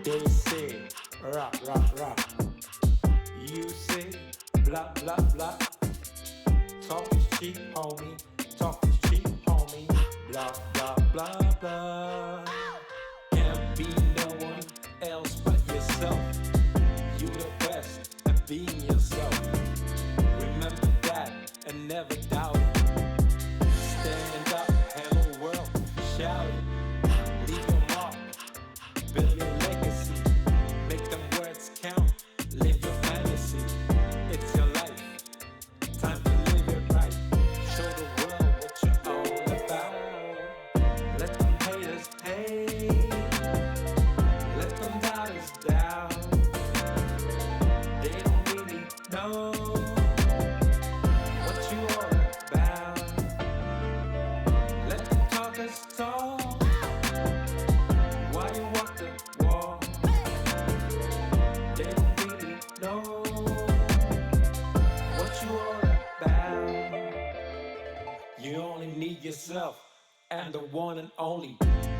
They say, rock, rock, rock. You say, blah, blah, blah. Talk is cheap, homie. Talk is cheap, homie. Blah, blah, blah, blah. Can't be no one else but yourself. You the best at being yourself. Remember that and never doubt it. Stand up, hello world, shout it. Leave your mark, build your legacy. Make them words count, live your fantasy. It's your life, time to live it right. Show the world what you're all about. Let them haters hate, let them doubters doubt. They don't really know what you all about. Let them talkers talk while you walk the walk. They don't really know what you all about. You only need yourself and the one and only.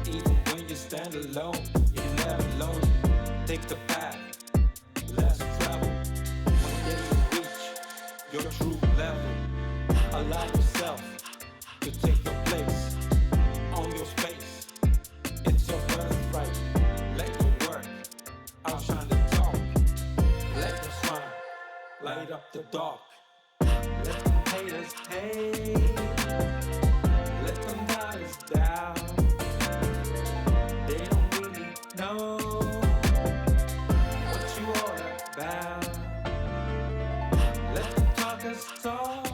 Even when you stand alone, you're never lonely. Take the path, let's travel. One day you'll reach your true level. Allow yourself to take your place on your space. It's your birthright. Let your work outshine the talk. Let them smile, light up the dark. Let them haters hate, let them doubters doubt. They don't really know what you all about. Let the talkers talk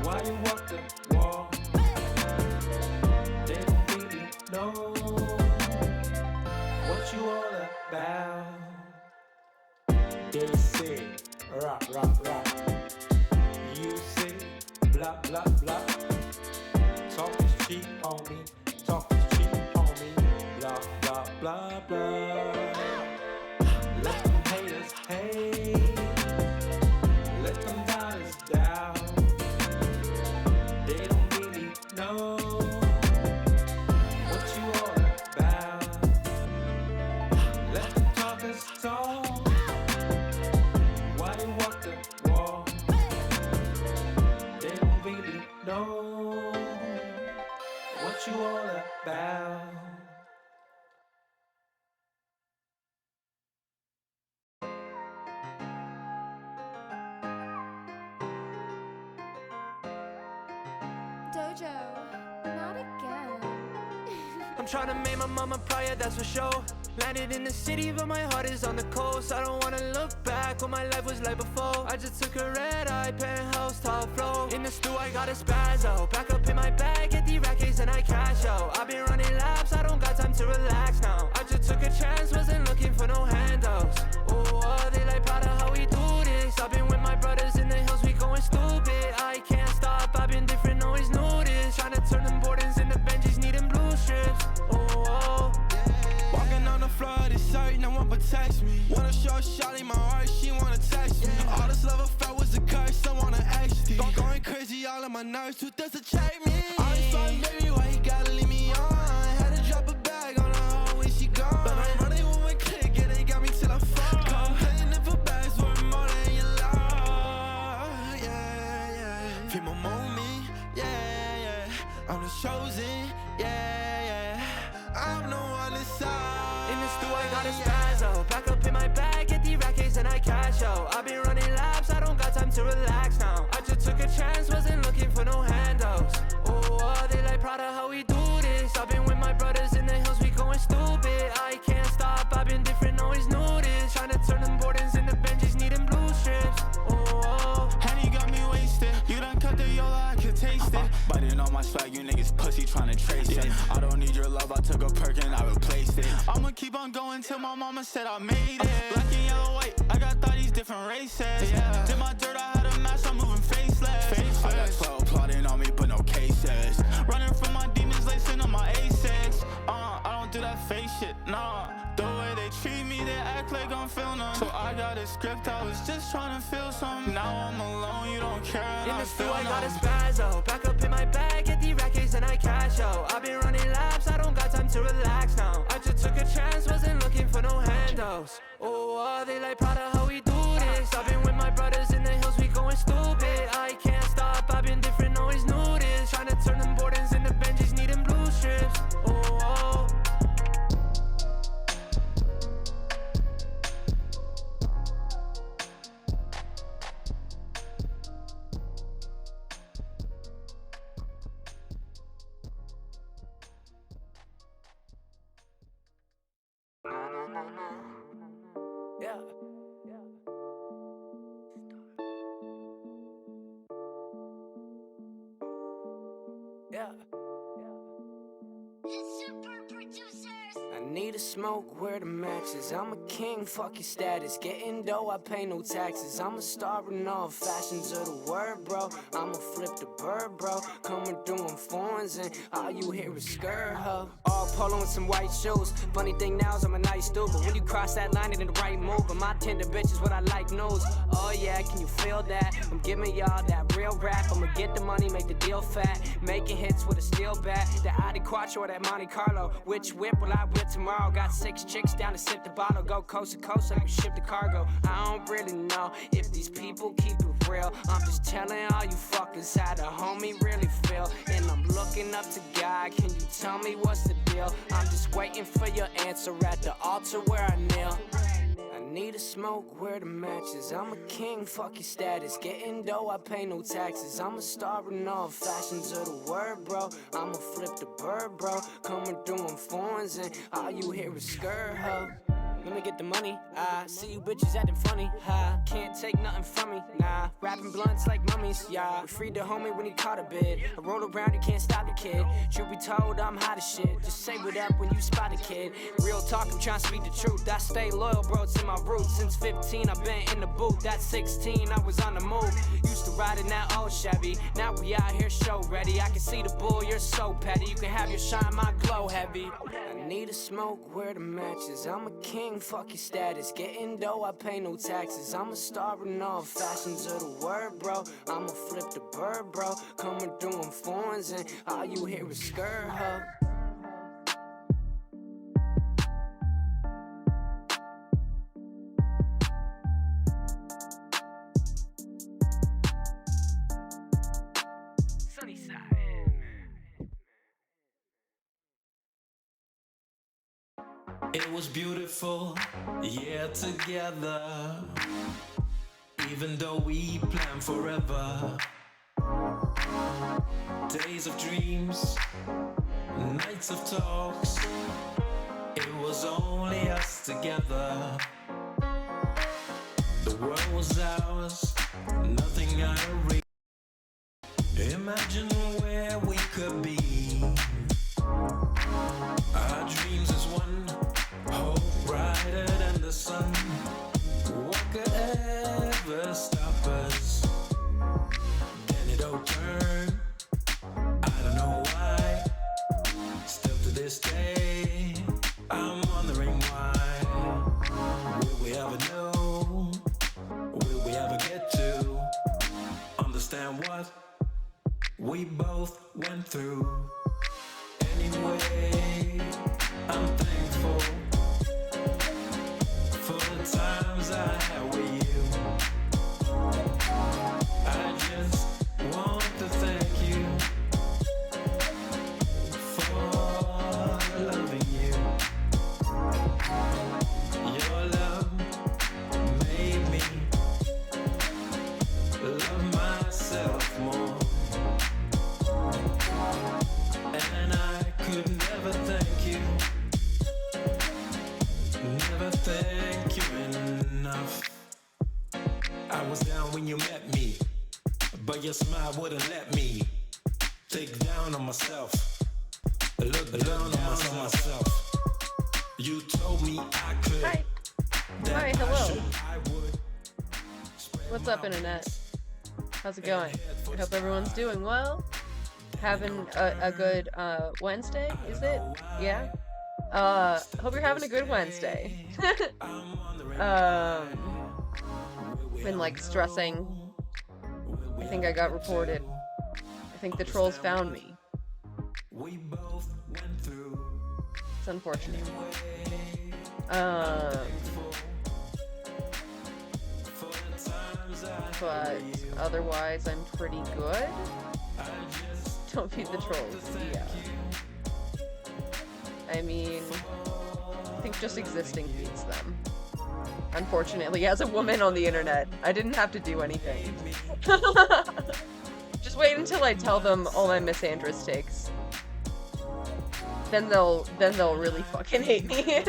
while you walk the walk. They don't really know what you all about. They say, rock, rock, rock. You say, blah, blah, blah. Talk is cheap, homie. Talk is cheap, homie. Blah, blah, blah, blah. Let them haters hate, let them doubters doubt. They don't really know what you all about. Let the talkers talk while you walk the walk. They don't really know what you all about. Dojo, not again. I'm tryna make my mama proud, yeah, that's for sure. Landed in the city, but my heart is on the coast. I don't wanna look back what my life was like before. I just took a red-eye penthouse, top floor. In the stew, I got a spazzo. Back up in my bag, get the rackets and I cash out. I've been running laps, I don't got time to relax now. I just took a chance, wasn't looking for no handouts. Oh, they like proud of how we do this. I've been with my brothers in the hills, we going stupid. I can't stop, I've been different, always knew this. Tryna turn them Bordens into Benjis, needing blue strips. Oh, Walking on the floor of this shirt, no one protects me. Wanna show shawty my heart, she wanna text me. All this love I felt was a curse, I wanna exit. Going crazy, all of my nerves, who does to check me? All this fun, baby, why you gotta leave me on? Had to drop a bag on her when she gone. But I'm running with my clique, yeah, they got me till I fall. Paying it for bags worth more than you love. Yeah, yeah. Feel my moment, yeah, yeah. I'm the chosen, yeah, yeah. I'm the one inside. in the stew, I got a spazzo. Back up in my bag, get the rackets and I cash out. I've been running laps, I don't got time to relax now. I just took a chance, wasn't looking for no handouts. Oh, they like proud of how we do this. I've been with my brothers in the hills, we going stupid. I can't stop, I've been different, always knew this. Tryna turn them Bordens into Benjis, needing blue strips. Oh, Henny got me wasted. You done cut the yola, I can taste it. Biting on my swag, you niggas pussy tryna trace it. I don't need your love, I took a perk and I replaced it. I'ma keep on going till my mama said I made it. Black and yellow, white, I got thotties different races. Yeah. Did my dirt, I had a match, I'm moving faceless. I got 12 plotting on me, but no cases. Running from my demons, lacing on my A6. I don't do that fake shit, nah. The way they treat me, they act like I'm feeling them. So I got a script, I was just trying to feel something. Now I'm alone, you don't care, and in I the stew, feel I got a numb. spazzo. Back up in my bag, get the rackets and I cash out. I've been running laps, I don't got time to relax now. I just took a chance, wasn't looking for no handouts. Oh, they like proud of how we do this. I've been with my brothers in the hills, we going stupid. I can't stop, I've been different, always knew this. Trying to turn them Bordens into Benjis, needing blue strips. Oh. Yeah. Yeah. I need a smoke, where the matches. I'm a king, fuck your status. Getting dough, I pay no taxes. I'm a star in all fashions of the word, bro. I'ma flip the bird, bro. Coming through in foreigns and all you hear is skirt, ho. All polo and some white shoes. Funny thing now is I'm a nice dude, but when you cross that line, it ain't the right move. But my tender bitch is what I like knows. Oh yeah, can you feel that? I'm giving y'all that real rap. I'ma get the money, make the deal fat. Making hits with a steel bat. The Audi Quattro or that Monte Carlo. Which whip will I whip tomorrow? Got 6 chicks down to sip the bottle. Go coast to coast, I can ship the cargo. I don't really know if these people keep it real. I'm just telling all you fuckers how the homie really feel. And I'm looking up to God, can you tell me what's the deal? I'm just waiting for your answer at the altar where I kneel. I need a smoke, where the matches. I'm a king, fuck your status. Getting dough, I pay no taxes. I'm a star in all fashions of the word, bro. I'ma flip the bird, bro. Coming through in foreigns and all you hear is skirt, ho. Let me get the money, I see you bitches acting funny, ha. Can't take nothing from me, nah. Rapping blunts like mummies, yeah. We freed the homie when he caught a bid. I roll around, you can't stop the kid. Truth be told, I'm hot as shit. Just say what up when you spot a kid. Real talk, I'm trying to speak the truth. I stay loyal, bro, to my roots. Since 15, I've been in the booth. At 16, I was on the move. Used to ride in that old Chevy. Now we out here show ready. I can see the bull, you're so petty. You can have your shine, my glow heavy. I need a smoke, where the matches. I'm a king, fuck your status. Getting dough, I pay no taxes. I'm a star in all fashions of the word, bro. I'ma flip the bird, bro. Coming through in foreigns and all you hear is skirt, ho. It was beautiful, yeah, together. Even though we planned forever. Days of dreams, nights of talks. It was only us together. The world was ours, nothing out of reach. Imagine where we could be. Our dreams is one, hope brighter than the sun. What could ever stop us? Then it all turned. I don't know why. Still to this day, I'm wondering why. Will we ever know? Will we ever get to understand what we both went through? Anyway, I'm thankful for the times I had with you. I just want to thank you for loving you. Your love made me love myself more. And I could never thank you, never thank you enough. I was down when you met me, but your smile wouldn't let me take down on myself, look down on myself. You told me I could. Hi. That Hi, hello. I should, I would. What's up, internet? How's it going? I hope everyone's doing well. Having a good Wednesday, is it? Yeah? Hope you're having a good Wednesday. Been like stressing. I think I got reported. I think the trolls found me. We both went through. unfortunate. But otherwise, I'm pretty good. Don't feed the trolls. Yeah. I mean, I think just existing feeds them. Unfortunately, as a woman on the internet, I didn't have to do anything. Just wait until I tell them all my misandrous takes. Then they'll really fucking hate me.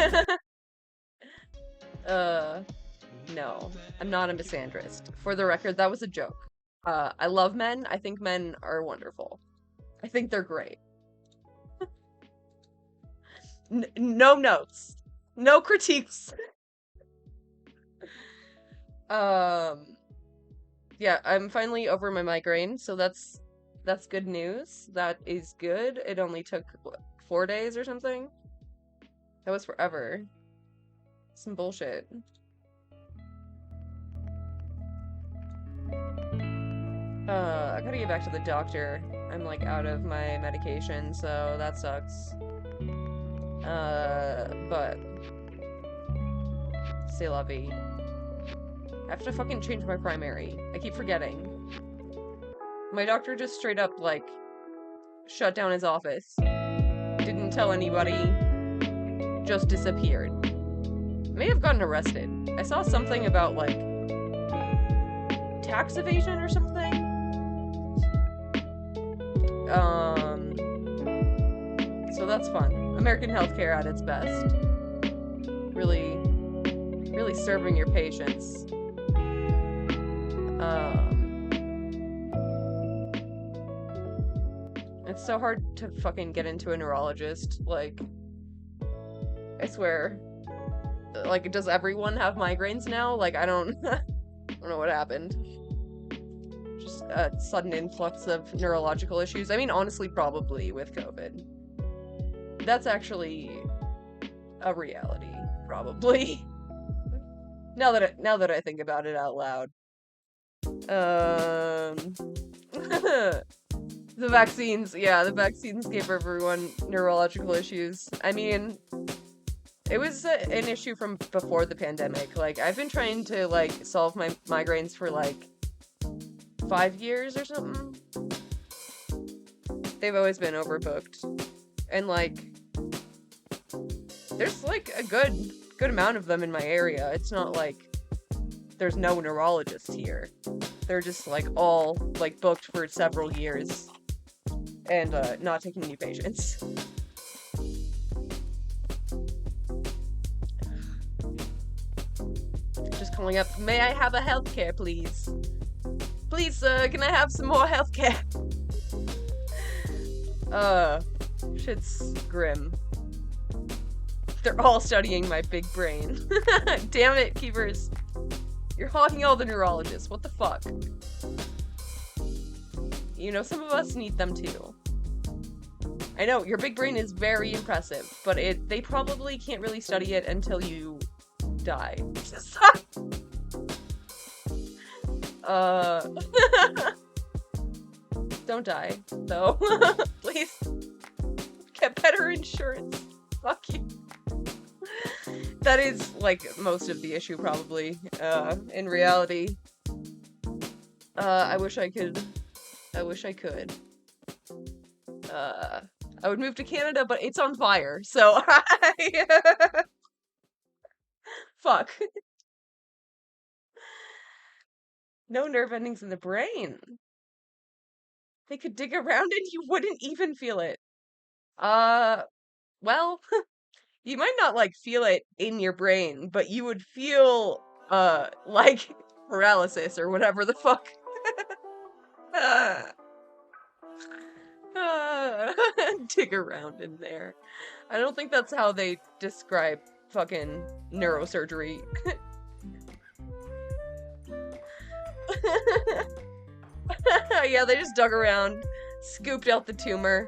No, I'm not a misandrist. For the record, that was a joke. I love men. I think men are wonderful. I think they're great. No notes. No critiques. Yeah, I'm finally over my migraine, so that's good news. That is good. It only took, what, 4 days or something? That was forever. Some bullshit. I gotta get back to the doctor. I'm, like, out of my medication, so that sucks. But... c'est la vie. I have to fucking change my primary. I keep forgetting. My doctor just straight up, like, shut down his office. Didn't tell anybody. Just disappeared. May have gotten arrested. I saw something about, like, tax evasion or something. So that's fun. American healthcare at its best. Really serving your patients. It's so hard to fucking get into a neurologist. Like, I swear. Like, does everyone have migraines now? Like, I don't I don't know what happened. Just a sudden influx of neurological issues. I mean, honestly, probably with COVID. That's actually a reality, probably. Now that I think about it out loud. The vaccines, yeah, the vaccines gave everyone neurological issues. I mean, it was an issue from before the pandemic. Like, I've been trying to, like, solve my migraines for, like, 5 years or something. They've always been overbooked. And, like, there's, like, a good amount of them in my area. It's not like there's no neurologists here. They're just, like, all, like, booked for several years. And, not taking new patients. Just calling up, may I have a healthcare, please? Please, sir, can I have some more healthcare? Shit's grim. They're all studying my big brain. Damn it, Keepers. You're hogging all the neurologists. What the fuck? You know, some of us need them too. I know, your big brain is very impressive, but they probably can't really study it until you die. Don't die, though. Please. Get better insurance. Fuck you. That is, like, most of the issue, probably, in reality. I wish I could. I would move to Canada, but it's on fire, so fuck. No nerve endings in the brain. They could dig around and you wouldn't even feel it. Well, you might not, like, feel it in your brain, but you would feel, like, paralysis or whatever the fuck. Dig around in there. I don't think that's how they describe fucking neurosurgery. Yeah, they just dug around, scooped out the tumor.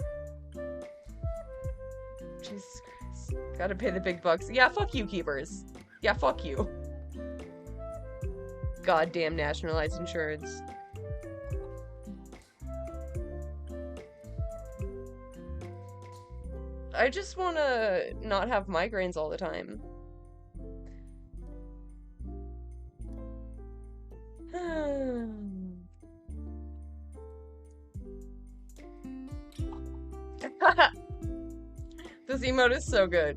Jesus Christ. Gotta pay the big bucks. Yeah, fuck you, Keepers. Yeah, fuck you. Goddamn nationalized insurance. I just want to not have migraines all the time. This emote is so good.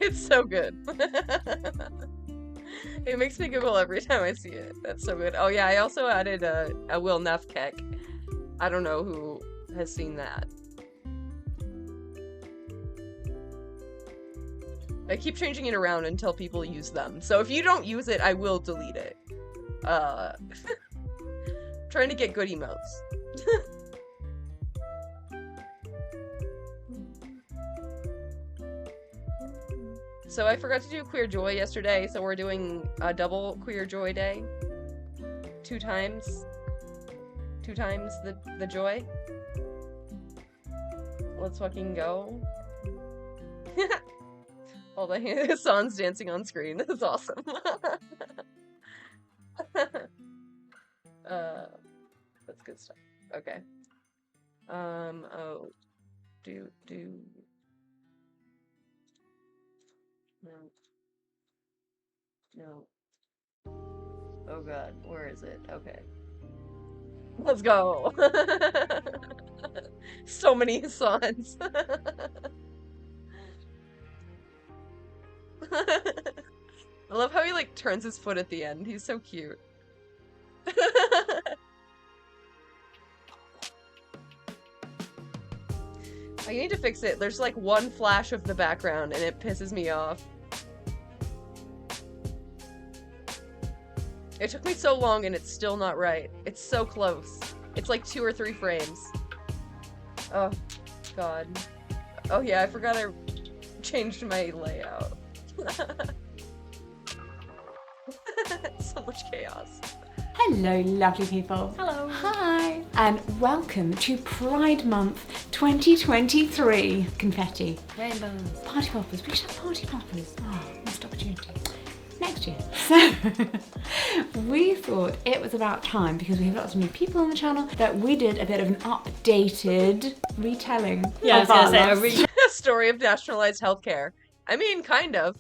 It's so good. It makes me giggle every time I see it. That's so good. Oh yeah, I also added a Will Neff keck. I don't know who has seen that. I keep changing it around until people use them. So if you don't use it, I will delete it. Trying to get good emotes. So I forgot to do Queer Joy yesterday, so we're doing a double Queer Joy day. 2 times. 2 times the joy. Let's fucking go. All the Hassan's dancing on screen. That's awesome. That's good stuff. Okay. Oh. Do. No. Oh god, where is it? Okay. Let's go! So many Hassans. I love how he like turns his foot at the end. He's so cute. I need to fix it. There's like one flash of the background and it pisses me off. It took me so long and it's still not right. It's so close. It's like 2 or 3 frames. Oh, God. Oh yeah, I forgot I changed my layout. So much chaos. Hello, lovely people. Hello. Hi. And welcome to Pride Month 2023. Confetti. Rainbows. Party poppers. We should have party poppers. Oh, missed opportunity. Next year. So, we thought it was about time, because we have lots of new people on the channel, that we did a bit of an updated retelling of our love Story of nationalized healthcare. I mean, kind of.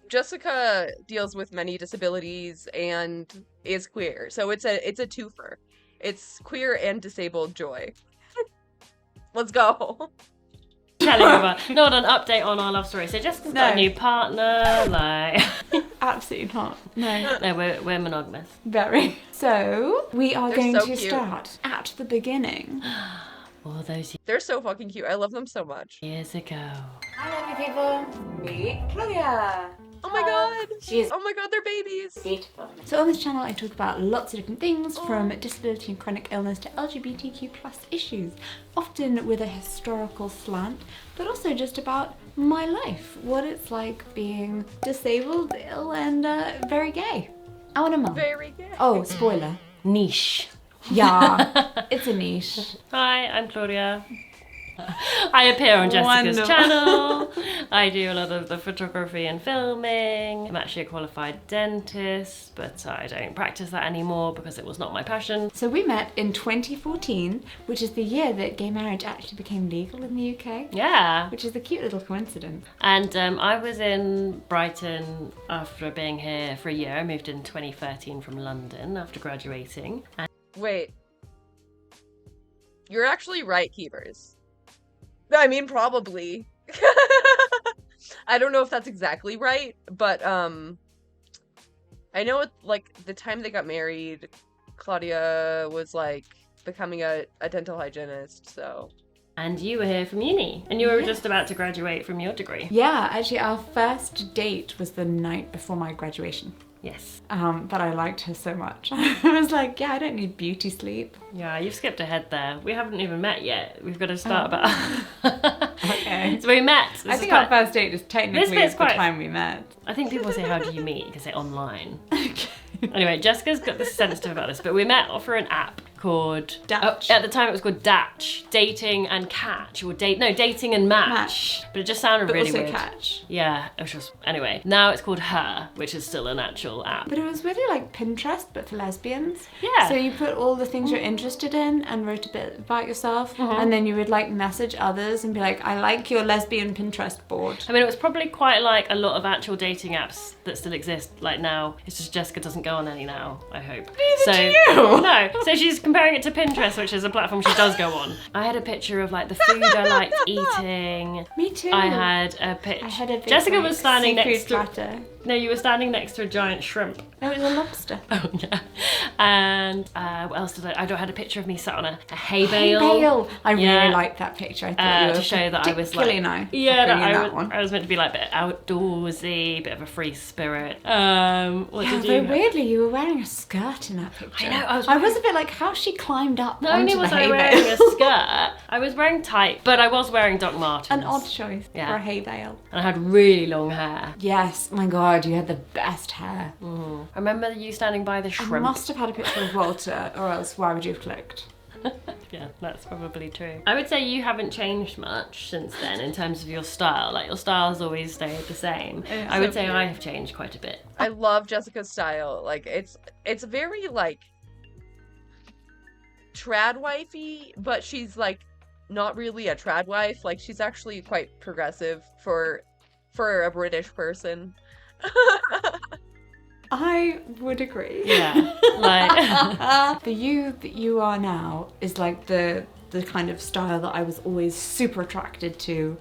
Jessica deals with many disabilities and is queer, so it's a twofer. It's queer and disabled joy. Let's go. Telling about not an update on our love story. So Jessica's got a new partner, like Absolutely not. No. no, we're monogamous. Very. So, we are They're going so to cute. start at the beginning. All those They're so fucking cute. I love them so much. years ago. Hi, lovely people. Meet Claudia. Oh my god. She's Oh my god, they're babies. beautiful. So on this channel I talk about lots of different things, from disability and chronic illness to LGBTQ+ issues, often with a historical slant, but also just about my life, what it's like being disabled, ill, and very gay. I want a mum. Very gay. Oh, spoiler. Niche. Yeah, it's a niche. Hi, I'm Claudia. I appear on Jessica's Wonderful. channel. I do a lot of the photography and filming. I'm actually a qualified dentist, but I don't practice that anymore because it was not my passion. So we met in 2014, which is the year that gay marriage actually became legal in the UK. Yeah. Which is a cute little coincidence. And I was in Brighton after being here for a year. I moved in 2013 from London after graduating. And Wait. You're actually right, Keepers. I mean, probably. I don't know if that's exactly right, but I know like the time they got married, Claudia was like becoming a dental hygienist, so. And you were here from uni, and you were just about to graduate from your degree. Yeah, actually our first date was the night before my graduation. Yes. But I liked her so much. I was like, yeah, I don't need beauty sleep. Yeah, you've skipped ahead there. We haven't even met yet. We've got to start about. Okay. So we met. I think our first date is technically bit's the quite- time we met. I think people say, how do you meet? You can say online. Anyway, Jessica's got this sensitive about this, but we met for an app called Datch. at the time it was called Datch, dating and catch, or dating and match. But it just sounded But really also weird. catch. Yeah, it was just anyway. Now it's called Her, which is still an actual app. But it was really like Pinterest, but for lesbians. Yeah. So you put all the things you're interested in and wrote a bit about yourself, and then you would like message others and be like, I like your lesbian Pinterest board. I mean, it was probably quite like a lot of actual dating apps that still exist like now. It's just Jessica doesn't go on any now, I hope. Neither do you. No. So she's comparing it to Pinterest, which is a platform she does go on. I had a picture of like the food I liked eating. Me too. I had a picture. I had a big, Jessica like, was standing seafood next to. platter. No, you were standing next to a giant shrimp. No, it was a lobster. Oh yeah. And what else did I had a picture of me sat on a hay Hay bale. bale. I Yeah. really liked that picture. I thought you were To show that I was like, particularly nice. yeah, bringing that that one. I was meant to be like a bit outdoorsy, bit of a free spirit. What Yeah, did very you? weirdly, you were wearing a skirt in that picture. I know, I was I was a bit like how she climbed up Not only onto was the I hay wearing bale. a skirt, I was wearing tight, but I was wearing Doc Martens. An odd choice Yeah. for a hay bale. And I had really long hair. Yes, my God, you had the best hair. I remember you standing by the I shrimp. must have had a picture of Walter, or else why would you have clicked? Yeah, that's probably true. I would say you haven't changed much since then in terms of your style. Like your style has always stayed the same. I would say I have changed quite a bit. I love Jessica's style. Like it's very like trad wifey, but she's like not really a trad wife. Like she's actually quite progressive for a British person. I would agree. Yeah, like The you that you are now is like the kind of style that I was always super attracted to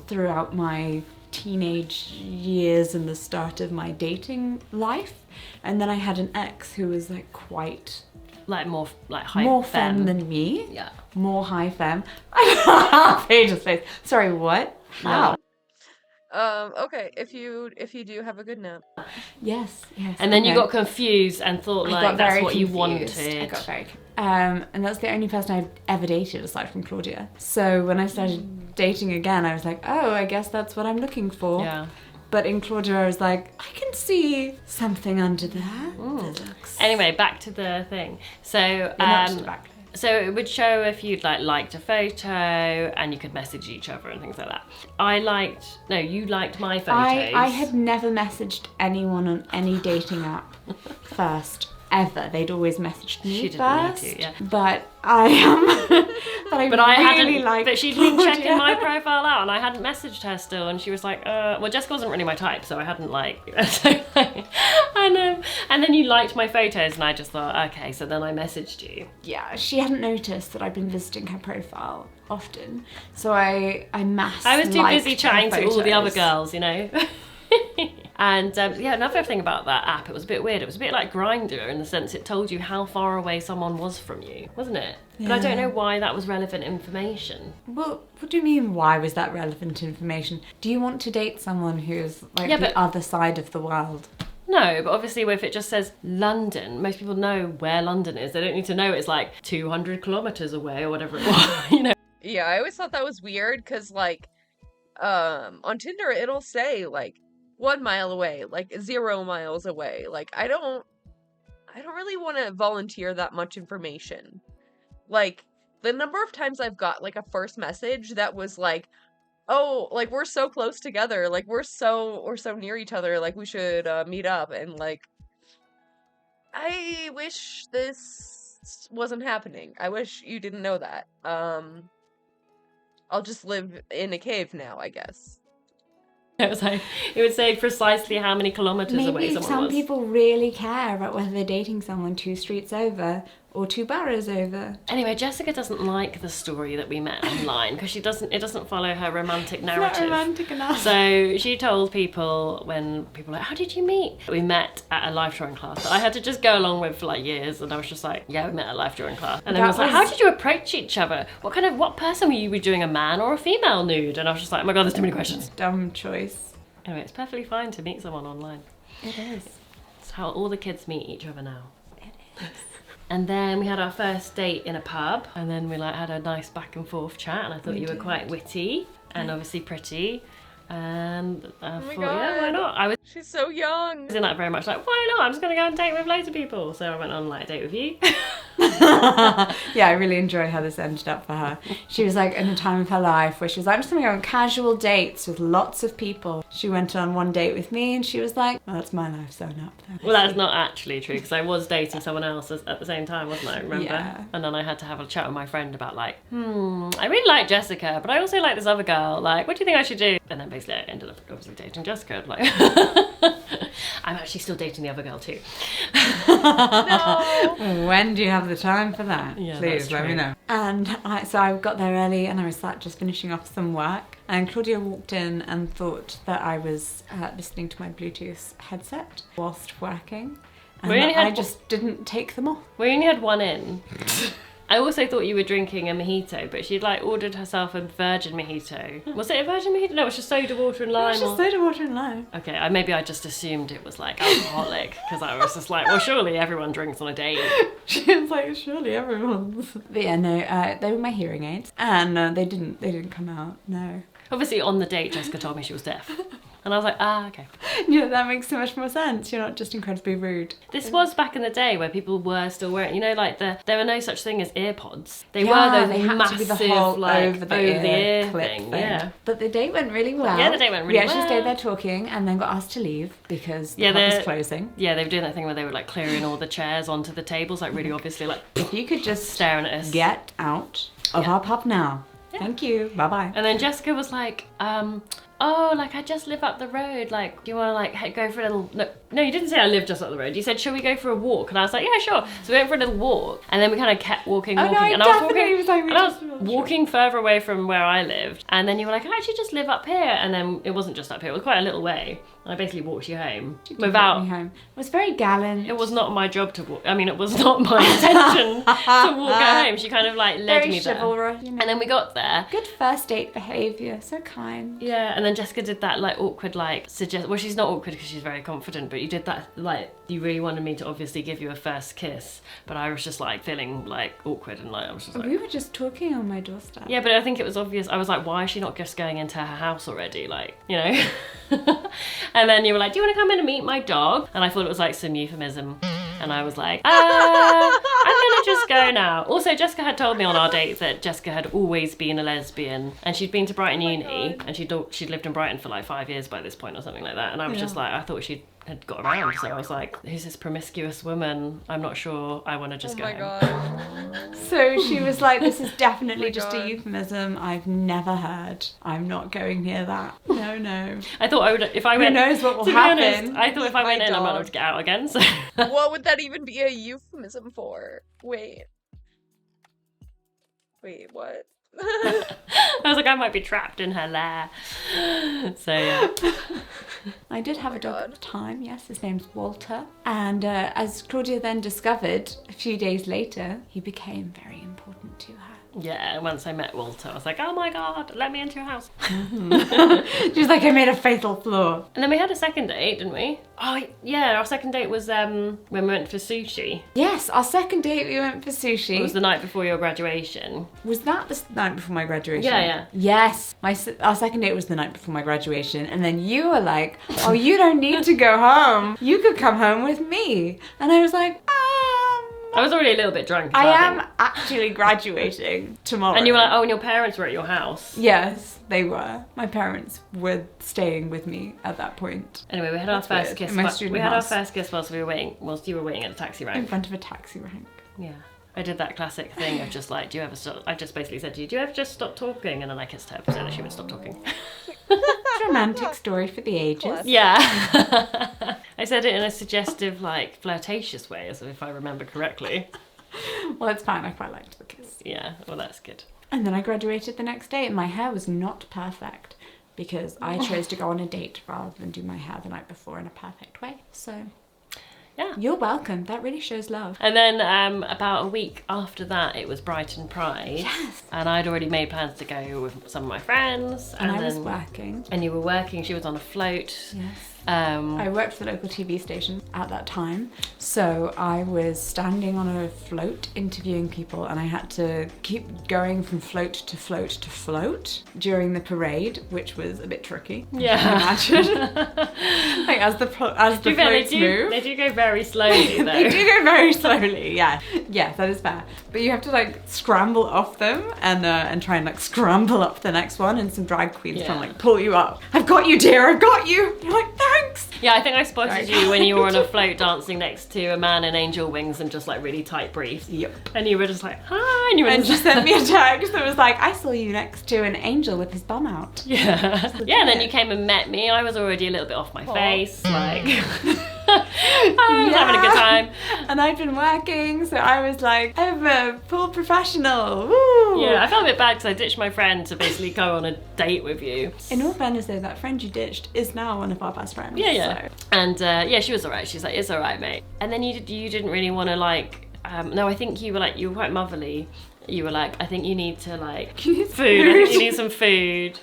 throughout my teenage years and the start of my dating life. And then I had an ex who was like quite more like high more femme. femme than me. Yeah. More high femme. Paige's face. Sorry, what? How? Okay, if you do have a good nap. Yes. And then you okay. got confused and thought I like got that's very what confused. you wanted. I got very and that's the only person I've ever dated aside from Claudia. So when I started dating again, I was like, oh, I guess that's what I'm looking for. Yeah. But in Claudia, I was like, I can see something under there. That looks... Anyway, back to the thing. So not just back. so it would show if you'd like liked a photo and you could message each other and things like that. You liked my photos. I had never messaged anyone on any dating app first, ever. They'd always messaged me She didn't need first. to, yeah. But I But I really hadn't. liked But she'd been Claudia. checking my profile out, and I hadn't messaged her still. And she was like, "Well, Jessica wasn't really my type, so I hadn't like." And then you liked my photos, and I just thought, okay. So then I messaged you. Yeah, she hadn't noticed that I'd been visiting her profile often, so I mass. I was too busy liked chatting her to all the other photos. girls, you know. And yeah, another thing about that app, it was a bit weird. It was a bit like Grindr in the sense it told you how far away someone was from you, wasn't it? But I don't know why that was relevant information. Well, what do you mean? Why was that relevant information? Do you want to date someone who's like but- the other side of the world? No, but obviously if it just says London, most people know where London is. They don't need to know it's like 200 kilometres away or whatever it was, you know. Yeah, I always thought that was weird because like on Tinder it'll say like 1 mile away, like 0 miles away. Like I don't really want to volunteer that much information. Like the number of times I've got like a first message that was like, oh, like we're so close together, like we're so near each other, like we should meet up, and like I wish this wasn't happening. I wish you didn't know that. I'll just live in a cave now, I guess. It was like, it would say precisely how many kilometres away Maybe someone some was. people really care about whether they're dating someone 2 streets over or 2 boroughs over. Anyway, Jessica doesn't like the story that we met online because it doesn't follow her romantic narrative. Not romantic enough. So she told people when people were like, how did you meet? We met at a life drawing class that I had to just go along with for like years, and I was just like, yeah, we met at a life drawing class. And then I was like, how did you approach each other? What person were you doing, a man or a female nude? And I was just like, oh my god, there's too many questions. Dumb choice. Anyway, it's perfectly fine to meet someone online. It is. It's how all the kids meet each other now. It is. And then we had our first date in a pub, and then we like had a nice back and forth chat, and I thought you were quite witty and obviously pretty, and I thought, yeah, why not? She's so young. I was in like very much like, why not? I'm just gonna go on a date with loads of people. So I went on like a date with you. Yeah, I really enjoy how this ended up for her. She was like in a time of her life where she was like, I'm just gonna go on casual dates with lots of people. She went on one date with me and she was like, well, that's my life sewn up then. Well, that's not actually true because I was dating someone else at the same time, wasn't I? Remember? Yeah. And then I had to have a chat with my friend about like, I really like Jessica, but I also like this other girl. Like, what do you think I should do? And then basically I ended up obviously dating Jessica. Like, I'm actually still dating the other girl too. When do you have the time for that? Yeah, Please that's let me true. know. And so I got there early and I was just finishing off some work. And Claudia walked in and thought that I was listening to my Bluetooth headset whilst working. And We only that I had- just didn't take them off. We only had one in. I also thought you were drinking a mojito, but she'd like ordered herself a virgin mojito. Was it a virgin mojito? No, it was just soda water and It lime. was just soda water and lime. Okay, maybe I just assumed it was like alcoholic because I was just like, well, surely everyone drinks on a date. She was like, surely everyone's. But yeah, no, they were my hearing aids. And they didn't come out, no. Obviously, on the date, Jessica told me she was deaf. And I was like, okay. Yeah, that makes so much more sense. You're not just incredibly rude. This was back in the day where people were still wearing, you know, like there were no such thing as earpods. They Yeah, were those they had massive, to be the whole like, over the ear clip thing. thing. Yeah. But the date went really well. Yeah, the date went really We actually well. stayed there talking and then got asked to leave because the Yeah, pub was they're- closing. Yeah, they were doing that thing where they were like clearing all the chairs onto the tables, like really obviously, like If you could just staring at us. get out of Yeah. our pub now. Thank you. Bye-bye. And then Jessica was like, oh, like I just live up the road. Like, do you want to like go for a little? No, you didn't say I live just up the road. You said, shall we go for a walk? And I was like, yeah, sure. So we went for a little walk, and then we kind of kept walking. Oh, no, I and I was definitely walking, was like, we and I just- was walking further away from where I lived, and then you were like, I actually just live up here, and then it wasn't just up here. It was quite a little way, and I basically walked you home Took without. me home. It was very gallant. It was not my job to walk. I mean, it was not my intention to walk her home. She kind of like led very me there. chivalrous. You know. And then we got there. Good first date behaviour. So kind. Yeah, and then Jessica did that like awkward like suggest. Well, she's not awkward because she's very confident, but you did that like you really wanted me to obviously give you a first kiss, but I was just like feeling like awkward and like I was just like. We were just talking on my doorstep. Yeah, but I think it was obvious. I was like, why is she not just going into her house already? Like, you know. And then you were like, do you want to come in and meet my dog? And I thought it was like some euphemism. And I was like, I'm gonna just go now. Also, Jessica had told me on our date that Jessica had always been a lesbian, and she'd been to Brighton Uni, and she'd lived in Brighton for like 5 years by this point or something like that. And I was just like, I thought she had got around, so I was like, who's this promiscuous woman? I'm not sure. I want to just Oh go my home. god. So she was like, this is definitely Oh my just God. a euphemism I've never heard. I'm not going near that. No. I thought I would if I went. knows what will to be happen honest, I thought if I with went my in, I'm not dog. able to get out again. So What would that even be a euphemism for? Wait, what? I was like, I might be trapped in her lair. So yeah. I did have my a dog at God. the time, yes, his name's Walter. And as Claudia then discovered a few days later, he became very important to her. Yeah, once I met Walter, I was like, oh my god, let me into your house. She was like, I made a fatal flaw. And then we had a second date, didn't we? Oh, yeah, our second date was when we went for sushi. Yes, our second date we went for sushi. It was the night before your graduation. Was that the night before my graduation? Yeah. Yes, our second date was the night before my graduation, and then you were like, "Oh, you don't need to go home. You could come home with me." And I was like, I was already a little bit drunk. I as well, am think. actually graduating tomorrow." And you were like, oh, and your parents were at your house. Yes, they were. My parents were staying with me at that point Anyway, we had our That's first weird. kiss. In my We student had our house. first kiss whilst you were waiting at a taxi in rank. front of a taxi rank. Yeah. I did that classic thing of just like, do you ever stop? I just basically said to you, do you ever just stop talking? And then I kissed her so that she would stop talking. It's a romantic story for the ages. Classic. Yeah. I said it in a suggestive, like, flirtatious way, as if I remember correctly. Well, it's fine. I quite liked the kiss. Yeah, well, that's good. And then I graduated the next day, and my hair was not perfect because I chose to go on a date rather than do my hair the night before in a perfect way. So, Yeah. you're welcome. That really shows love. And then about a week after that, it was Brighton Pride. Yes. And I'd already made plans to go with some of my friends. And I was then- working. And you were working, she was on a float. Yes. Um, I worked for the local TV station at that time, so I was standing on a float interviewing people, and I had to keep going from float to float to float during the parade, which was a bit tricky. Yeah. As you can imagine. Like like as the To be fair, floats move. they do go very slowly though. They do go very slowly, yeah. Yes, that is fair. But you have to like scramble off them and try and like scramble up the next one, and some drag queens trying to like pull you up. I've got you, dear, I've got you. You're like, thanks. Yeah, I think I spotted Sorry. you when you were on a float dancing next to a man in angel wings and just like really tight briefs. Yep. And you were just like, hi, and you were And just she sent me a text that was like, I saw you next to an angel with his bum out. yeah. Yeah, and then you came and met me. I was already a little bit off my face, like I was having a good time. And I'd been working, so I was like, I'm a full professional. Woo! Yeah, I felt a bit bad because I ditched my friend to basically go on a date with you. In all fairness though, that friend you ditched is now one of our best friends. Yeah. So. And yeah, she was alright. She's like, it's alright, mate. And then you didn't really want to like, no, I think you were quite motherly. You were like, I think you need to like food. I think you need some food.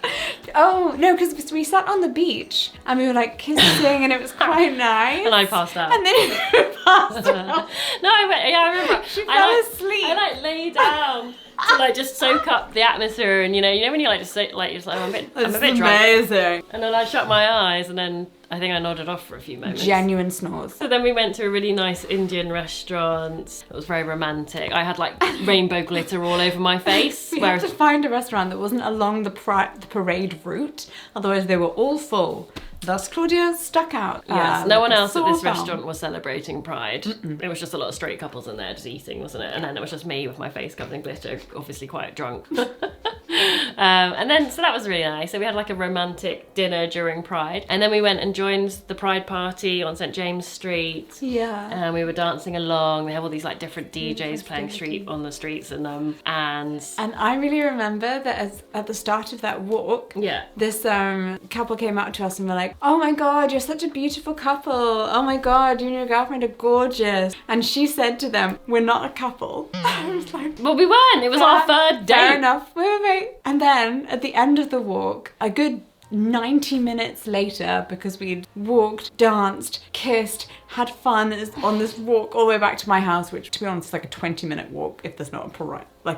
Oh no, because we sat on the beach and we were like kissing and it was quite nice. And I passed out. And then you passed out. No, I remember. She I fell like, asleep. I like lay down to like just soak up the atmosphere, and you know when you like just say, like you're just like, I'm a bit drunk. Amazing. And then I shut my eyes, and then I think I nodded off for a few moments. Genuine snores. So then we went to a really nice Indian restaurant. It was very romantic. I had like rainbow glitter all over my face. We had to find a restaurant that wasn't along the parade route, otherwise they were all full. Thus Claudia stuck out. Yes, no one like a else at sore this thumb. restaurant was celebrating Pride. It was just a lot of straight couples in there just eating, wasn't it? And then it was just me with my face covered in glitter, obviously quite drunk. And then, so that was really nice. So we had like a romantic dinner during Pride. And then we went and joined the Pride party on St. James Street. Yeah. And we were dancing along. They have all these like different DJs playing on the streets and And I really remember that at the start of that walk, yeah. this couple came up to us and were like, oh my god, you're such a beautiful couple. Oh my god, you and your girlfriend are gorgeous. And she said to them, we're not a couple. I was like, Well, we weren't. It was our third date. fair enough. Wait. And then at the end of the walk, a good 90 minutes later, because we'd walked, danced, kissed, had fun on this walk all the way back to my house, which to be honest is like a 20-minute walk if there's not a parade. Yeah,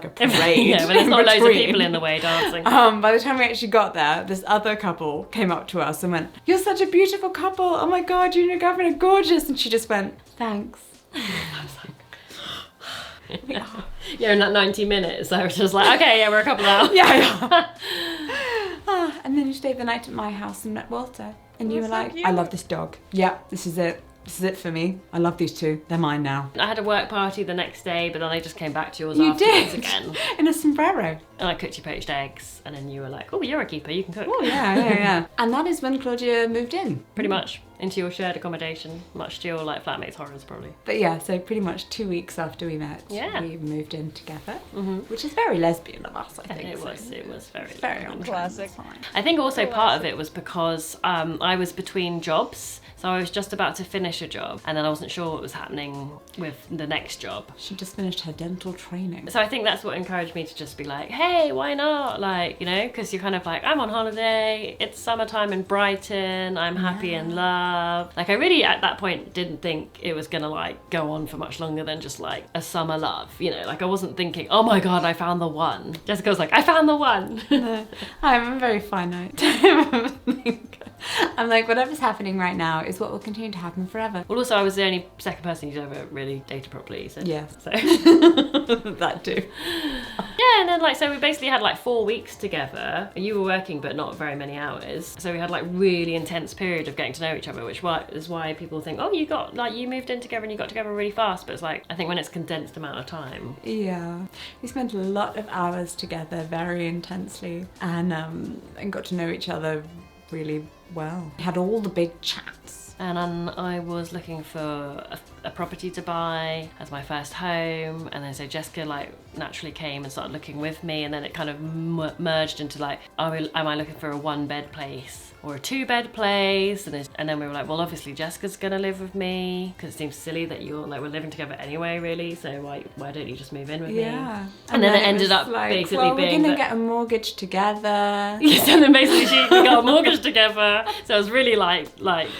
but there's not loads of people in the way dancing. By the time we actually got there, this other couple came up to us and went, you're such a beautiful couple. Oh my god, you and your girlfriend are gorgeous. And she just went, thanks. I was like, Yeah, in that 90 minutes, I was just like, okay, yeah, we're a couple now. yeah. And then you stayed the night at my house and met Walter. And you were like, I love this dog. Yeah, this is it. This is it for me. I love these two. They're mine now. I had a work party the next day, but then I just came back to yours You afterwards did. again. In a sombrero. And I cooked you poached eggs, and then you were like, oh, you're a keeper, you can cook. Oh, yeah. And that is when Claudia moved in. Pretty much. Into your shared accommodation, much to your like flatmates' horrors probably. But yeah, so pretty much 2 weeks after we met, Yeah. we moved in together, which is very lesbian of us, I think. It was very very on Classic. trend. I think also part of it was because I was between jobs. So I was just about to finish a job, and then I wasn't sure what was happening with the next job. She just finished her dental training. So I think that's what encouraged me to just be like, hey, why not? Like, you know, because you're kind of like, I'm on holiday, it's summertime in Brighton, I'm happy in love. Like I really at that point didn't think it was gonna like go on for much longer than just like a summer love, you know, like I wasn't thinking, oh my god, I found the one. Jessica was like, I found the one. I'm a very finite. I'm like, whatever's happening right now is what will continue to happen forever. Well, also I was the only second person who's ever really dated properly, so Yeah. So That too. yeah, and then like so we basically had like 4 weeks together. You were working but not very many hours, so we had like really intense period of getting to know each other, which is why people think, oh, you moved in together and you got together really fast. But it's like, I think when it's condensed amount of time. Yeah, we spent a lot of hours together very intensely and got to know each other really well. We had all the big chats. And I was looking for a property to buy as my first home, and then so Jessica like naturally came and started looking with me, and then it kind of merged into like, am I looking for a 1-bed place or a 2-bed place? And then we were like, well, obviously Jessica's gonna live with me because it seems silly that we're living together anyway, really. So why don't you just move in with me? Yeah. And then it ended was up like, basically well, being we're gonna get a mortgage together. Yes, and then basically we got a mortgage together. So it was really like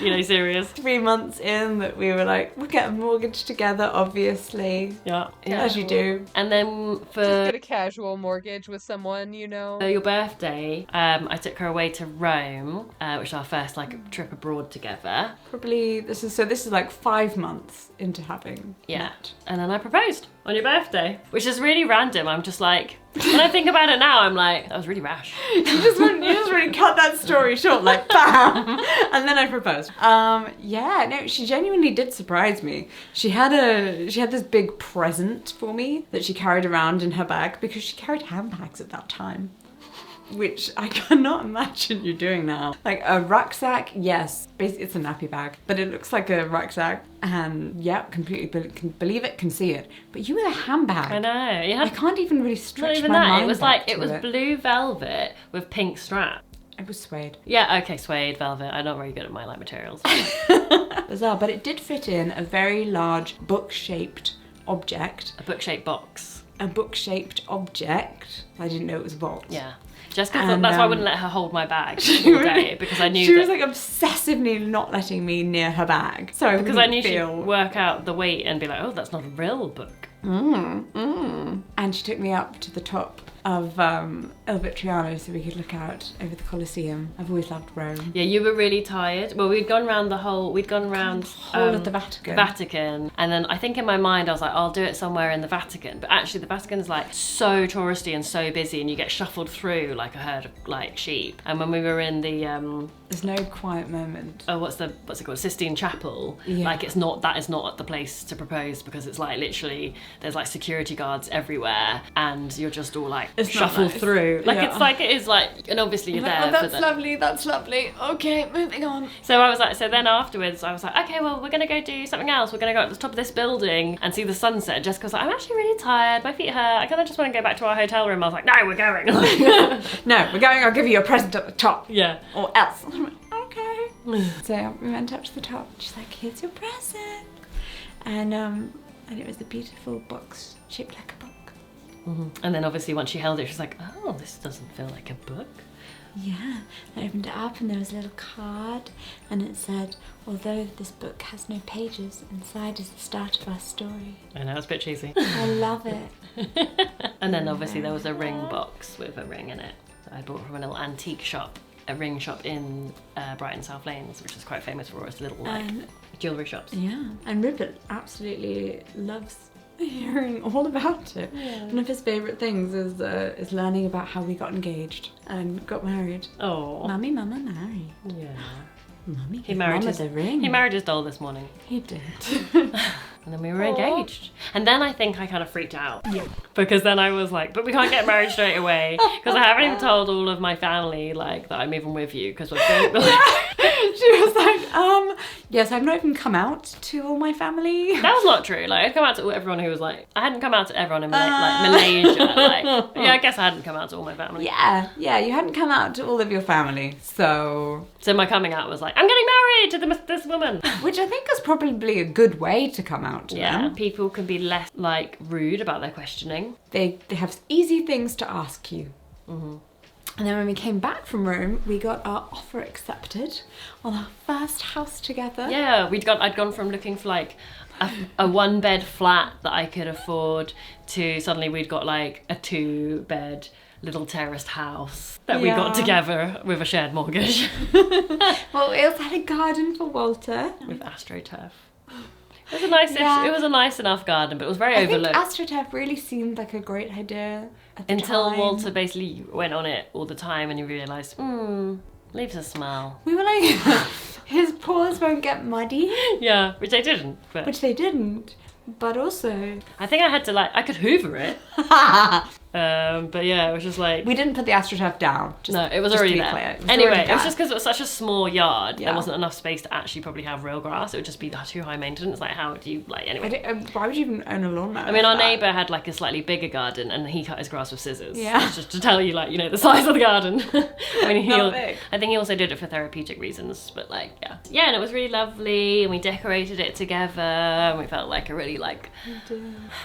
you know, serious. 3 months in that we were like, we'll get a mortgage together, obviously. Yeah. As you do. And then for Just get a casual mortgage with someone, you know. your birthday, I took her away to Rome, which is our first like trip abroad together. Probably this is like 5 months into having met. And then I proposed on your birthday, which is really random. I'm just like, when I think about it now, I'm like, that was really rash. You just really cut that story short, like bam, and then I proposed. No, she genuinely did surprise me. She had this big present for me that she carried around in her bag because she carried handbags at that time, which I cannot imagine you doing now. Like a rucksack, yes, basically it's a nappy bag, but it looks like a rucksack, and yeah, completely can believe it, can see it. But you with a handbag. I know. You had, I can't even really stretch not even my that. mind It was back like, it to was blue velvet with pink strap. It was suede. Yeah, okay, suede, velvet. I'm not very good at my like materials. Bizarre, but it did fit in a very large book-shaped object. A book-shaped box. A book-shaped object. I didn't know it was a box. Yeah. Jessica thought And, that's why I wouldn't let her hold my bag all day, because I knew she that... was like obsessively not letting me near her bag. So because I knew she'd work out the weight and be like, oh, that's not a real book. And she took me up to the top of Il Vitriano so we could look out over the Colosseum. I've always loved Rome. Yeah, you were really tired. Well, we'd gone round the whole of the Vatican. Vatican, and then I think in my mind I was like, I'll do it somewhere in the Vatican. But actually, the Vatican's like so touristy and so busy, and you get shuffled through like a herd of like sheep. And when we were in the there's no quiet moment. oh, what's it called? Sistine Chapel. Yeah. Like that is not the place to propose, because it's like literally there's like security guards everywhere, and you're just all like shuffled through. Like Yeah. it's like it is like, and obviously you're there. Oh, that's for the, lovely, that's lovely. Okay, moving on. So I was like, so then afterwards I was like, okay, well, we're gonna go do something else. We're gonna go up to the top of this building and see the sunset. Jessica was like, I'm actually really tired. My feet hurt. I kind of just want to go back to our hotel room. I was like, no, we're going. No, we're going. I'll give you a present at the top. Yeah. Or else. I'm like, okay. So we went up to the top. She's like, here's your present. And it was a beautiful box shaped like a book. And then obviously once she held it, she's like, oh, this doesn't feel like a book. Yeah, I opened it up and there was a little card and it said, although this book has no pages, inside is the start of our story. I know, it's a bit cheesy. I love it. And then obviously there was a ring box with a ring in it that I bought from a little antique shop, a ring shop in Brighton South Lanes, which is quite famous for its little like jewellery shops. Yeah, and Rupert absolutely loves hearing all about it. Yeah. One of his favourite things is learning about how we got engaged and got married. Oh. Mummy, Mama married. Yeah. Mummy, He married the ring. He married his doll this morning. He did. And then we were engaged. And then I think I kind of freaked out. Yeah. Because then I was like, but we can't get married straight away. Because I haven't even told all of my family, like, that I'm even with you. Because we're going to She was like, yes, I've not even come out to all my family. That was not true. Like, I'd come out to everyone who was like, I hadn't come out to everyone in Malaysia. Like, yeah, I guess I hadn't come out to all my family. Yeah, you hadn't come out to all of your family, so my coming out was like, I'm getting married to this woman. Which I think is probably a good way to come out to them. People can be less like rude about their questioning. They have easy things to ask you. And then when we came back from Rome, we got our offer accepted on our first house together. Yeah, I'd gone from looking for like a 1-bed flat that I could afford to suddenly we'd got like a 2-bed little terraced house that we got together with a shared mortgage. Well, we also had a garden for Walter. With AstroTurf. It was a nice enough garden, but it was very overlooked. I think AstroTurf really seemed like a great idea at the Until time. Walter basically went on it all the time and you realised, leaves a smell. We were like, his paws won't get muddy. Yeah, which they didn't. Which they didn't. But also... I think I had to I could hoover it. But yeah, it was just like... We didn't put the AstroTurf down. No, it was already there. Anyway, it was just because it was such a small yard, there wasn't enough space to actually probably have real grass. It would just be too high maintenance. Like, how do you, anyway. Why would you even own a lawnmower? I mean, our neighbour had like a slightly bigger garden and he cut his grass with scissors. Yeah. It's just to tell you, the size of the garden. I mean, Not big. I think he also did it for therapeutic reasons, but yeah. Yeah, and it was really lovely and we decorated it together and we felt like a really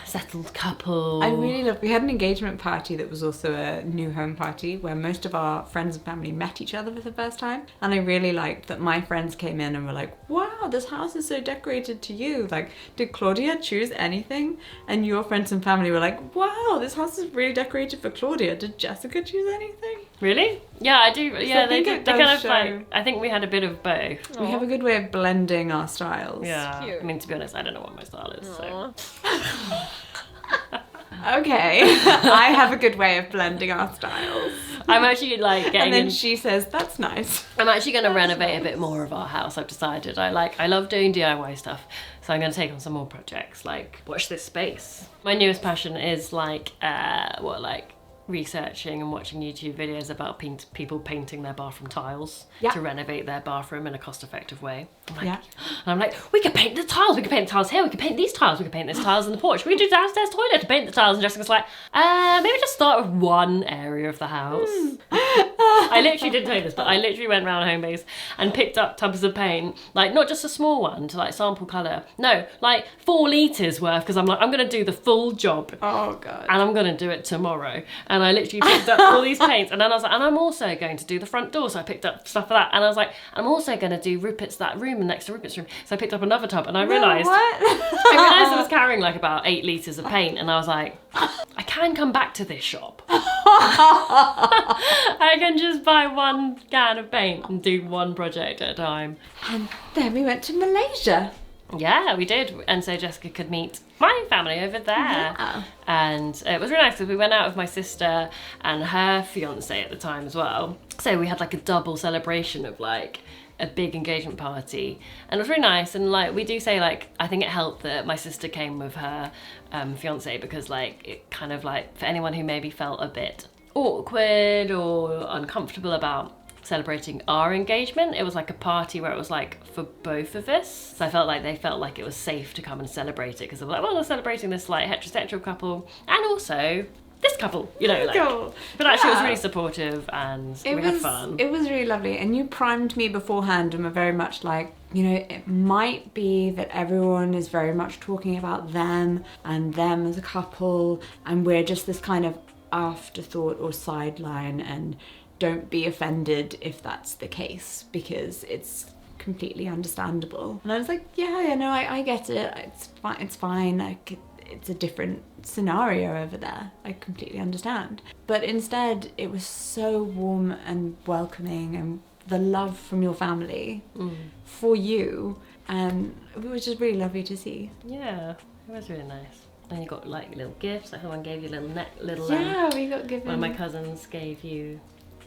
settled couple. I really loved. We had an engagement party that was also a new home party where most of our friends and family met each other for the first time. And I really liked that my friends came in and were like, wow, this house is so decorated to you. Like, did Claudia choose anything? And your friends and family were like, wow, this house is really decorated for Claudia. Did Jessica choose anything? Really? Yeah, I do. Yeah, they think do. it They kind does of like. show. I think we had a bit of both. We have a good way of blending our styles. Yeah. Cute. I mean, to be honest, I don't know what my style is. So. Aw. Okay. I have a good way of blending our styles. I'm actually like getting. And then in, she says, that's nice. I'm actually going to renovate a bit more of our house. I've decided. I love doing DIY stuff, so I'm going to take on some more projects. Like, watch this space. My newest passion is like researching and watching YouTube videos about people painting their bathroom tiles to renovate their bathroom in a cost-effective way. And I'm like, we could paint the tiles. We could paint the tiles here. We could paint these tiles. We could paint these tiles in the porch. We could do downstairs toilet to paint the tiles. And Jessica's like, maybe just start with one area of the house. I literally didn't tell you this, but I literally went around Homebase and picked up tubs of paint, like not just a small one to like sample colour. No, like 4 litres worth, because I'm like, I'm going to do the full job. Oh, God. And I'm going to do it tomorrow. And I literally picked up all these paints. And then I was like, and I'm also going to do the front door. So I picked up stuff for that. And I was like, I'm also going to do Rupert's, that room next to Rupert's room. So I picked up another tub and I realised I was carrying like about 8 litres of paint. And I was like, I can come back to this shop. I can just buy 1 can of paint and do 1 project at a time. And then we went to Malaysia. Yeah, we did. And so Jessica could meet my family over there. Yeah. And it was really nice because we went out with my sister and her fiance at the time as well. So we had like a double celebration of like a big engagement party. And it was really nice. And like we do say like, I think it helped that my sister came with her fiance, because like it kind of like, for anyone who maybe felt a bit awkward or uncomfortable about celebrating our engagement, it was like a party where it was like for both of us. So I felt like they felt like it was safe to come and celebrate it, because they were like, well, we're celebrating this like heterosexual couple and also this couple, you know, like. Cool. But actually it was really supportive and we had fun. It was really lovely. And you primed me beforehand and were very much like, you know, it might be that everyone is very much talking about them and them as a couple, and we're just this kind of afterthought or sideline, and don't be offended if that's the case, because it's completely understandable. And I was like, yeah, no, I get it. It's fine. Like, it's a different scenario over there. I completely understand. But instead, it was so warm and welcoming, and the love from your family for you, and it was just really lovely to see. Yeah, it was really nice. And you got like little gifts. Like someone gave you a little Yeah, we got given. one of my cousins gave you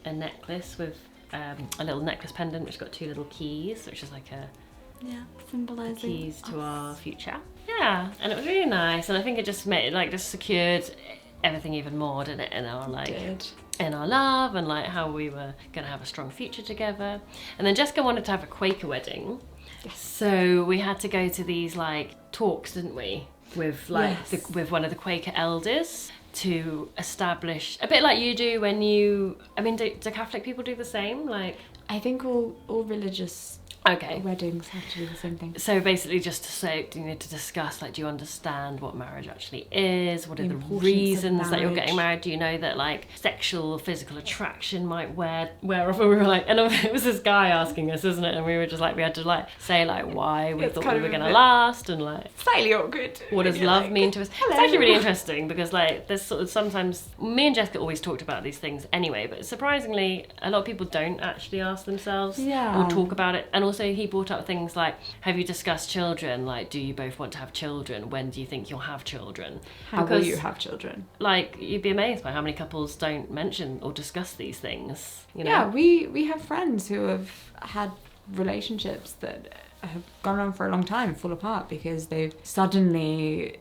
a necklace with a little necklace pendant which got 2 little keys, which is like a symbolising keys to our future. Yeah, and it was really nice, and I think it just made like just secured everything even more, didn't it, in our like in our love and like how we were gonna have a strong future together. And then Jessica wanted to have a Quaker wedding, so we had to go to these like talks, didn't we, with like with one of the Quaker elders, to establish, a bit like you do when you, I mean, do Catholic people do the same? Like, I think all religious weddings have to do the same thing. So basically just to say, you need to discuss, like, do you understand what marriage actually is? What are the reasons that you're getting married? Do you know that, like, sexual or physical attraction might wear off? And we were like, and it was this guy asking us, isn't it? And we were just like, we had to, like, say, like, why we thought we were going to last, and, like... Slightly awkward. What does love mean to us? Hello. It's actually really interesting, because, like, there's sort of sometimes... Me and Jessica always talked about these things anyway, but surprisingly, a lot of people don't actually ask themselves or talk about it. And also, he brought up things like, have you discussed children? Like, do you both want to have children? When do you think you'll have children? How will you have children? Like, you'd be amazed by how many couples don't mention or discuss these things. You know? Yeah, we have friends who have had relationships that have gone on for a long time, fall apart, because they've suddenly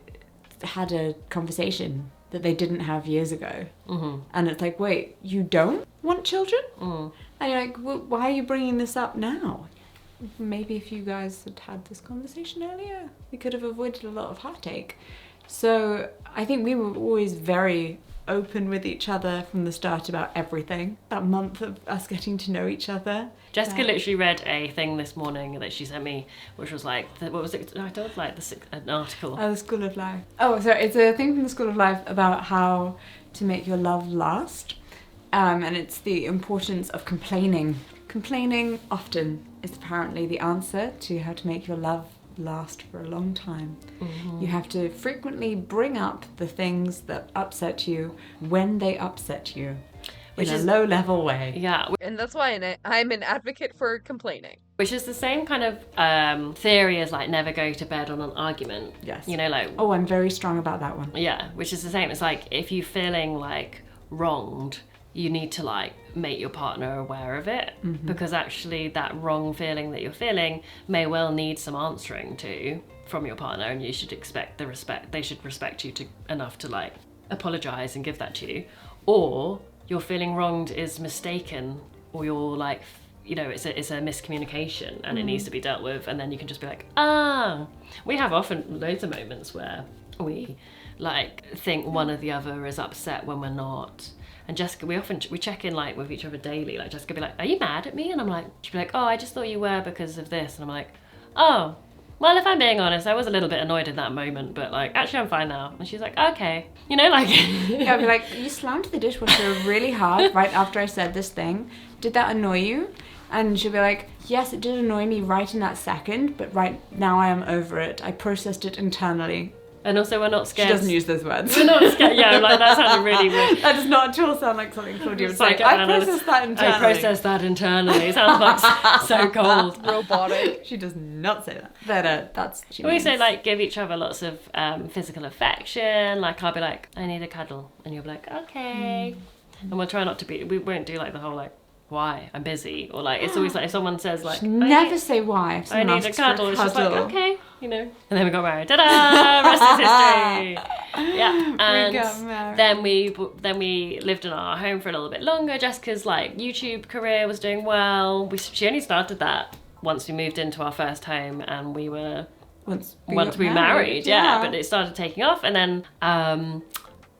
had a conversation that they didn't have years ago. Mm-hmm. And it's like, wait, you don't want children? Mm. And you're like, well, why are you bringing this up now? Maybe if you guys had had this conversation earlier, we could have avoided a lot of heartache. So I think we were always very open with each other from the start about everything. That month of us getting to know each other. Jessica literally read a thing this morning that she sent me, which was like, what was it? I don't like an article. Oh, the School of Life. Oh, so it's a thing from the School of Life about how to make your love last. And it's the importance of complaining. Complaining often is apparently the answer to how to make your love last for a long time. You have to frequently bring up the things that upset you when they upset you. Which in is a low-level way. Yeah, And that's why I'm an advocate for complaining. which is the same kind of theory as like never go to bed on an argument. Yes. You know, like Oh, I'm very strong about that one. yeah, which is the same. It's like if you're feeling like wronged, you need to like make your partner aware of it, because actually that wrong feeling that you're feeling may well need some answering to from your partner, and you should expect the respect. They should respect you enough to like apologize and give that to you. Or your feeling wronged is mistaken, or you're like, you know, it's a miscommunication and it needs to be dealt with, and then you can just be like, we have often loads of moments where we like think one or the other is upset when we're not. And Jessica, we check in like with each other daily. Like Jessica be like, are you mad at me? And I'm like, she'd be like, oh, I just thought you were because of this. And I'm like, oh, well, if I'm being honest, I was a little bit annoyed in that moment, but like, actually I'm fine now. And she's like, okay. You know, like... Yeah, I'd be like, you slammed the dishwasher really hard right after I said this thing. Did that annoy you? And she'll be like, yes, it did annoy me right in that second, but right now I am over it. I processed it internally. And also we're not scared. She doesn't use those words. We're not scared. Yeah, like that sounded really weird. That does not at all sound like something Claudia would say. Like, I processed that internally. I processed that internally. It sounds like so cold. Robotic. She does not say that. But that's what she We means. also like give each other lots of physical affection. Like I'll be like, I need a cuddle, and you'll be like, okay. And we'll try not to be. We won't do like the whole like, why? I'm busy, or like it's always like if someone says like, Never say why. If I someone need a asks for a cuddle. It's just like, cuddle. okay, you know. And then we got married. Ta-da! Rest is history. Yeah. And got married. then we lived in our home for a little bit longer. Jessica's like YouTube career was doing well. She only started that once we moved into our first home, and we were Once once we got married. Yeah. But it started taking off, and then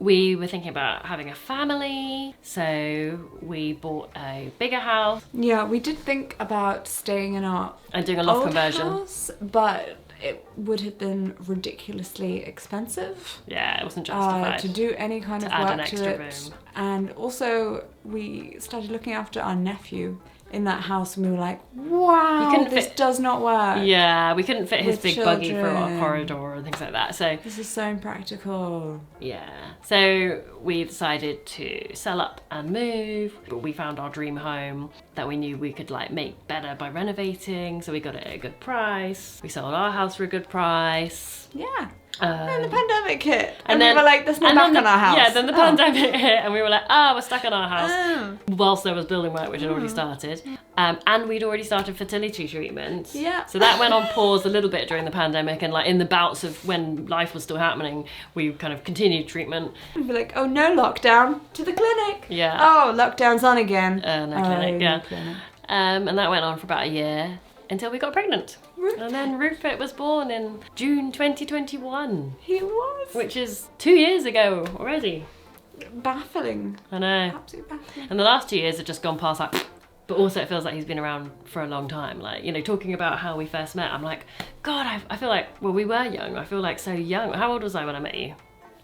we were thinking about having a family, so we bought a bigger house Yeah, we did think about staying in our and doing a loft old conversion. house, but it would have been ridiculously expensive Yeah, it wasn't justified. to do any kind of add work an to extra it. room. And also, we started looking after our nephew in that house, and we were like, wow, couldn't this fit- does not work. Yeah, we couldn't fit his With big buggy through our children. corridor and things like that. So This is so impractical. yeah, so we decided to sell up and move. But we found our dream home that we knew we could like make better by renovating. So we got it at a good price. We sold our house for a good price. Yeah. And the pandemic hit. And we then were like, there's no and back then on our house. Yeah, then the Oh. pandemic hit, and we were like, we're stuck in our house. Oh. Whilst there was building work, which had already started, and we'd already started fertility treatments. Yeah. So that went on pause a little bit during the pandemic, and like in the bouts of when life was still happening, we kind of continued treatment. We'd be like, oh no, lockdown, to the clinic. Yeah. Oh, lockdown's on again. No clinic, yeah. no clinic. And that went on for about a year until we got pregnant. And then Rupert was born in June 2021, He was. which is 2 years ago already. Baffling. I know. Absolutely baffling. And the last 2 years have just gone past like, but also it feels like he's been around for a long time. Like, you know, talking about how we first met, I'm like, God, I feel like, well, we were young. I feel like so young. How old was I when I met you?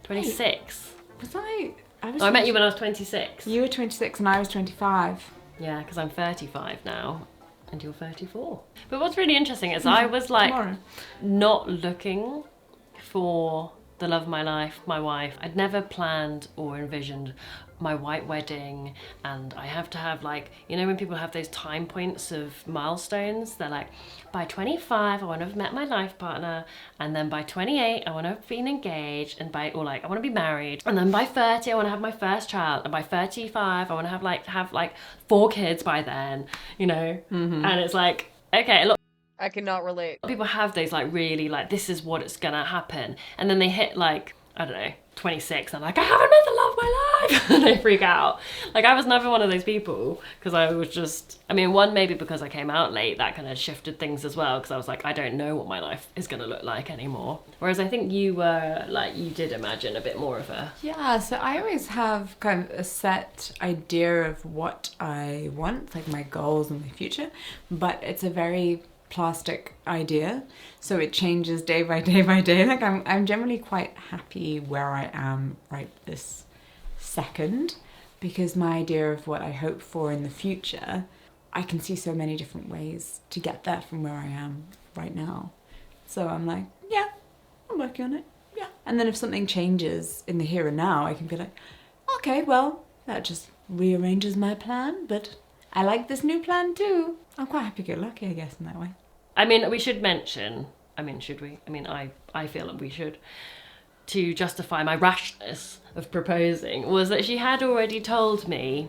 26. Was I was Oh, I met you when I was 26. You were 26 and I was 25. Yeah, because I'm 35 now. And you're 34. But what's really interesting is I was like Tomorrow. not looking for the love of my life, my wife. I'd never planned or envisioned my white wedding, and I have to have like, you know when people have those time points of milestones, they're like, by 25 I want to have met my life partner, and then by 28 I want to have been engaged, and I want to be married, and then by 30 I want to have my first child, and by 35 I want to have 4 kids by then, you know. And it's like, okay, look, I cannot relate. people have those like really like, this is what it's gonna happen, and then they hit like, I don't know, 26 and like, I haven't met the love of my life and they freak out. Like I was never one of those people, because I was just, I mean, one, maybe because I came out late, that kind of shifted things as well, because I was like, I don't know what my life is gonna look like anymore. Whereas I think you were like, you did imagine a bit more of a... Yeah, so I always have kind of a set idea of what I want, like my goals and my future, but it's a very plastic idea, so it changes day by day by day. Like I'm generally quite happy where I am right this second, because my idea of what I hope for in the future, I can see so many different ways to get there from where I am right now. So I'm like, yeah, I'm working on it, yeah. And then if something changes in the here and now, I can be like, okay, well, that just rearranges my plan, but I like this new plan too. I'm quite happy-go-lucky, I guess, in that way. I mean, we should mention, should we? I feel that we should, to justify my rashness of proposing, was that she had already told me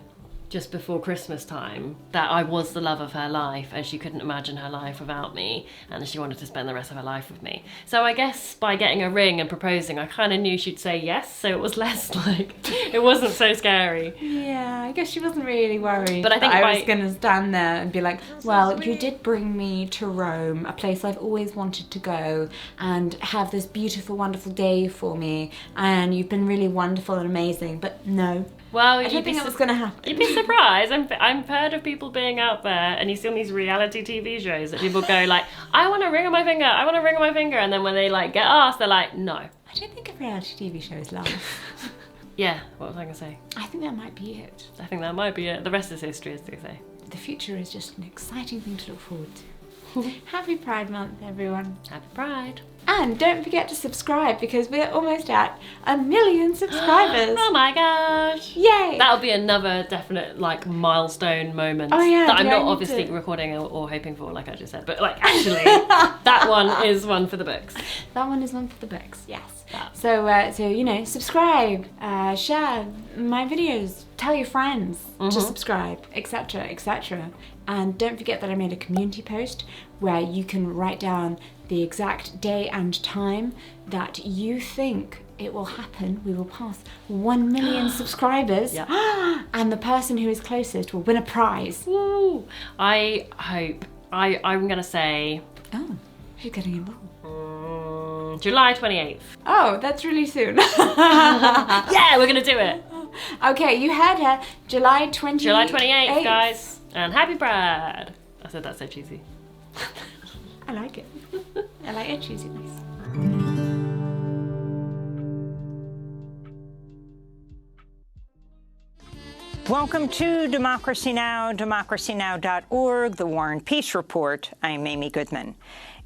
just before Christmas time that I was the love of her life and she couldn't imagine her life without me and she wanted to spend the rest of her life with me. So I guess by getting a ring and proposing, I kind of knew she'd say yes, so it was less like, it wasn't so scary. Yeah, I guess she wasn't really worried. But I think I was going to stand there and be like, well, you did bring me to Rome, a place I've always wanted to go, and have this beautiful, wonderful day for me, and you've been really wonderful and amazing, but no. Well, I don't think it was going to happen. You'd be surprised. I've heard of people being out there and you see on these reality TV shows that people go like, I want a ring on my finger, I want a ring on my finger, and then when they like get asked, they're like, no. I don't think a reality TV show is love. Yeah, what was I going to say? I think that might be it. I think that might be it. The rest is history, as they say. The future is just an exciting thing to look forward to. Happy Pride Month, everyone. Happy Pride. And don't forget to subscribe because we're almost at 1 million subscribers. Oh my gosh. Yay. That'll be another definite like milestone moment. Oh yeah. That I'm not obviously recording or hoping for, like I just said. But like actually, that one is one for the books. That one is one for the books, yes. So, you know, subscribe, share my videos, tell your friends to subscribe, etc., etc. And don't forget that I made a community post where you can write down the exact day and time that you think it will happen. We will pass 1 million subscribers, and the person who is closest will win a prize. Woo! I hope. I'm gonna say. Oh, who's getting involved? July 28th. Oh, that's really soon. Yeah, we're gonna do it. Okay, you heard her. July 28th. July 28th, guys. And happy Pride. I said that so cheesy. I like it. I like it cheesiness. Welcome to Democracy Now!, democracynow.org, The War and Peace Report. I'm Amy Goodman.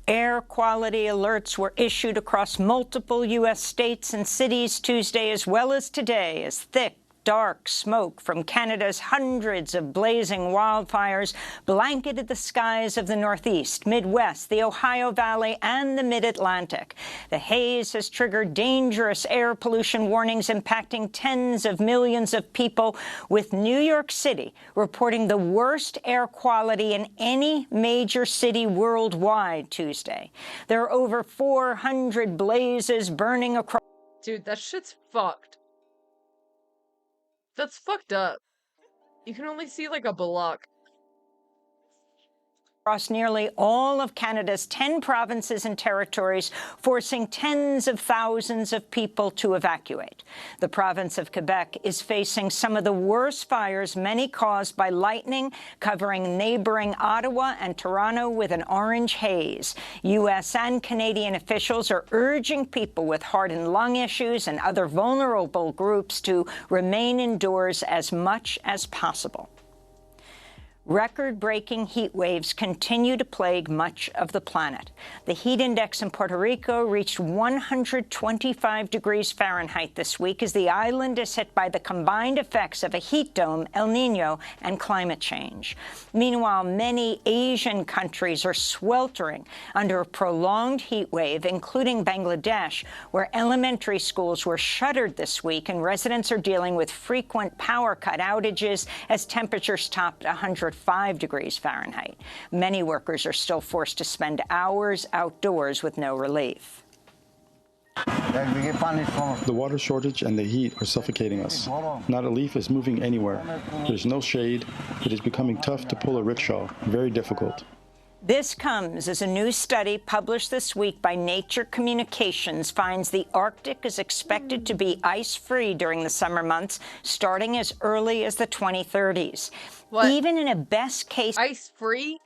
Air quality alerts were issued across multiple U.S. states and cities Tuesday as well as today as thick, dark smoke from Canada's hundreds of blazing wildfires blanketed the skies of the Northeast, Midwest, the Ohio Valley, and the Mid-Atlantic. The haze has triggered dangerous air pollution warnings impacting tens of millions of people, with New York City reporting the worst air quality in any major city worldwide Tuesday. There are over 400 blazes burning across... Dude, that shit's fucked. That's fucked up. You can only see like a block. Across nearly all of Canada's 10 provinces and territories, forcing tens of thousands of people to evacuate. The province of Quebec is facing some of the worst fires, many caused by lightning, covering neighboring Ottawa and Toronto with an orange haze. U.S. and Canadian officials are urging people with heart and lung issues and other vulnerable groups to remain indoors as much as possible. Record-breaking heat waves continue to plague much of the planet. The heat index in Puerto Rico reached 125 degrees Fahrenheit this week as the island is hit by the combined effects of a heat dome, El Niño, and climate change. Meanwhile, many Asian countries are sweltering under a prolonged heat wave, including Bangladesh, where elementary schools were shuttered this week and residents are dealing with frequent power cut outages as temperatures topped 105 degrees Fahrenheit. Many workers are still forced to spend hours outdoors with no relief. The water shortage and the heat are suffocating us. Not a leaf is moving anywhere. There's no shade. It is becoming tough to pull a rickshaw. Very difficult. This comes as a new study published this week by Nature Communications finds the Arctic is expected to be ice-free during the summer months, starting as early as the 2030s. What? Even in a best-case... Ice-free?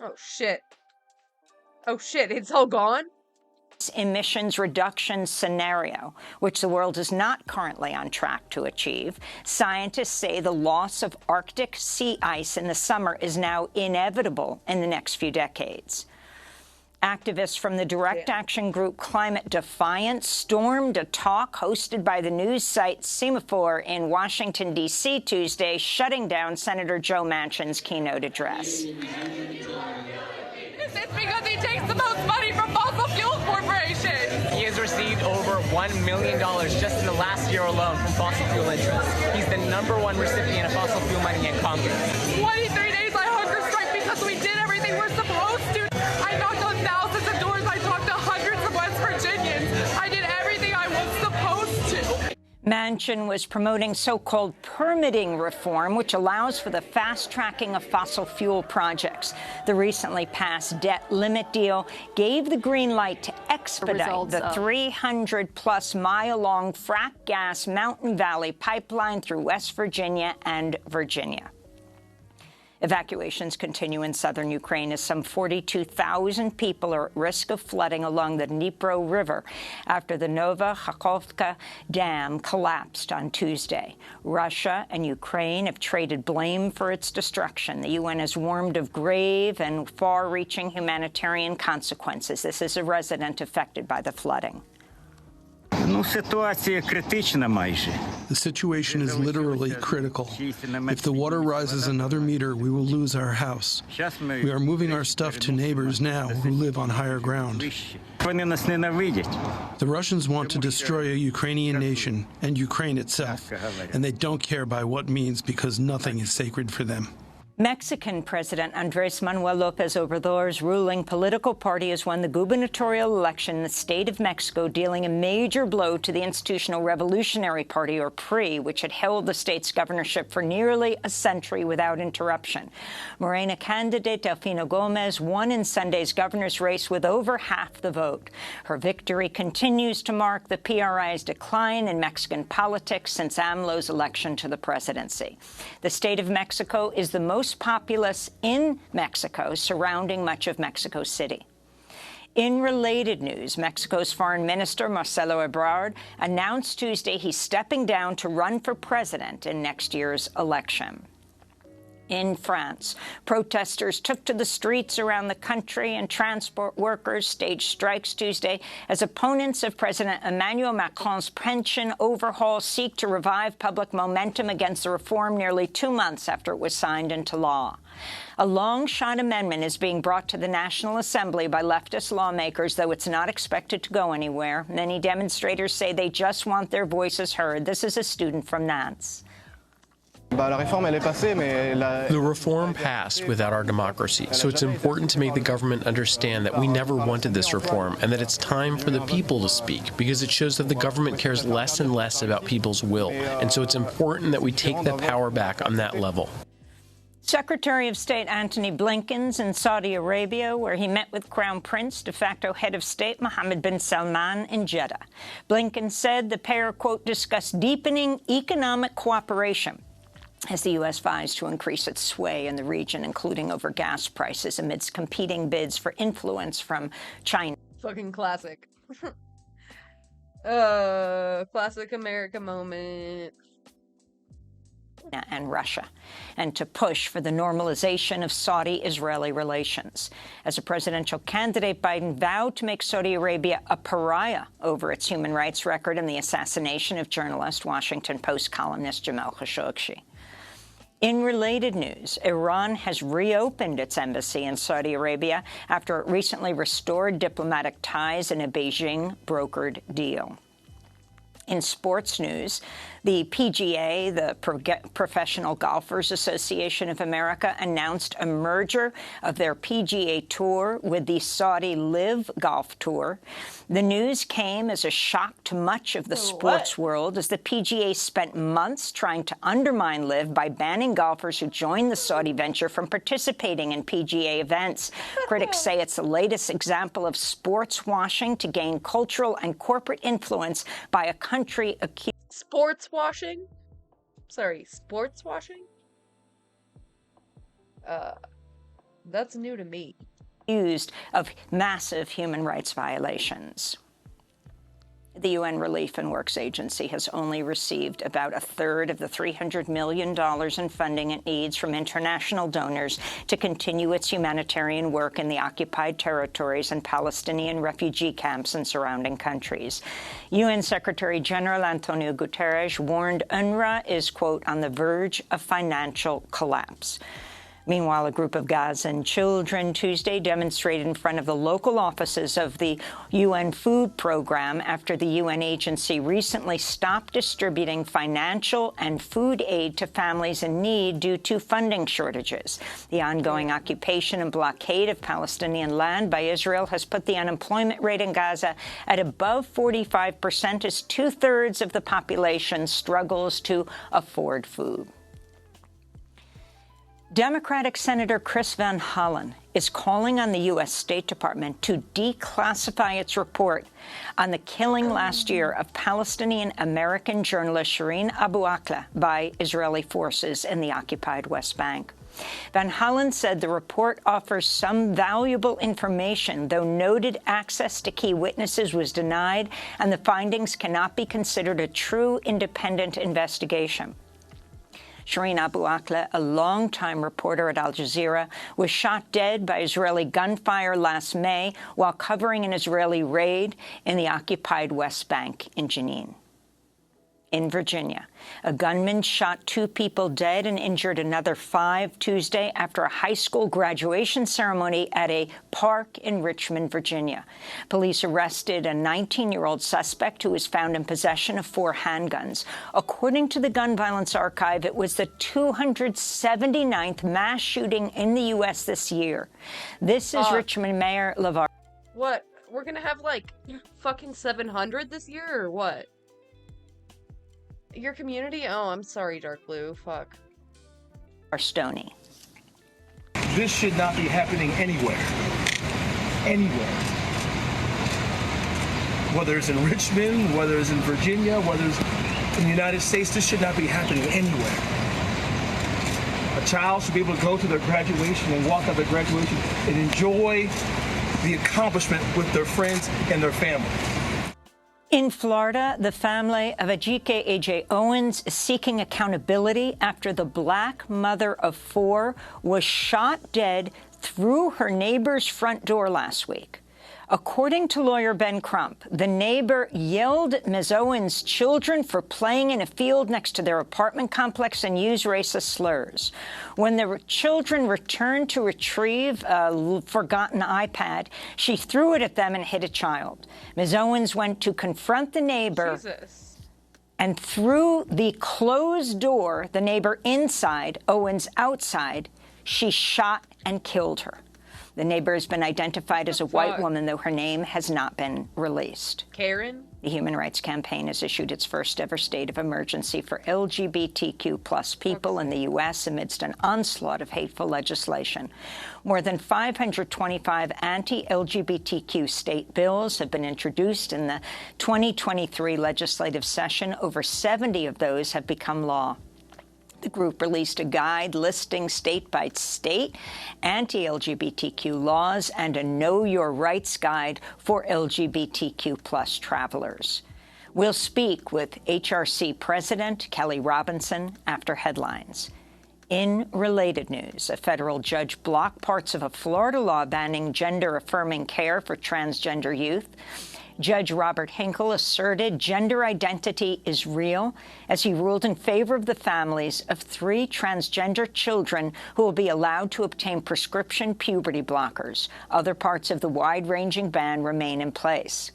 Oh, shit. Oh, shit, it's all gone? emissions reduction scenario, which the world is not currently on track to achieve. Scientists say the loss of Arctic sea ice in the summer is now inevitable in the next few decades. Activists from the direct action group Climate Defiance stormed a talk hosted by the news site Semaphore in Washington, D.C. Tuesday, shutting down Senator Joe Manchin's keynote address. It's because he takes the most money from fossil fuel corporations. He has received over $1 million just in the last year alone from fossil fuel interests. He's the #1 recipient of fossil fuel money in Congress. 23 days I hunger strike because we did everything we're supposed to. I knocked on thousands of doors. I talked to hundreds of West Virginians. I did everything I was supposed to. Manchin was promoting so-called permitting reform, which allows for the fast-tracking of fossil fuel projects. The recently passed debt limit deal gave the green light to expedite the 300-plus mile-long frack gas Mountain Valley pipeline through West Virginia and Virginia. Evacuations continue in southern Ukraine as some 42,000 people are at risk of flooding along the Dnipro River after the Nova Kakhovka Dam collapsed on Tuesday. Russia and Ukraine have traded blame for its destruction. The UN has warned of grave and far-reaching humanitarian consequences. This is a resident affected by the flooding. The situation is literally critical. If the water rises another meter, we will lose our house. We are moving our stuff to neighbors now who live on higher ground. The Russians want to destroy a Ukrainian nation and Ukraine itself, and they don't care by what means because nothing is sacred for them. Mexican President Andrés Manuel López Obrador's ruling political party has won the gubernatorial election in the state of Mexico, dealing a major blow to the Institutional Revolutionary Party, or PRI, which had held the state's governorship for nearly a century without interruption. Morena candidate Delfino Gómez won in Sunday's governor's race with over half the vote. Her victory continues to mark the PRI's decline in Mexican politics since AMLO's election to the presidency. The state of Mexico is the most populous in Mexico, surrounding much of Mexico City. In related news, Mexico's Foreign Minister Marcelo Ebrard announced Tuesday he's stepping down to run for president in next year's election. In France, protesters took to the streets around the country, and transport workers staged strikes Tuesday as opponents of President Emmanuel Macron's pension overhaul seek to revive public momentum against the reform nearly 2 months after it was signed into law. A long-shot amendment is being brought to the National Assembly by leftist lawmakers, though it's not expected to go anywhere. Many demonstrators say they just want their voices heard. This is a student from Nantes. The reform passed without our democracy, so it's important to make the government understand that we never wanted this reform and that it's time for the people to speak, because it shows that the government cares less and less about people's will, and so it's important that we take that power back on that level. Secretary of State Antony Blinken's in Saudi Arabia, where he met with Crown Prince, de facto head of state Mohammed bin Salman in Jeddah. Blinken said the pair, quote, discussed deepening economic cooperation as the U.S. vies to increase its sway in the region, including over gas prices amidst competing bids for influence from China. Fucking classic. Classic America moment. And Russia, and to push for the normalization of Saudi-Israeli relations. As a presidential candidate, Biden vowed to make Saudi Arabia a pariah over its human rights record and the assassination of journalist, Washington Post columnist Jamal Khashoggi. In related news, Iran has reopened its embassy in Saudi Arabia after it recently restored diplomatic ties in a Beijing-brokered deal. In sports news, the PGA, the Professional Golfers Association of America, announced a merger of their PGA Tour with the Saudi Live Golf Tour. The news came as a shock to much of the sports world, as the PGA spent months trying to undermine Live by banning golfers who joined the Saudi venture from participating in PGA events. Critics say it's the latest example of sports washing to gain cultural and corporate influence by a country accused. Sports washing? Sorry, sports washing? That's new to me. accused of massive human rights violations. The UN Relief and Works Agency has only received about a third of the $300 million in funding it needs from international donors to continue its humanitarian work in the occupied territories and Palestinian refugee camps in surrounding countries. UN Secretary General Antonio Guterres warned UNRWA is, quote, on the verge of financial collapse. Meanwhile, a group of Gazan children Tuesday demonstrated in front of the local offices of the UN Food Program after the UN agency recently stopped distributing financial and food aid to families in need due to funding shortages. The ongoing occupation and blockade of Palestinian land by Israel has put the unemployment rate in Gaza at above 45% as two-thirds of the population struggles to afford food. Democratic Senator Chris Van Hollen is calling on the U.S. State Department to declassify its report on the killing last year of Palestinian-American journalist Shireen Abu Akleh by Israeli forces in the occupied West Bank. Van Hollen said the report offers some valuable information, though noted access to key witnesses was denied, and the findings cannot be considered a true independent investigation. Shireen Abu Akleh, a longtime reporter at Al Jazeera, was shot dead by Israeli gunfire last May while covering an Israeli raid in the occupied West Bank in Jenin. In Virginia, a gunman shot 2 people dead and injured another 5 Tuesday after a high school graduation ceremony at a park in Richmond, Virginia. Police arrested a 19-year-old suspect who was found in possession of 4 handguns. According to the Gun Violence Archive, it was the 279th mass shooting in the U.S. this year. This is Richmond Mayor LeVar. What? We're gonna have, like, fucking 700 this year, or what? Your community? Oh, I'm sorry, Dark Blue. Fuck. Stoney. This should not be happening anywhere. Anywhere. Whether it's in Richmond, whether it's in Virginia, whether it's in the United States, this should not be happening anywhere. A child should be able to go to their graduation and walk out their graduation and enjoy the accomplishment with their friends and their family. In Florida, the family of Ajike A.J. Owens is seeking accountability after the black mother of 4 was shot dead through her neighbor's front door last week. According to lawyer Ben Crump, the neighbor yelled at Ms. Owens' children for playing in a field next to their apartment complex and used racist slurs. When the children returned to retrieve a forgotten iPad, she threw it at them and hit a child. Ms. Owens went to confront the neighbor. Jesus. And through the closed door, the neighbor inside, Owens outside, she shot and killed her. The neighbor has been identified as a white woman, though her name has not been released. Karen? The Human Rights Campaign has issued its first ever state of emergency for LGBTQ plus people in the U.S. amidst an onslaught of hateful legislation. More than 525 anti-LGBTQ state bills have been introduced in the 2023 legislative session. Over 70 of those have become law. The group released a guide listing state-by-state anti-LGBTQ laws and a Know Your Rights guide for LGBTQ plus travelers. We'll speak with HRC President Kelly Robinson after headlines. In related news, a federal judge blocked parts of a Florida law banning gender-affirming care for transgender youth. Judge Robert Hinkle asserted gender identity is real as he ruled in favor of the families of 3 transgender children who will be allowed to obtain prescription puberty blockers. Other parts of the wide-ranging ban remain in place.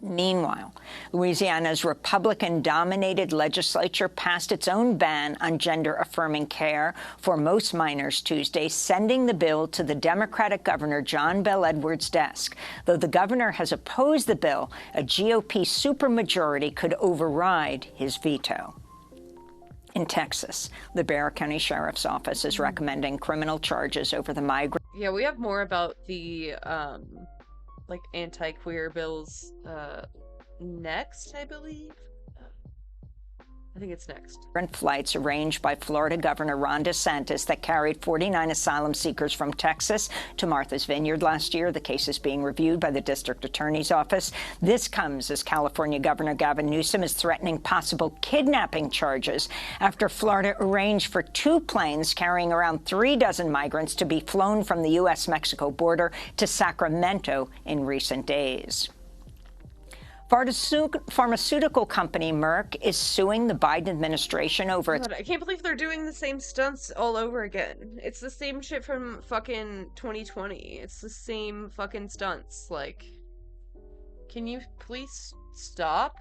Meanwhile, Louisiana's Republican-dominated legislature passed its own ban on gender-affirming care for most minors Tuesday, sending the bill to the Democratic Governor John Bel Edwards' desk. Though the governor has opposed the bill, a GOP supermajority could override his veto. In Texas, the Bexar County Sheriff's Office is recommending criminal charges over the migrant. Yeah, we have more about the, like, anti-queer bills, next, I believe. I think it's next. Flights arranged by Florida Governor Ron DeSantis that carried 49 asylum seekers from Texas to Martha's Vineyard last year. The case is being reviewed by the district attorney's office. This comes as California Governor Gavin Newsom is threatening possible kidnapping charges after Florida arranged for 2 planes carrying around 3 dozen migrants to be flown from the U.S.-Mexico border to Sacramento in recent days. Pharmaceutical company Merck is suing the Biden administration over its... God, I can't believe they're doing the same stunts all over again. It's the same shit from fucking 2020. It's the same fucking stunts. Like, can you please stop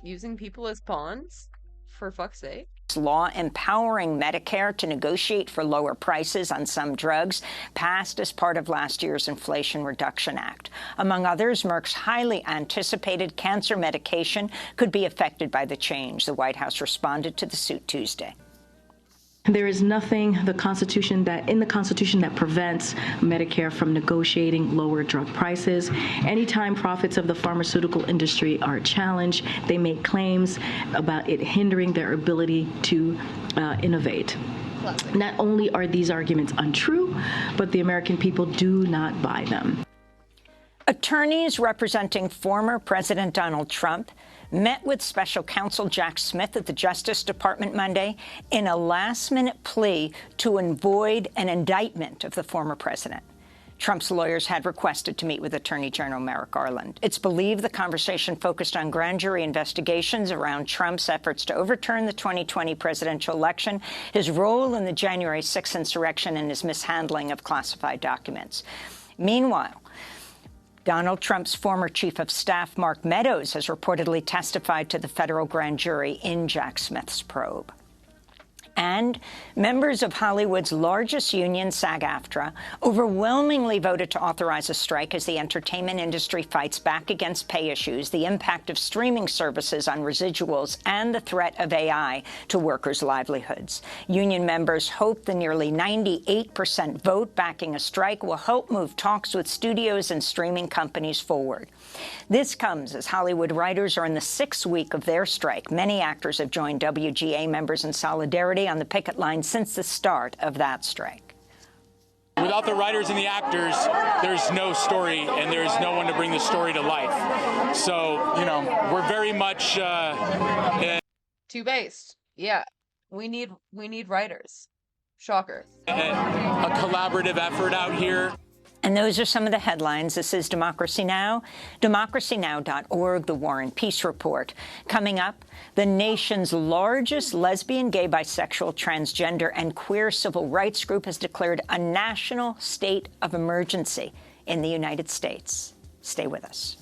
using people as pawns? For fuck's sake. Law empowering Medicare to negotiate for lower prices on some drugs passed as part of last year's Inflation Reduction Act. Among others, Merck's highly anticipated cancer medication could be affected by the change. The White House responded to the suit Tuesday. There is nothing in the Constitution that prevents Medicare from negotiating lower drug prices. Anytime profits of the pharmaceutical industry are challenged, they make claims about it hindering their ability to innovate. Not only are these arguments untrue, but the American people do not buy them. Attorneys representing former President Donald Trump met with special counsel Jack Smith at the Justice Department Monday in a last-minute plea to avoid an indictment of the former president. Trump's lawyers had requested to meet with Attorney General Merrick Garland. It's believed the conversation focused on grand jury investigations around Trump's efforts to overturn the 2020 presidential election, his role in the January 6th insurrection, and his mishandling of classified documents. Meanwhile, Donald Trump's former chief of staff, Mark Meadows, has reportedly testified to the federal grand jury in Jack Smith's probe. And members of Hollywood's largest union, SAG-AFTRA, overwhelmingly voted to authorize a strike as the entertainment industry fights back against pay issues, the impact of streaming services on residuals, and the threat of AI to workers' livelihoods. Union members hope the nearly 98% vote backing a strike will help move talks with studios and streaming companies forward. This comes as Hollywood writers are in the 6th week of their strike. Many actors have joined WGA members in solidarity on the picket line since the start of that strike. Without the writers and the actors, there's no story, and there's no one to bring the story to life. So, you know, we're very much two-based. Yeah, we need writers. Shocker. A collaborative effort out here. And those are some of the headlines. This is Democracy Now!, democracynow.org, The War and Peace Report. Coming up, the nation's largest lesbian, gay, bisexual, transgender, and queer civil rights group has declared a national state of emergency in the United States. Stay with us.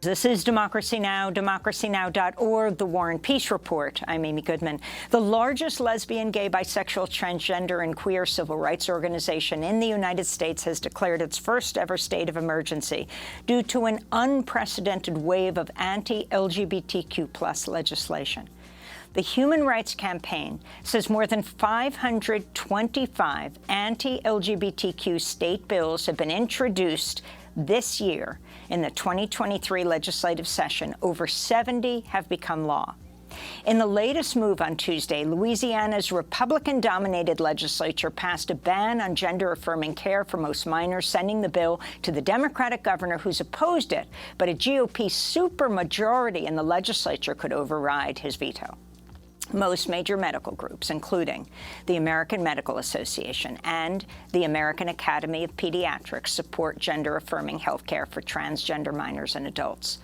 This is Democracy Now!, democracynow.org, The War and Peace Report. I'm Amy Goodman. The largest lesbian, gay, bisexual, transgender, and queer civil rights organization in the United States has declared its first-ever state of emergency due to an unprecedented wave of anti-LGBTQ+ legislation. The Human Rights Campaign says more than 525 anti-LGBTQ state bills have been introduced this year. In the 2023 legislative session, over 70 have become law. In the latest move on Tuesday, Louisiana's Republican-dominated legislature passed a ban on gender-affirming care for most minors, sending the bill to the Democratic governor who's opposed it, but a GOP supermajority in the legislature could override his veto. Most major medical groups, including the American Medical Association and the American Academy of Pediatrics, support gender-affirming health care for transgender minors and adults.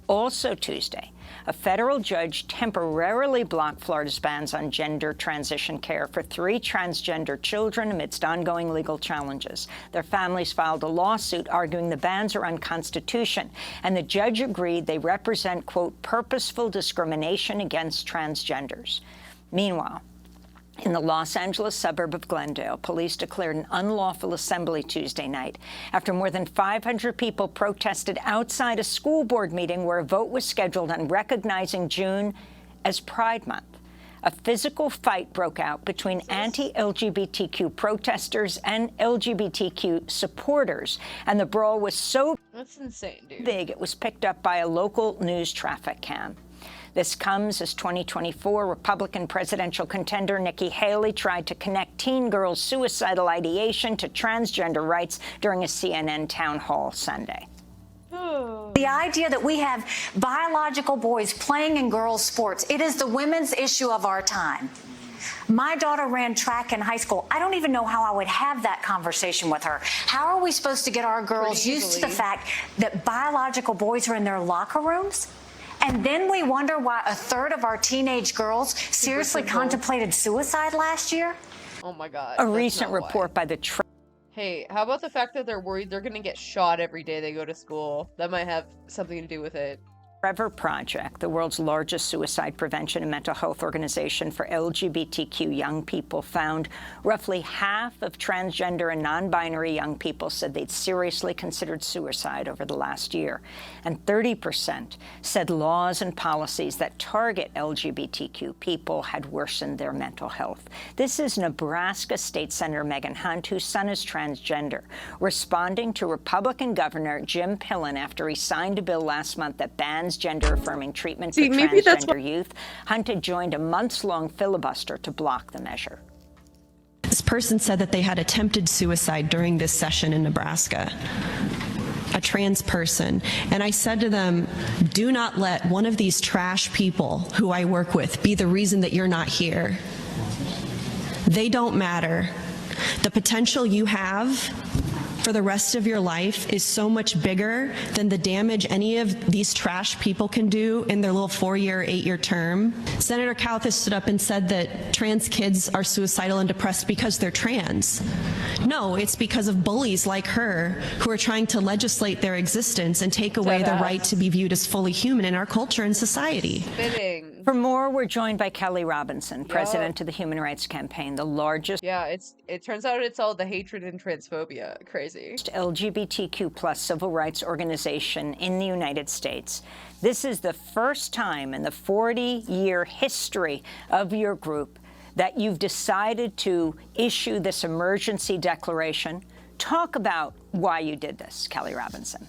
Also Tuesday, a federal judge temporarily blocked Florida's bans on gender transition care for 3 transgender children amidst ongoing legal challenges. Their families filed a lawsuit arguing the bans are unconstitutional, and the judge agreed they represent, quote, purposeful discrimination against transgenders. Meanwhile, in the Los Angeles suburb of Glendale, police declared an unlawful assembly Tuesday night after more than 500 people protested outside a school board meeting where a vote was scheduled on recognizing June as Pride Month. a physical fight broke out between anti-LGBTQ protesters and LGBTQ supporters. And the brawl was so That's insane, dude. big, it was picked up by a local news traffic cam. This comes as 2024 Republican presidential contender Nikki Haley tried to connect teen girls' suicidal ideation to transgender rights during a CNN town hall Sunday. The idea that we have biological boys playing in girls' sports, it is the women's issue of our time. My daughter ran track in high school. I don't even know how I would have that conversation with her. How are we supposed to get our girls used to the fact that biological boys are in their locker rooms? And then we wonder why a third of our teenage girls seriously contemplated suicide last year? Oh my God. A recent report by the Hey, how about the fact that they're worried they're gonna get shot every day they go to school? That might have something to do with it. Trevor Project, the world's largest suicide prevention and mental health organization for LGBTQ young people, found roughly half of transgender and non-binary young people said they'd seriously considered suicide over the last year. And 30% said laws and policies that target LGBTQ people had worsened their mental health. This is Nebraska State Senator Megan Hunt, whose son is transgender, responding to Republican Governor Jim Pillen after he signed a bill last month that bans gender-affirming treatment for transgender youth. Hunt had joined a months-long filibuster to block the measure. This person said that they had attempted suicide during this session in Nebraska, a trans person. And I said to them, do not let one of these trash people who I work with be the reason that you're not here. They don't matter. The potential you have for the rest of your life is so much bigger than the damage any of these trash people can do in their little 4-year, 8-year term. Senator Kauthis stood up and said that trans kids are suicidal and depressed because they're trans. No, it's because of bullies like her who are trying to legislate their existence and take away the right to be viewed as fully human in our culture and society. Fitting. For more, we're joined by Kelly Robinson, president of the Human Rights Campaign, the largest. Yeah, it turns out it's all the hatred and transphobia. Crazy. LGBTQ plus civil rights organization in the United States. This is the first time in the 40-year history of your group that you've decided to issue this emergency declaration. Talk about why you did this, Kelly Robinson.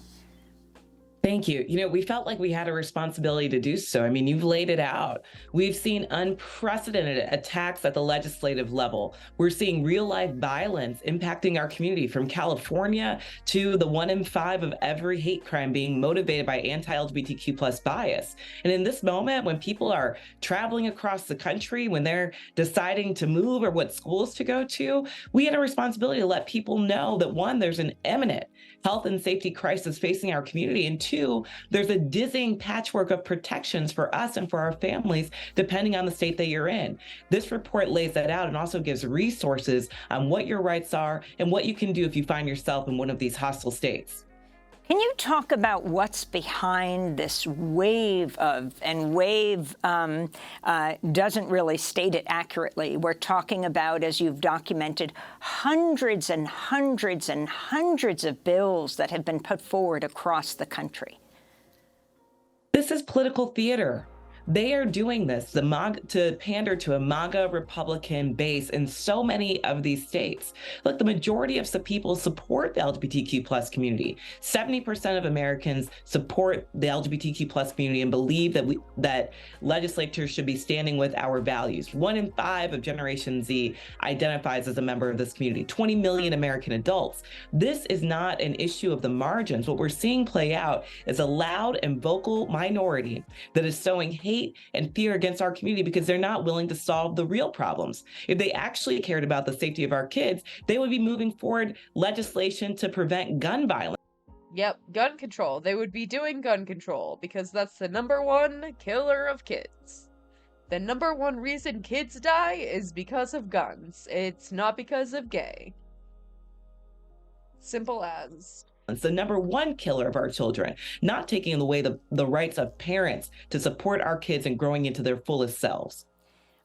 Thank you. You know, we felt like we had a responsibility to do so. I mean, you've laid it out. We've seen unprecedented attacks at the legislative level. We're seeing real life violence impacting our community, from California to the 1 in 5 of every hate crime being motivated by anti-LGBTQ plus bias. And in this moment, when people are traveling across the country, when they're deciding to move or what schools to go to, we had a responsibility to let people know that, one, there's an imminent health and safety crisis facing our community, and two, there's a dizzying patchwork of protections for us and for our families, depending on the state that you're in. This report lays that out and also gives resources on what your rights are and what you can do if you find yourself in one of these hostile states. Can you talk about what's behind this wave of, and wave doesn't really state it accurately. We're talking about, as you've documented, hundreds and hundreds and hundreds of bills that have been put forward across the country. This is political theater. They are doing this to pander to a MAGA Republican base in so many of these states. Look, the majority of people support the LGBTQ plus community. 70% of Americans support the LGBTQ plus community and believe that legislatures should be standing with our values. 1 in 5 of Generation Z identifies as a member of this community. 20 million American adults. This is not an issue of the margins. What we're seeing play out is a loud and vocal minority that is sowing hate and fear against our community because they're not willing to solve the real problems. If they actually cared about the safety of our kids, they would be moving forward legislation to prevent gun violence. Yep, gun control. They would be doing gun control because that's the #1 killer of kids. The #1 reason kids die is because of guns. It's not because of gay. Simple as. It's the #1 killer of our children, not taking away the rights of parents to support our kids and growing into their fullest selves.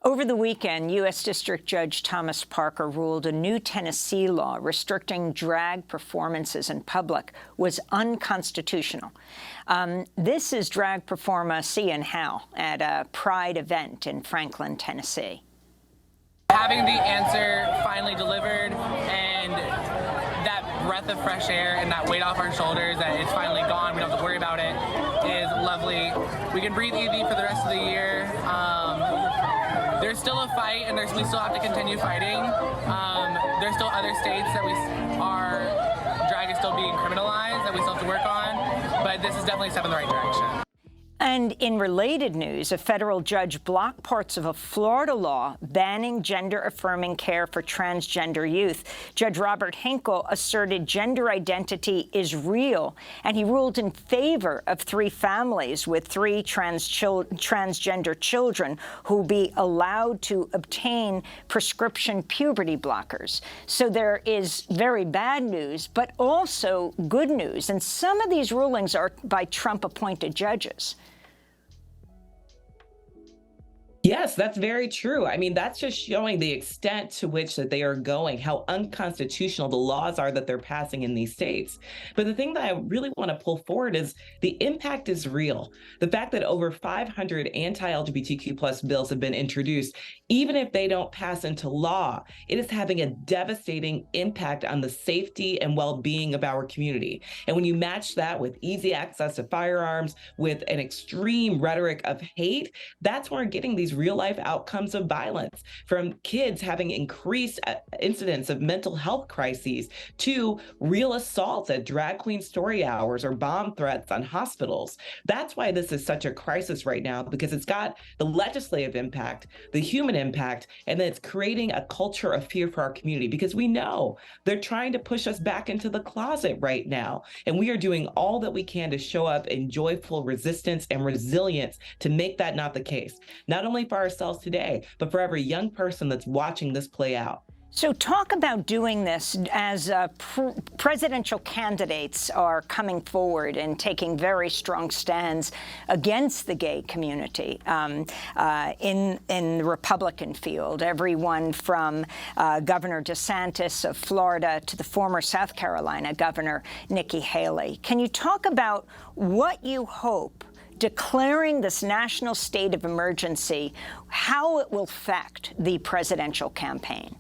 Over the weekend, U.S. District Judge Thomas Parker ruled a new Tennessee law restricting drag performances in public was unconstitutional. This is drag performer Cian Howe at a Pride event in Franklin, Tennessee. Having the answer finally delivered and that breath of fresh air and that weight off our shoulders that it's finally gone, we don't have to worry about it, is lovely. We can breathe easy for the rest of the year. There's still a fight, and we still have to continue fighting. There's still other states that drag is still being criminalized, that we still have to work on, but this is definitely a step in the right direction. And in related news, a federal judge blocked parts of a Florida law banning gender-affirming care for transgender youth. Judge Robert Hinkle asserted gender identity is real, and he ruled in favor of 3 families with 3 transgender children who will be allowed to obtain prescription puberty blockers. So there is very bad news, but also good news. And some of these rulings are by Trump-appointed judges. Yes, that's very true. I mean, that's just showing the extent to which that they are going, how unconstitutional the laws are that they're passing in these states. But the thing that I really want to pull forward is the impact is real. The fact that over 500 anti-LGBTQ plus bills have been introduced, even if they don't pass into law, it is having a devastating impact on the safety and well-being of our community. And when you match that with easy access to firearms, with an extreme rhetoric of hate, that's where we're getting these real-life outcomes of violence, from kids having increased incidents of mental health crises to real assaults at drag queen story hours or bomb threats on hospitals. That's why this is such a crisis right now, because it's got the legislative impact, the human impact, and then it's creating a culture of fear for our community, because we know they're trying to push us back into the closet right now. And we are doing all that we can to show up in joyful resistance and resilience to make that not the case. Not only for ourselves today, but for every young person that's watching this play out. So talk about doing this as presidential candidates are coming forward and taking very strong stands against the gay community in the Republican field. Everyone from Governor DeSantis of Florida to the former South Carolina Governor Nikki Haley. Can you talk about what you hope declaring this national state of emergency, how it will affect the presidential campaign?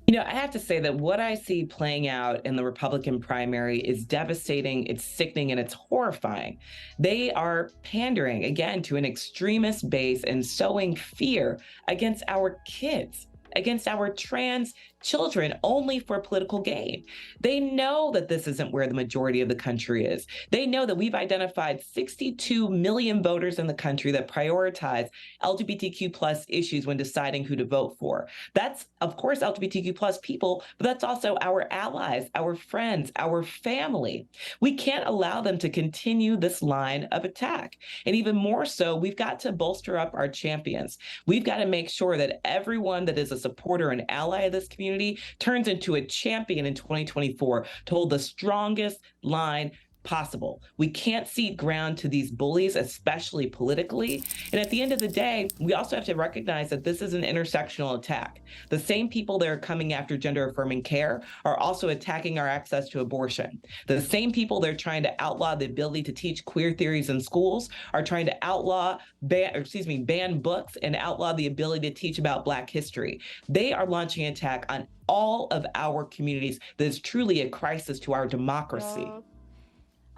You know, I have to say that what I see playing out in the Republican primary is devastating, it's sickening, and it's horrifying. They are pandering, again, to an extremist base and sowing fear against our kids, against our trans children, only for political gain. They know that this isn't where the majority of the country is. They know that we've identified 62 million voters in the country that prioritize LGBTQ plus issues when deciding who to vote for. That's, of course, LGBTQ plus people, but that's also our allies, our friends, our family. We can't allow them to continue this line of attack. And even more so, we've got to bolster up our champions. We've got to make sure that everyone that is a supporter and ally of this community turns into a champion in 2024 to hold the strongest line possible. We can't cede ground to these bullies, especially politically. And at the end of the day, we also have to recognize that this is an intersectional attack. The same people that are coming after gender-affirming care are also attacking our access to abortion. The same people that are trying to outlaw the ability to teach queer theories in schools are trying to ban books and outlaw the ability to teach about Black history. They are launching an attack on all of our communities that is truly a crisis to our democracy.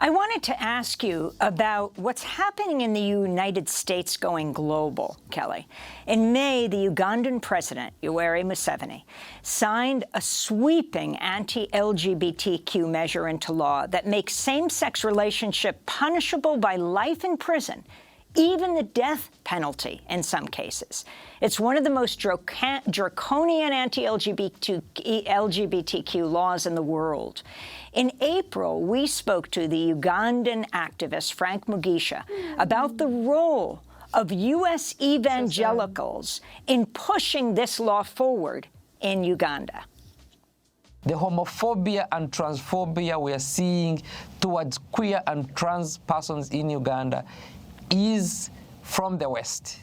I wanted to ask you about what's happening in the United States going global, Kelly. In May, the Ugandan president, Yoweri Museveni, signed a sweeping anti-LGBTQ measure into law that makes same-sex relationship punishable by life in prison, even the death penalty in some cases. It's one of the most draconian anti-LGBTQ laws in the world. In April, we spoke to the Ugandan activist Frank Mugisha about the role of U.S. evangelicals in pushing this law forward in Uganda. The homophobia and transphobia we are seeing towards queer and trans persons in Uganda is from the West.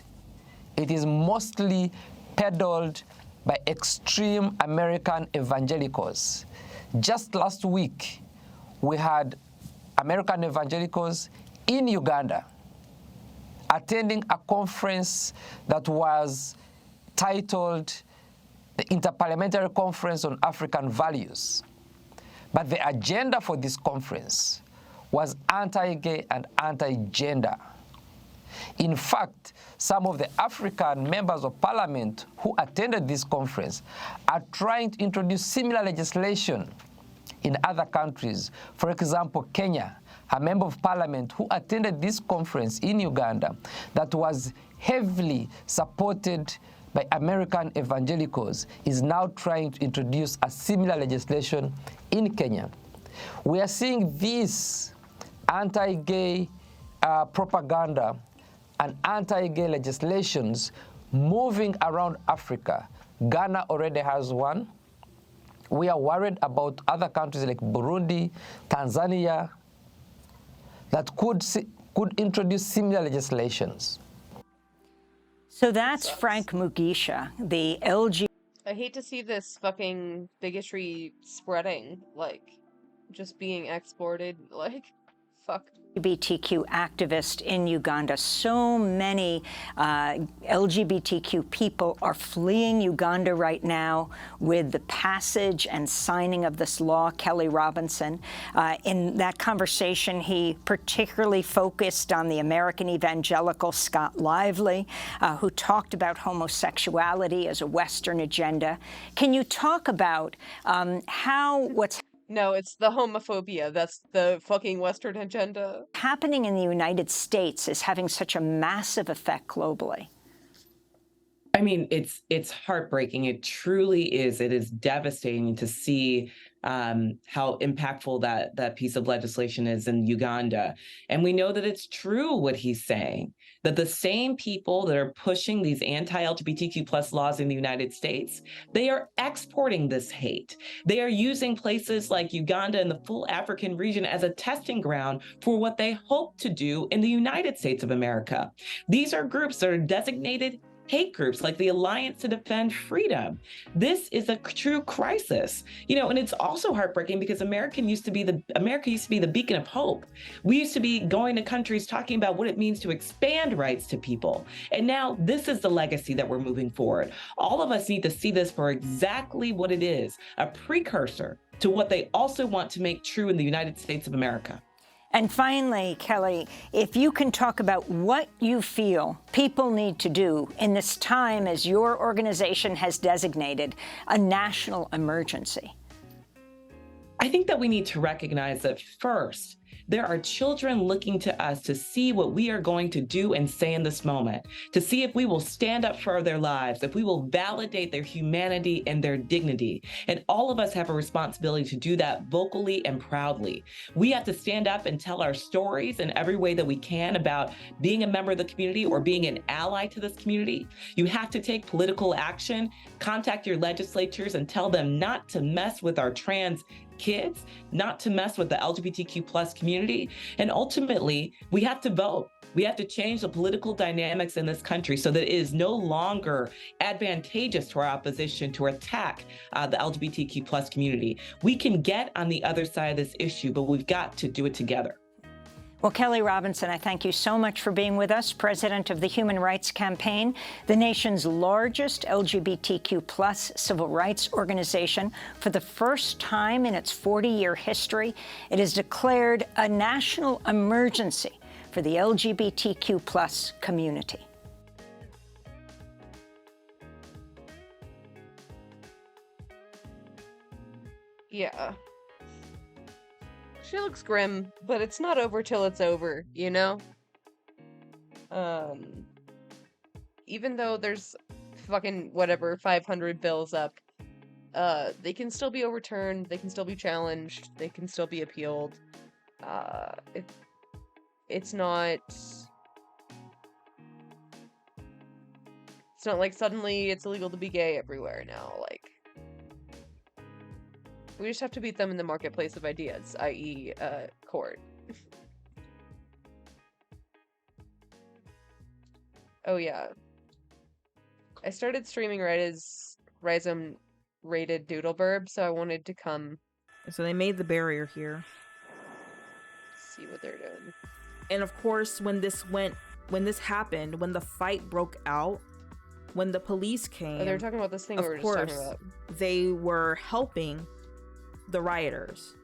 it is mostly peddled by extreme American evangelicals. Just last week, we had American evangelicals in Uganda attending a conference that was titled the Interparliamentary Conference on African Values. But the agenda for this conference was anti-gay and anti-gender. In fact, some of the African members of parliament who attended this conference are trying to introduce similar legislation in other countries. For example, Kenya, a member of parliament who attended this conference in Uganda that was heavily supported by American evangelicals, is now trying to introduce a similar legislation in Kenya. We are seeing this anti-gay propaganda and anti-gay legislations moving around Africa. Ghana already has one. We are worried about other countries like Burundi, Tanzania, that could introduce similar legislations. So that's Frank Mugisha, the LG. I hate to see this fucking bigotry spreading, like, just being exported, like, fuck. LGBTQ activist in Uganda. So many LGBTQ people are fleeing Uganda right now with the passage and signing of this law. Kelly Robinson, in that conversation, he particularly focused on the American evangelical Scott Lively, who talked about homosexuality as a Western agenda. Can you talk about how what's No, it's the homophobia. That's the fucking Western agenda. happening in the United States is having such a massive effect globally? I mean, it's heartbreaking. It truly is. It is devastating to see how impactful that piece of legislation is in Uganda. And we know that it's true what he's saying, that the same people that are pushing these anti-LGBTQ plus laws in the United States, they are exporting this hate. They are using places like Uganda and the full African region as a testing ground for what they hope to do in the United States of America. These are groups that are designated hate groups like the Alliance to Defend Freedom. This is a true crisis, and it's also heartbreaking because America used to be the beacon of hope. We used to be going to countries talking about what it means to expand rights to people. And now this is the legacy that we're moving forward. All of us need to see this for exactly what it is, a precursor to what they also want to make true in the United States of America. And finally, Kelly, if you can talk about what you feel people need to do in this time as your organization has designated a national emergency. I think that we need to recognize that first, there are children looking to us to see what we are going to do and say in this moment, to see if we will stand up for their lives, if we will validate their humanity and their dignity. And all of us have a responsibility to do that vocally and proudly. We have to stand up and tell our stories in every way that we can about being a member of the community or being an ally to this community. You have to take political action, contact your legislatures and tell them not to mess with our trans kids, not to mess with the LGBTQ plus community. And ultimately, we have to vote. We have to change the political dynamics in this country so that it is no longer advantageous to our opposition to attack the LGBTQ plus community. We can get on the other side of this issue, but we've got to do it together. Well, Kelly Robinson, I thank you so much for being with us, president of the Human Rights Campaign, the nation's largest LGBTQ plus civil rights organization. For the first time in its 40-year history, it has declared a national emergency for the LGBTQ plus community. Yeah. She looks grim, but it's not over till it's over, you know? Even though there's fucking, whatever, 500 bills up, they can still be overturned, they can still be challenged, they can still be appealed. It's not like suddenly it's illegal to be gay everywhere now, like. We just have to beat them in the marketplace of ideas, i.e., court. Oh, yeah. I started streaming right as Rhizome raided Doodleburb, so I wanted to come So they made the barrier here. see what they're doing. And of course, when this happened, when the fight broke out, when the police came, Oh, they were talking about this thing we were just talking about. They were helping the rioters.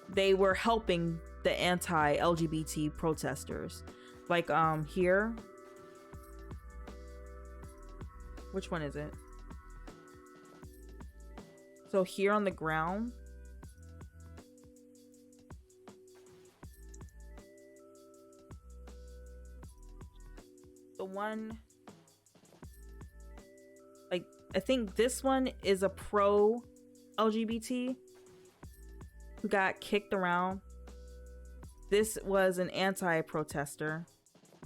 They were helping the anti-LGBT protesters. Like, here. Which one is it? So here on the ground. The one, like, I think this one is a pro LGBT who got kicked around. This was an anti-protester.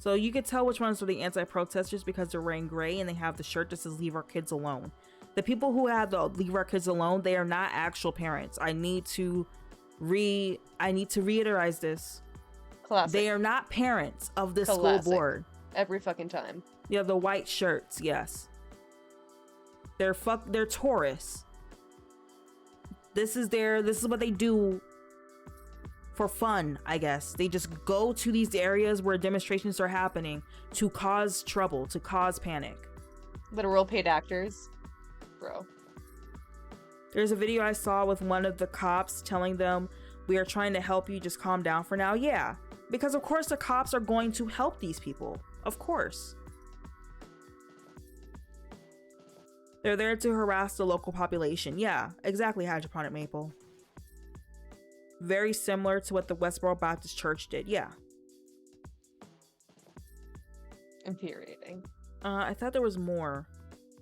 So you could tell which ones were the anti-protesters because they're wearing gray and they have the shirt that says "Leave our kids alone." The people who have the "Leave our kids alone," they are not actual parents. I need to reiterate this. Classic. They are not parents of this Classic. school board. Every fucking time. Yeah, the white shirts, yes. They're tourists. This is what they do for fun, I guess. They just go to these areas where demonstrations are happening to cause trouble, to cause panic. Literal paid actors. Bro. There's a video I saw with one of the cops telling them, "We are trying to help you, just calm down for now." Yeah, because of course the cops are going to help these people. Of course. They're there to harass the local population. Yeah, exactly, Hydroponic Maple. Very similar to what the Westboro Baptist Church did. Yeah. Infuriating. I thought there was more.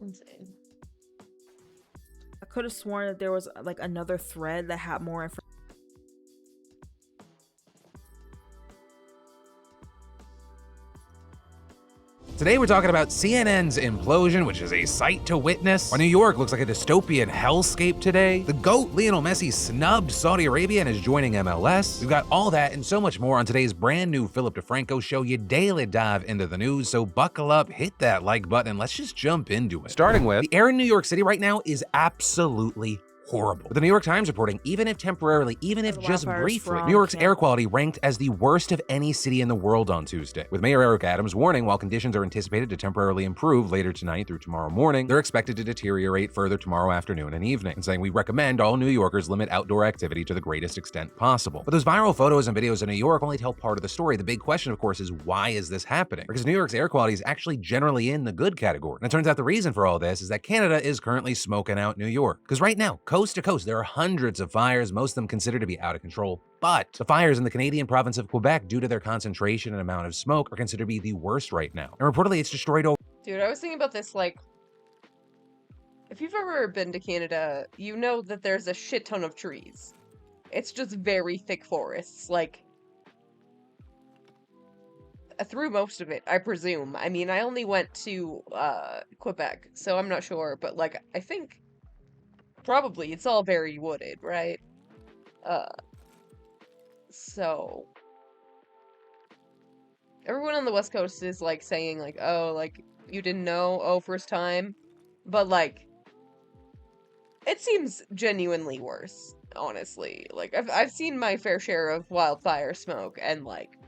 Insane. I could have sworn that there was like another thread that had more information. Today we're talking about CNN's implosion, which is a sight to witness. While New York looks like a dystopian hellscape today, the GOAT Lionel Messi snubbed Saudi Arabia and is joining MLS. We've got all that and so much more on today's brand new Philip DeFranco show. You daily dive into the news, so buckle up, hit that like button, and let's just jump into it. Starting with, the air in New York City right now is absolutely horrible. With the New York Times reporting, even if temporarily, even if just briefly, New York's air quality ranked as the worst of any city in the world on Tuesday. With Mayor Eric Adams warning while conditions are anticipated to temporarily improve later tonight through tomorrow morning, they're expected to deteriorate further tomorrow afternoon and evening, and saying we recommend all New Yorkers limit outdoor activity to the greatest extent possible. But those viral photos and videos of New York only tell part of the story. The big question, of course, is why is this happening? Because New York's air quality is actually generally in the good category. And it turns out the reason for all this is that Canada is currently smoking out New York. Because right now, coast to coast, there are hundreds of fires, most of them considered to be out of control. But the fires in the Canadian province of Quebec, due to their concentration and amount of smoke, are considered to be the worst right now. And reportedly, it's destroyed over. Dude, I was thinking about this, like, if you've ever been to Canada, you know that there's a shit ton of trees. It's just very thick forests, like, through most of it, I presume. I mean, I only went to, Quebec, so I'm not sure, but, like, I think probably it's all very wooded, right? So everyone on the West Coast is like saying like, oh, like you didn't know, oh, first time, but like it seems genuinely worse, honestly. Like I've seen my fair share of wildfire smoke, and like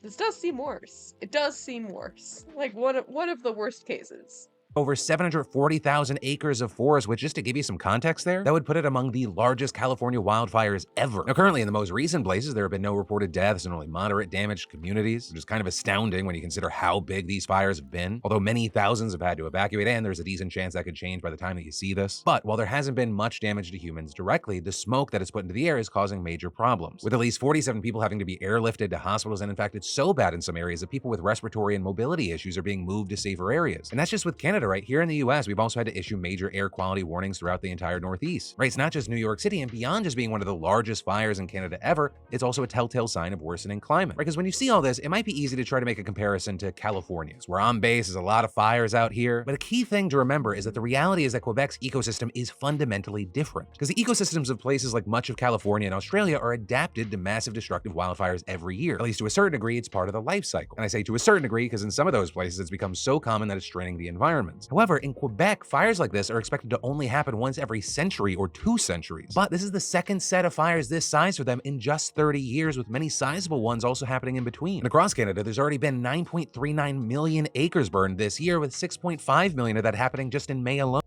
this does seem worse. It does seem worse. Like one of the worst cases. Over 740,000 acres of forest, which, just to give you some context there, that would put it among the largest California wildfires ever. Now, currently, in the most recent places, there have been no reported deaths and only moderate damage to communities, which is kind of astounding when you consider how big these fires have been. Although many thousands have had to evacuate, and there's a decent chance that could change by the time that you see this. But while there hasn't been much damage to humans directly, the smoke that is put into the air is causing major problems, with at least 47 people having to be airlifted to hospitals, and in fact, it's so bad in some areas that people with respiratory and mobility issues are being moved to safer areas. And that's just with Canada. Canada, right? Here in the US, we've also had to issue major air quality warnings throughout the entire Northeast, right? It's not just New York City, and beyond just being one of the largest fires in Canada ever, it's also a telltale sign of worsening climate, right? Because when you see all this, it might be easy to try to make a comparison to California's, where on base is a lot of fires out here. But a key thing to remember is that the reality is that Quebec's ecosystem is fundamentally different, because the ecosystems of places like much of California and Australia are adapted to massive destructive wildfires every year. At least to a certain degree, it's part of the life cycle. And I say to a certain degree because in some of those places, it's become so common that it's straining the environments. However, in Quebec, fires like this are expected to only happen once every century or 2 centuries. But this is the second set of fires this size for them in just 30 years, with many sizable ones also happening in between. And across Canada, there's already been 9.39 million acres burned this year, with 6.5 million of that happening just in May alone.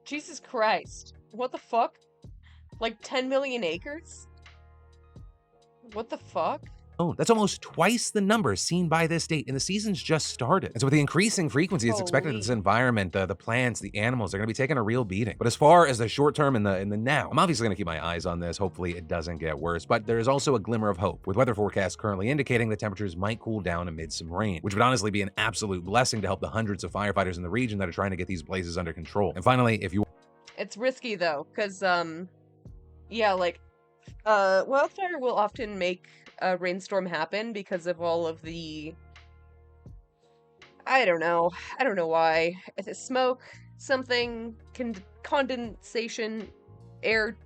Jesus Christ. What the fuck? Like 10 million acres? What the fuck? Oh, that's almost twice the numbers seen by this date, and the season's just started. And so with the increasing frequency, it's expected that this environment, the plants, the animals, are going to be taking a real beating. But as far as the short term and the now, I'm obviously going to keep my eyes on this. Hopefully it doesn't get worse, but there is also a glimmer of hope, with weather forecasts currently indicating that temperatures might cool down amid some rain, which would honestly be an absolute blessing to help the hundreds of firefighters in the region that are trying to get these blazes under control. And finally, if you... It's risky though, because, yeah, like, wildfire will often make a rainstorm happen because of all of the, I don't know why. It's smoke, something, condensation, air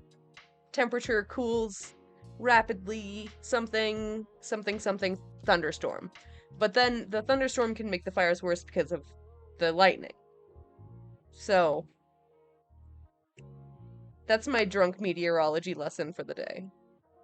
temperature cools rapidly, something, thunderstorm. But then the thunderstorm can make the fires worse because of the lightning. So, that's my drunk meteorology lesson for the day.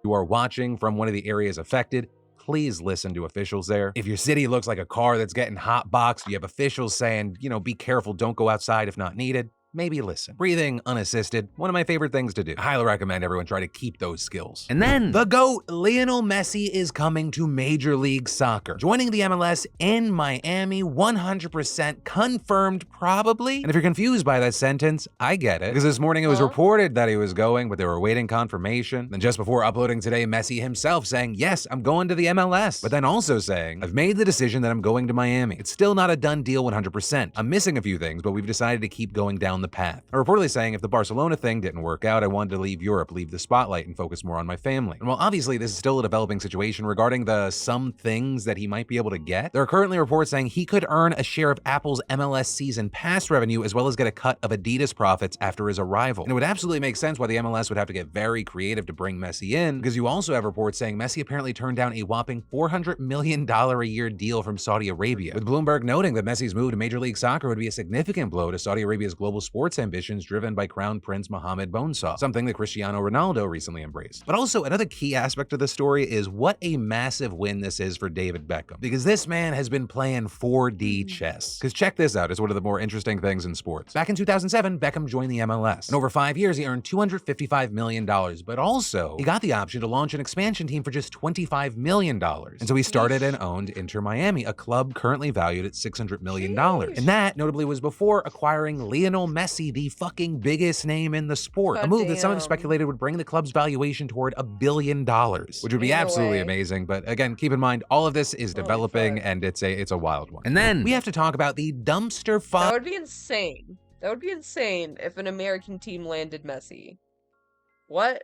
You are watching from one of the areas affected, please listen to officials there. If your city looks like a car that's getting hot boxed, you have officials saying, be careful, don't go outside if not needed, maybe listen. Breathing unassisted, one of my favorite things to do. I highly recommend everyone try to keep those skills. And then the GOAT, Lionel Messi, is coming to Major League Soccer, joining the MLS in Miami, 100% confirmed probably. And if you're confused by that sentence, I get it, because this morning it was reported that he was going, but they were awaiting confirmation. Then just before uploading today, Messi himself saying, yes, I'm going to the MLS, but then also saying, I've made the decision that I'm going to Miami. It's still not a done deal 100%. I'm missing a few things, but we've decided to keep going down the path. I'm reportedly saying if the Barcelona thing didn't work out, I wanted to leave Europe, leave the spotlight, and focus more on my family. And while obviously this is still a developing situation regarding the some things that he might be able to get, there are currently reports saying he could earn a share of Apple's MLS season pass revenue as well as get a cut of Adidas profits after his arrival. And it would absolutely make sense why the MLS would have to get very creative to bring Messi in, because you also have reports saying Messi apparently turned down a whopping $400 million a year deal from Saudi Arabia, with Bloomberg noting that Messi's move to Major League Soccer would be a significant blow to Saudi Arabia's global sports ambitions driven by Crown Prince Mohammed Bonesaw, something that Cristiano Ronaldo recently embraced. But also another key aspect of the story is what a massive win this is for David Beckham, because this man has been playing 4D chess. Because check this out, it's one of the more interesting things in sports. Back in 2007, Beckham joined the MLS, and over 5 years he earned $255 million, but also he got the option to launch an expansion team for just $25 million. And so he started and owned Inter Miami, a club currently valued at $600 million. And that notably was before acquiring Lionel Messi, the fucking biggest name in the sport. A move that some have speculated would bring the club's valuation toward $1 billion, which would be absolutely amazing. But again, keep in mind, all of this is developing and it's a wild one. And then we have to talk about the dumpster fire. That would be insane. That would be insane if an American team landed Messi. What?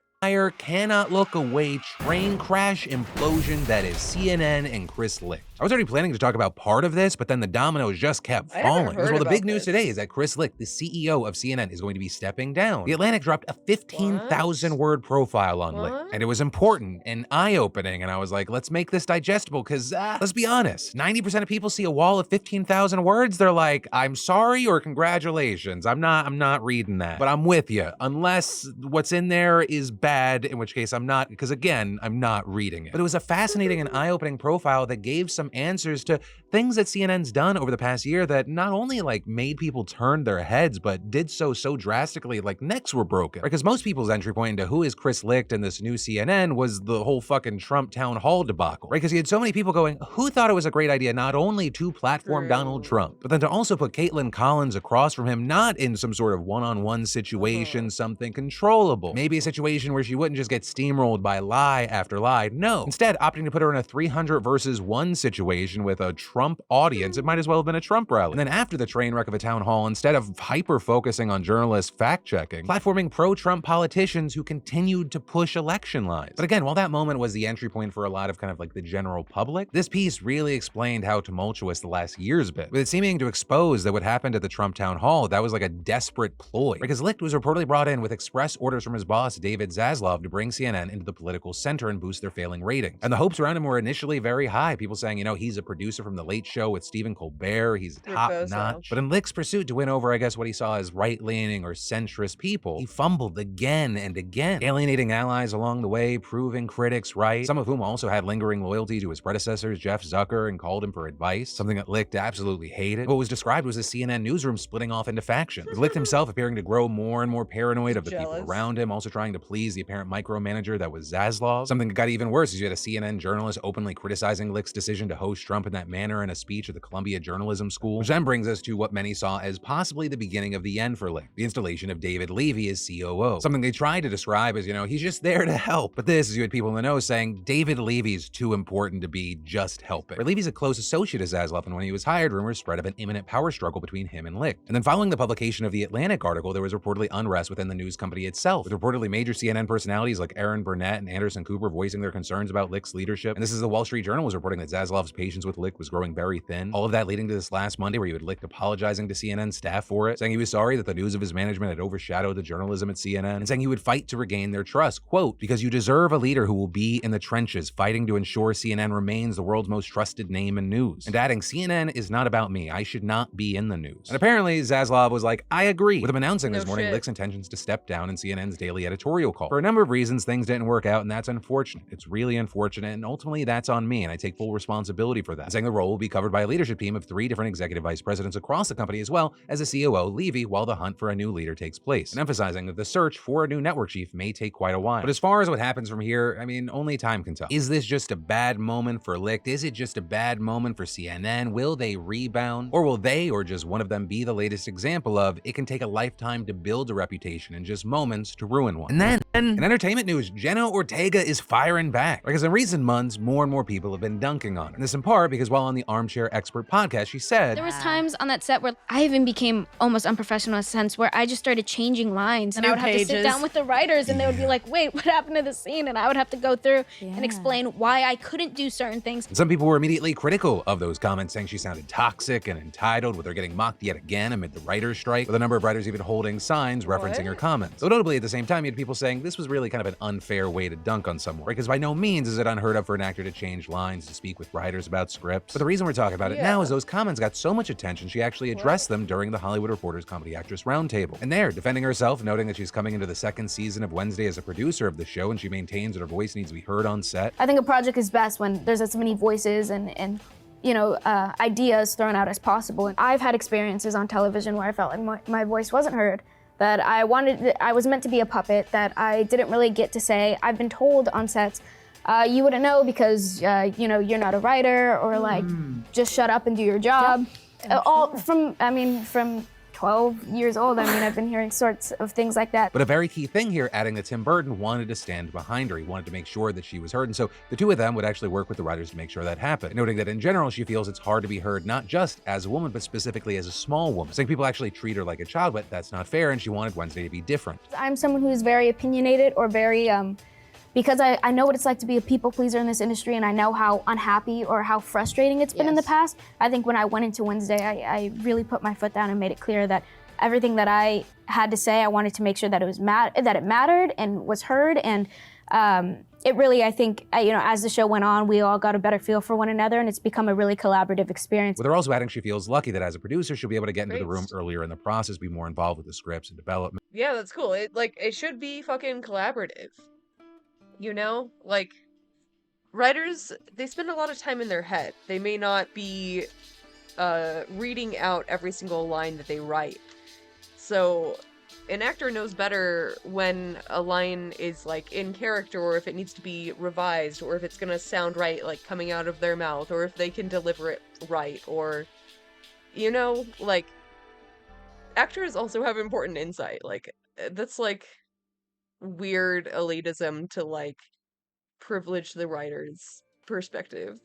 Cannot look away train crash implosion that is CNN and Chris Licht. I was already planning to talk about part of this, but then the dominoes just kept falling. Well, the big news today is that Chris Licht, the CEO of CNN, is going to be stepping down. The Atlantic dropped a 15,000 word profile on Licht, and it was important and eye-opening, and I was like, let's make this digestible, because let's be honest, 90% of people see a wall of 15,000 words, they're like, I'm sorry or congratulations. I'm not reading that, but I'm with you, unless what's in there is bad, in which case I'm not, because again, I'm not reading it. But it was a fascinating and eye-opening profile that gave some answers to things that CNN's done over the past year that not only like made people turn their heads, but did so drastically, like necks were broken. Because most people's entry point into who is Chris Licht and this new CNN was the whole fucking Trump town hall debacle, right? Because you had so many people going, who thought it was a great idea not only to platform Donald Trump, but then to also put Caitlin Collins across from him, not in some sort of one-on-one situation, something controllable, maybe a situation where she wouldn't just get steamrolled by lie after lie. No, instead opting to put her in a 300 versus 1 situation situation with a Trump audience. It might as well have been a Trump rally. And then after the train wreck of a town hall, instead of hyper-focusing on journalists fact-checking, platforming pro-Trump politicians who continued to push election lies. But again, while that moment was the entry point for a lot of kind of like the general public, this piece really explained how tumultuous the last year's been, with it seeming to expose that what happened at the Trump town hall, that was like a desperate ploy. Because Licht was reportedly brought in with express orders from his boss, David Zaslav, to bring CNN into the political center and boost their failing ratings. And the hopes around him were initially very high. People saying, you know, he's a producer from The Late Show with Stephen Colbert, he's top notch. But in Licht's pursuit to win over, I guess, what he saw as right-leaning or centrist people, he fumbled again and again, alienating allies along the way, proving critics right, some of whom also had lingering loyalty to his predecessors, Jeff Zucker, and called him for advice, something that Licht absolutely hated. What was described was a CNN newsroom splitting off into factions, with Licht himself appearing to grow more and more paranoid of the people around him, also trying to please the apparent micromanager that was Zaslav. Something that got even worse is you had a CNN journalist openly criticizing Licht's decision to host Trump in that manner in a speech at the Columbia Journalism School, which then brings us to what many saw as possibly the beginning of the end for Licht, the installation of David Levy as COO, something they tried to describe as, you know, he's just there to help. But this is, you had people in the know saying David Levy's too important to be just helping. Or Levy's a close associate of Zaslav, and when he was hired, rumors spread of an imminent power struggle between him and Licht. And then following the publication of the Atlantic article, there was reportedly unrest within the news company itself, with reportedly major CNN personalities like Aaron Burnett and Anderson Cooper voicing their concerns about Licht's leadership. And this is the Wall Street Journal was reporting that Zaslav's patience with Licht was growing very thin. All of that leading to this last Monday where you had Licht apologizing to CNN staff for it, saying he was sorry that the news of his management had overshadowed the journalism at CNN, and saying he would fight to regain their trust, quote, because you deserve a leader who will be in the trenches fighting to ensure CNN remains the world's most trusted name in news. And adding, CNN is not about me. I should not be in the news. And apparently Zaslav was like, I agree, with him announcing this morning Licht's intentions to step down in CNN's daily editorial call. For a number of reasons, things didn't work out, and that's unfortunate. It's really unfortunate, and ultimately that's on me, and I take full responsibility for that. And saying the role will be covered by a leadership team of 3 different executive vice presidents across the company, as well as a COO, Levy, while the hunt for a new leader takes place. And emphasizing that the search for a new network chief may take quite a while. But as far as what happens from here, I mean, only time can tell. Is this just a bad moment for Licht? Is it just a bad moment for CNN? Will they rebound? Or will they, or just one of them, be the latest example of it can take a lifetime to build a reputation and just moments to ruin one? And then, in entertainment news, Jenna Ortega is firing back. Because in recent months, more and more people have been dunking on her. And this in part because while on the Armchair Expert podcast, she said, there was times on that set where I even became almost unprofessional in a sense where I just started changing lines and I would have to sit down with the writers and they would be like, wait, what happened to the scene? And I would have to go through and explain why I couldn't do certain things. And some people were immediately critical of those comments, saying she sounded toxic and entitled, with her getting mocked yet again amid the writer's strike, with a number of writers even holding signs referencing her comments. Though notably at the same time, you had people saying this was really kind of an unfair way to dunk on someone, right? Because by no means is it unheard of for an actor to change lines to speak with writers about scripts. But the reason we're talking about it now is those comments got so much attention, she actually addressed them during the Hollywood Reporter's Comedy Actress Roundtable. And there, defending herself, noting that she's coming into the 2nd season of Wednesday as a producer of the show, and she maintains that her voice needs to be heard on set. I think a project is best when there's as many voices and you know, ideas thrown out as possible. And I've had experiences on television where I felt like my voice wasn't heard, that I was meant to be a puppet, that I didn't really get to say. I've been told on sets, you wouldn't know because, you know, you're not a writer, or like, just shut up and do your job. All from 12 years old, I mean, I've been hearing sorts of things like that. But a very key thing here, adding that Tim Burton wanted to stand behind her. He wanted to make sure that she was heard. And so the two of them would actually work with the writers to make sure that happened. Noting that in general, she feels it's hard to be heard, not just as a woman, but specifically as a small woman. Saying people actually treat her like a child, but that's not fair. And she wanted Wednesday to be different. I'm someone who's very opinionated, or very, because I know what it's like to be a people pleaser in this industry, and I know how unhappy or how frustrating it's been in the past. I think when I went into Wednesday, I really put my foot down and made it clear that everything that I had to say, I wanted to make sure that it was that it mattered and was heard. And it really, I think, you know, as the show went on, we all got a better feel for one another, and it's become a really collaborative experience. With her also adding she feels lucky that as a producer, she'll be able to get into the room earlier in the process, be more involved with the scripts and development. Yeah, that's cool. It should be fucking collaborative. You know? Like, writers, they spend a lot of time in their head. They may not be reading out every single line that they write. So an actor knows better when a line is like in character, or if it needs to be revised, or if it's gonna sound right, like coming out of their mouth, or if they can deliver it right, or, you know, like, actors also have important insight. Like, that's like weird elitism to like privilege the writer's perspective.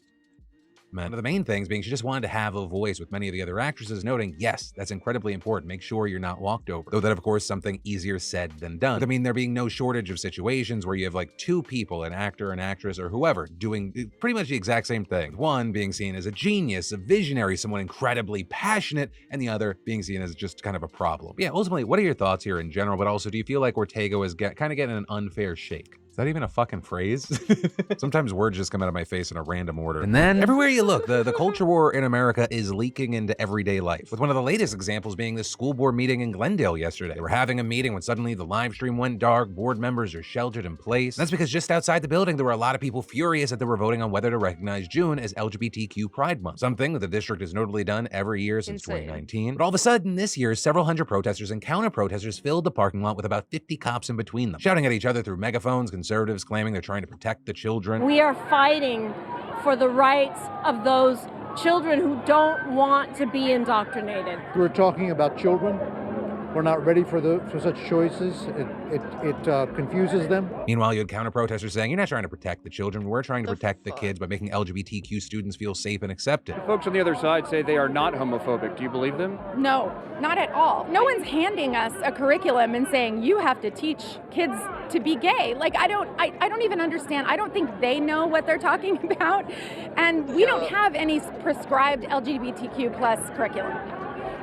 meant. One of the main things being she just wanted to have a voice, with many of the other actresses noting, yes, that's incredibly important. Make sure you're not walked over. Though that, of course, something easier said than done. But, I mean, there being no shortage of situations where you have like two people, an actor, an actress, or whoever, doing pretty much the exact same thing. One being seen as a genius, a visionary, someone incredibly passionate, and the other being seen as just kind of a problem. But yeah, ultimately, what are your thoughts here in general? But also, do you feel like Ortega is kind of getting an unfair shake? Is that even a fucking phrase? Sometimes words just come out of my face in a random order. And then everywhere you look, the culture war in America is leaking into everyday life, with one of the latest examples being this school board meeting in Glendale yesterday. They were having a meeting when suddenly the live stream went dark, board members are sheltered in place. And that's because just outside the building, there were a lot of people furious that they were voting on whether to recognize June as LGBTQ Pride Month, something that the district has notably done every year since 2019. But all of a sudden, this year, several hundred protesters and counter-protesters filled the parking lot with about 50 cops in between them, shouting at each other through megaphones, conservatives claiming they're trying to protect the children. We are fighting for the rights of those children who don't want to be indoctrinated. We're talking about children. We're not ready for such choices. It confuses them. Meanwhile, you had counter-protesters saying, you're not trying to protect the children, we're trying to protect the kids by making LGBTQ students feel safe and accepted. The folks on the other side say they are not homophobic. Do you believe them? No, not at all. No one's handing us a curriculum and saying you have to teach kids to be gay. Like, I don't even understand. I don't think they know what they're talking about. And we don't have any prescribed LGBTQ plus curriculum.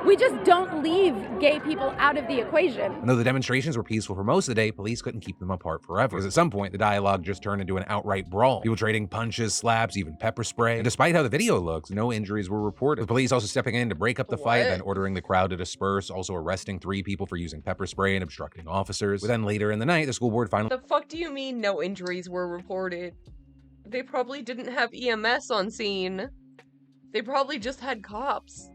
We just don't leave gay people out of the equation. And though the demonstrations were peaceful for most of the day, police couldn't keep them apart forever, because at some point, the dialogue just turned into an outright brawl. People trading punches, slaps, even pepper spray. And despite how the video looks, no injuries were reported. The police also stepping in to break up the fight, then ordering the crowd to disperse, also arresting 3 people for using pepper spray and obstructing officers. But then later in the night, the school board finally— The fuck do you mean no injuries were reported? They probably didn't have EMS on scene. They probably just had cops.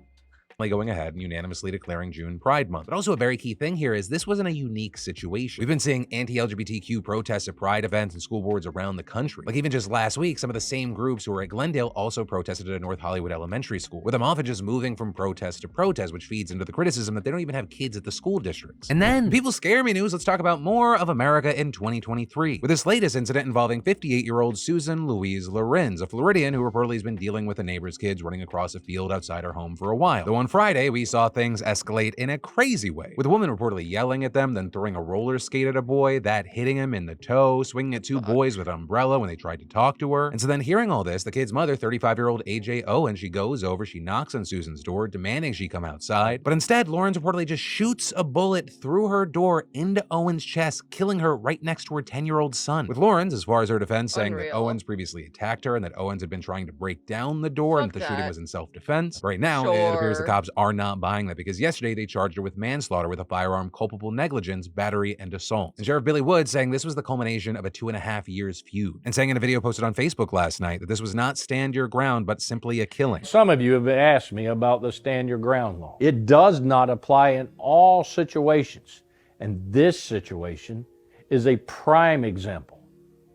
going ahead and unanimously declaring June Pride Month. But also a very key thing here is this wasn't a unique situation. We've been seeing anti-LGBTQ protests at Pride events and school boards around the country. Like even just last week, some of the same groups who were at Glendale also protested at a North Hollywood elementary school, with them often just moving from protest to protest, which feeds into the criticism that they don't even have kids at the school districts. And then, people scare me news, let's talk about more of America in 2023, with this latest incident involving 58-year-old Susan Louise Lorenz, a Floridian who reportedly has been dealing with a neighbor's kids running across a field outside her home for a while. Though on Friday, we saw things escalate in a crazy way, with a woman reportedly yelling at them, then throwing a roller skate at a boy, that hitting him in the toe, swinging at 2 boys with an umbrella when they tried to talk to her. And so then hearing all this, the kid's mother, 35-year-old AJ Owen, she goes over, she knocks on Susan's door, demanding she come outside. But instead, Lawrence reportedly just shoots a bullet through her door into Owen's chest, killing her right next to her 10-year-old son. With Lawrence, as far as her defense, saying that Owens previously attacked her and that Owens had been trying to break down the door and that the shooting was in self-defense. Right now, it appears the cops are not buying that, because yesterday they charged her with manslaughter with a firearm, culpable negligence, battery, and assault. And Sheriff Billy Wood saying this was the culmination of a 2.5 years feud, and saying in a video posted on Facebook last night that this was not stand your ground, but simply a killing. Some of you have asked me about the stand your ground law. It does not apply in all situations, and this situation is a prime example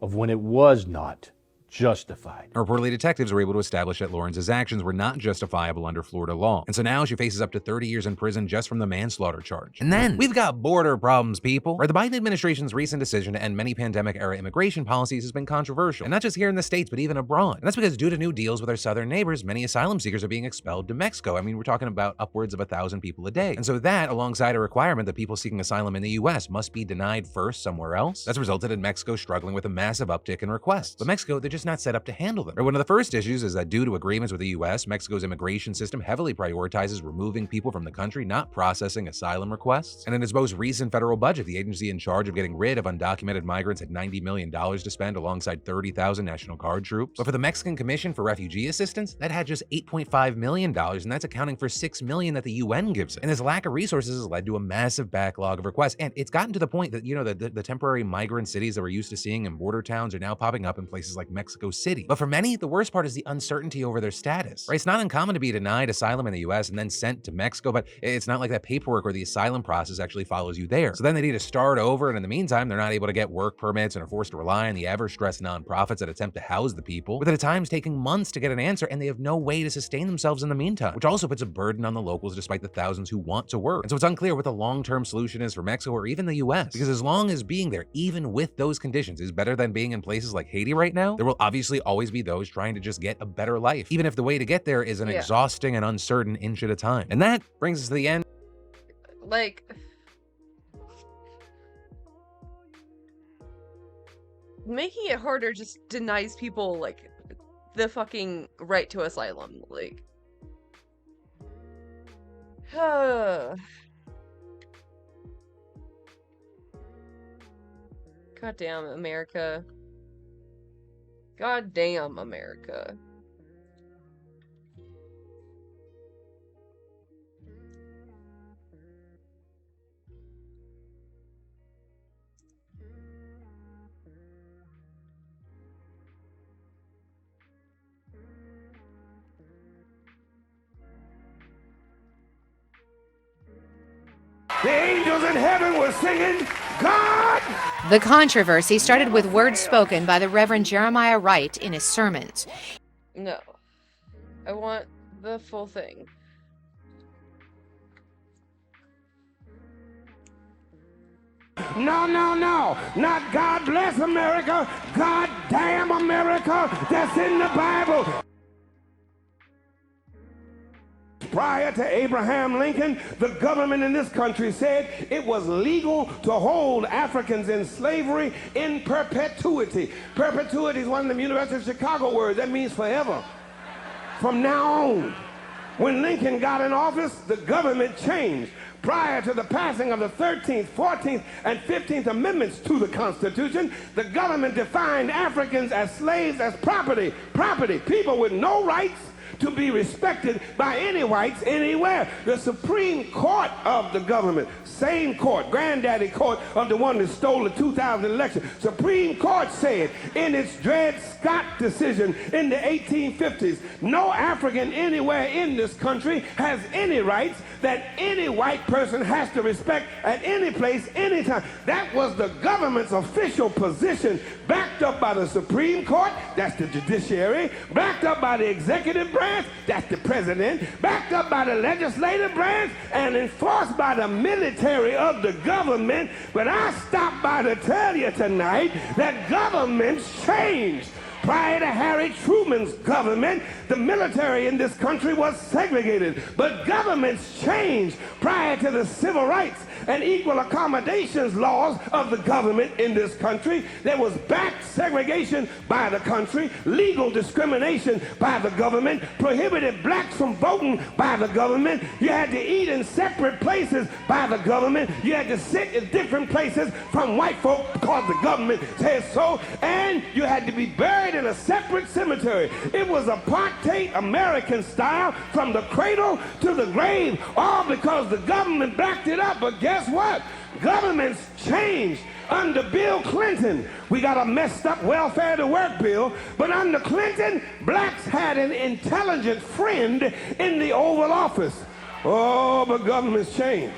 of when it was not justified. Reportedly, detectives were able to establish that Lawrence's actions were not justifiable under Florida law. And so now she faces up to 30 years in prison just from the manslaughter charge. And then we've got border problems, people. Right, the Biden administration's recent decision to end many pandemic-era immigration policies has been controversial. And not just here in the States, but even abroad. And that's because due to new deals with our southern neighbors, many asylum seekers are being expelled to Mexico. I mean, we're talking about upwards of 1,000 people a day. And so that, alongside a requirement that people seeking asylum in the U.S. must be denied first somewhere else, that's resulted in Mexico struggling with a massive uptick in requests. But Mexico, they're just not set up to handle them. One of the first issues is that due to agreements with the U.S., Mexico's immigration system heavily prioritizes removing people from the country, not processing asylum requests. And in its most recent federal budget, the agency in charge of getting rid of undocumented migrants had $90 million to spend alongside 30,000 National Guard troops. But for the Mexican Commission for Refugee Assistance, that had just $8.5 million, and that's accounting for $6 million that the UN gives it. And this lack of resources has led to a massive backlog of requests. And it's gotten to the point that, you know, the temporary migrant cities that we're used to seeing in border towns are now popping up in places like Mexico City. But for many, the worst part is the uncertainty over their status. Right? It's not uncommon to be denied asylum in the US and then sent to Mexico, but it's not like that paperwork or the asylum process actually follows you there. So then they need to start over, and in the meantime, they're not able to get work permits and are forced to rely on the ever-stressed nonprofits that attempt to house the people, with at times taking months to get an answer, and they have no way to sustain themselves in the meantime, which also puts a burden on the locals despite the thousands who want to work. And so it's unclear what the long-term solution is for Mexico or even the US, because as long as being there, even with those conditions, is better than being in places like Haiti right now, there will obviously always be those trying to just get a better life, even if the way to get there is an exhausting and uncertain inch at a time. And that brings us to the end. Like, making it harder just denies people, like, the fucking right to asylum. Like, goddamn America. Goddamn America. The angels in heaven were singing, God! The controversy started with words spoken by the Reverend Jeremiah Wright in his sermons. No. I want the full thing. No, no, no. Not God bless America. God damn America. That's in the Bible. Prior to Abraham Lincoln, the government in this country said it was legal to hold Africans in slavery in perpetuity. Perpetuity is one of the University of Chicago words. That means forever. From now on. When Lincoln got in office, the government changed. Prior to the passing of the 13th, 14th, and 15th Amendments to the Constitution, the government defined Africans as slaves, as property, people with no rights to be respected by any whites anywhere. The Supreme Court of the government, same court, granddaddy court of the one that stole the 2000 election, Supreme Court said in its Dred Scott decision in the 1850s, no African anywhere in this country has any rights that any white person has to respect at any place, anytime. That was the government's official position, backed up by the Supreme Court, that's the judiciary, backed up by the executive branch, that's the president, backed up by the legislative branch, and enforced by the military of the government. But I stopped by to tell you tonight that governments changed. Prior to Harry Truman's government, the military in this country was segregated. But governments changed prior to the civil rights and equal accommodations laws of the government in this country. There was back segregation by the country, legal discrimination by the government, prohibited blacks from voting by the government. You had to eat in separate places by the government. You had to sit in different places from white folk because the government said so. And you had to be buried in a separate cemetery. It was apartheid American style from the cradle to the grave, all because the government backed it up. But guess what? Governments changed. Under Bill Clinton, we got a messed up welfare to work bill, but under Clinton, blacks had an intelligent friend in the Oval Office. Oh, but governments changed.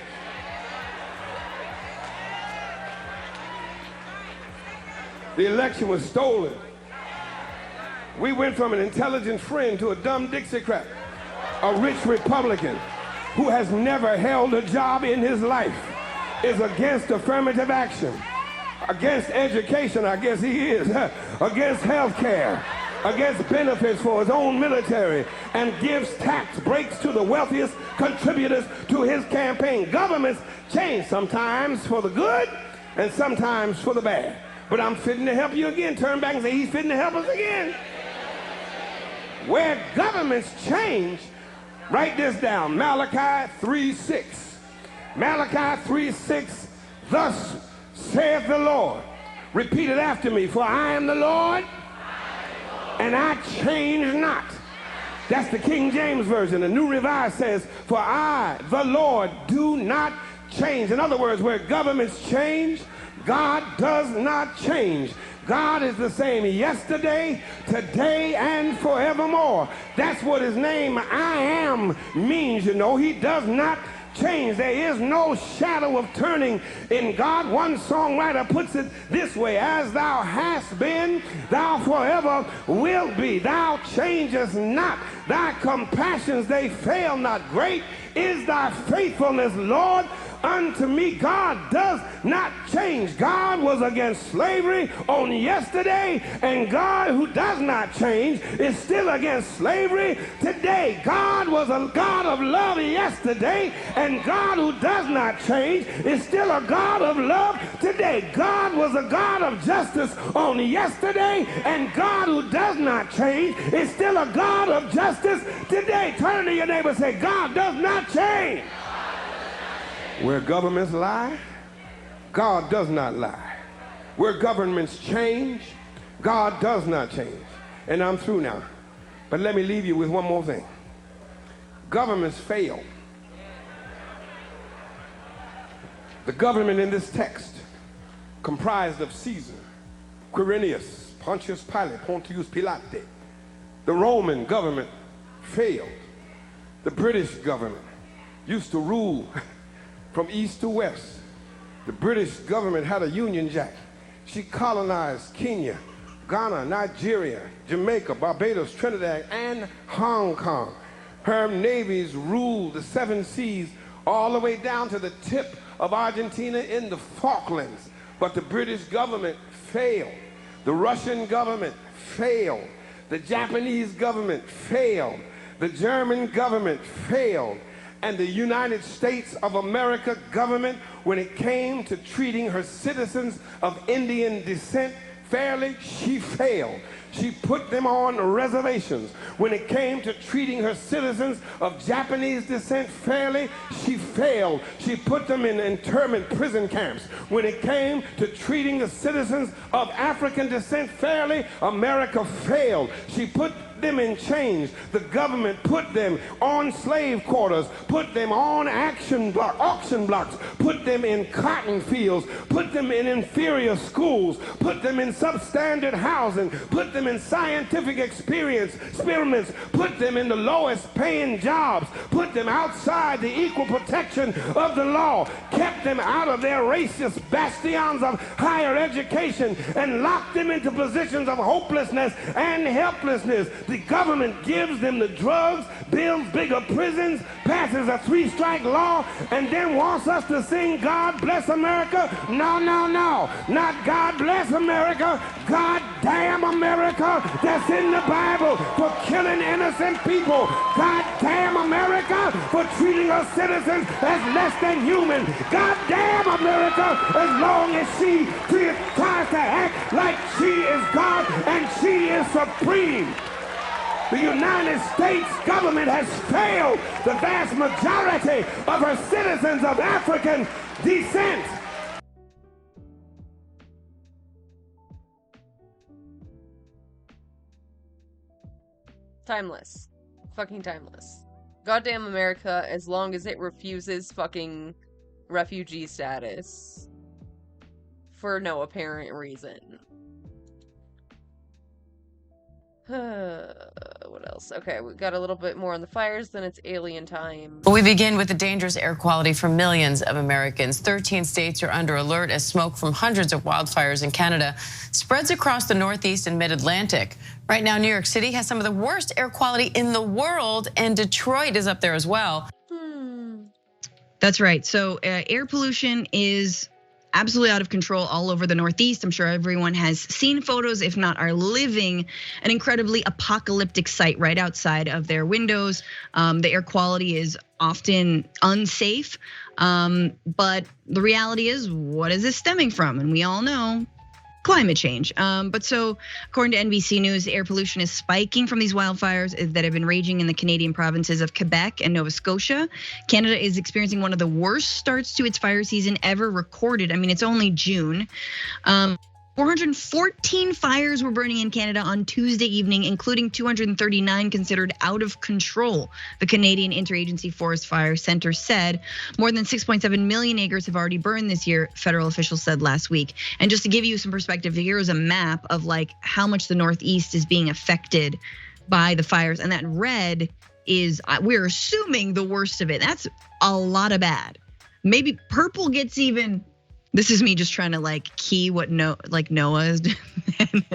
The election was stolen. We went from an intelligent friend to a dumb Dixiecrat, a rich Republican who has never held a job in his life, is against affirmative action, against education, I guess he is, against health care, against benefits for his own military, and gives tax breaks to the wealthiest contributors to his campaign. Governments change, sometimes for the good and sometimes for the bad. But I'm fitting to help you again. Turn back and say, he's fitting to help us again. Where governments change, write this down, Malachi 3:6. Malachi 3:6, thus saith the Lord. Repeat it after me. For I am the Lord, and I change not. That's the King James Version. The New Revised says, for I, the Lord, do not change. In other words, where governments change, God does not change. God is the same yesterday, today, and forevermore. That's what his name I am means, you know. He does not change. There is no shadow of turning in God. One songwriter puts it this way, as thou hast been, thou forever wilt be. Thou changest not. Thy compassions, they fail not. Great is thy faithfulness, Lord, unto me. God does not change. God was against slavery on yesterday, and God, who does not change, is still against slavery today. God was a God of love yesterday, and God, who does not change, is still a God of love today. God was a God of justice on yesterday, and God, who does not change, is still a God of justice today. Turn to your neighbor and say, God does not change. Where governments lie, God does not lie. Where governments change, God does not change. And I'm through now. But let me leave you with one more thing. Governments fail. The government in this text, comprised of Caesar, Quirinius, Pontius Pilate, Pontius Pilate. The Roman government failed. The British government used to rule from east to west. The British government had a Union Jack. She colonized Kenya, Ghana, Nigeria, Jamaica, Barbados, Trinidad, and Hong Kong. Her navies ruled the 7 seas all the way down to the tip of Argentina in the Falklands. But the British government failed. The Russian government failed. The Japanese government failed. The German government failed. And the United States of America government, when it came to treating her citizens of Indian descent fairly, she failed. She put them on reservations. When it came to treating her citizens of Japanese descent fairly, she failed. She put them in internment prison camps. When it came to treating the citizens of African descent fairly, America failed. She put them in chains. The government put them on slave quarters, put them on auction blocks, put them in cotton fields, put them in inferior schools, put them in substandard housing, put them in scientific experiments, put them in the lowest paying jobs, put them outside the equal protection of the law, kept them out of their racist bastions of higher education, and locked them into positions of hopelessness and helplessness. The government gives them the drugs, builds bigger prisons, passes a 3-strike law, and then wants us to sing God Bless America. No, no, no. Not God Bless America. God damn America, that's in the Bible, for killing innocent people. God damn America for treating her citizens as less than human. God damn America, as long as she tries to act like she is God and she is supreme. The United States government has failed the vast majority of her citizens of African descent. Timeless. Fucking timeless. Goddamn America, as long as it refuses fucking refugee status. For no apparent reason. What else? Okay, we got a little bit more on the fires, then it's alien time. We begin with the dangerous air quality for millions of Americans. 13 states are under alert as smoke from hundreds of wildfires in Canada spreads across the Northeast and Mid-Atlantic. Right now, New York City has some of the worst air quality in the world, and Detroit is up there as well. That's right. So air pollution is absolutely out of control all over the Northeast. I'm sure everyone has seen photos, if not are living an incredibly apocalyptic sight right outside of their windows. The air quality is often unsafe, but the reality is, what is this stemming from? And we all know climate change. But so according to NBC News, air pollution is spiking from these wildfires that have been raging in the Canadian provinces of Quebec and Nova Scotia. Canada is experiencing one of the worst starts to its fire season ever recorded. I mean, it's only June. 414 fires were burning in Canada on Tuesday evening, including 239 considered out of control. The Canadian Interagency Forest Fire Center said more than 6.7 million acres have already burned this year, federal officials said last week. And just to give you some perspective, here is a map of like how much the Northeast is being affected by the fires. And that red is, we're assuming, the worst of it. That's a lot of bad. Maybe purple gets even. This is me just trying to like key what Noah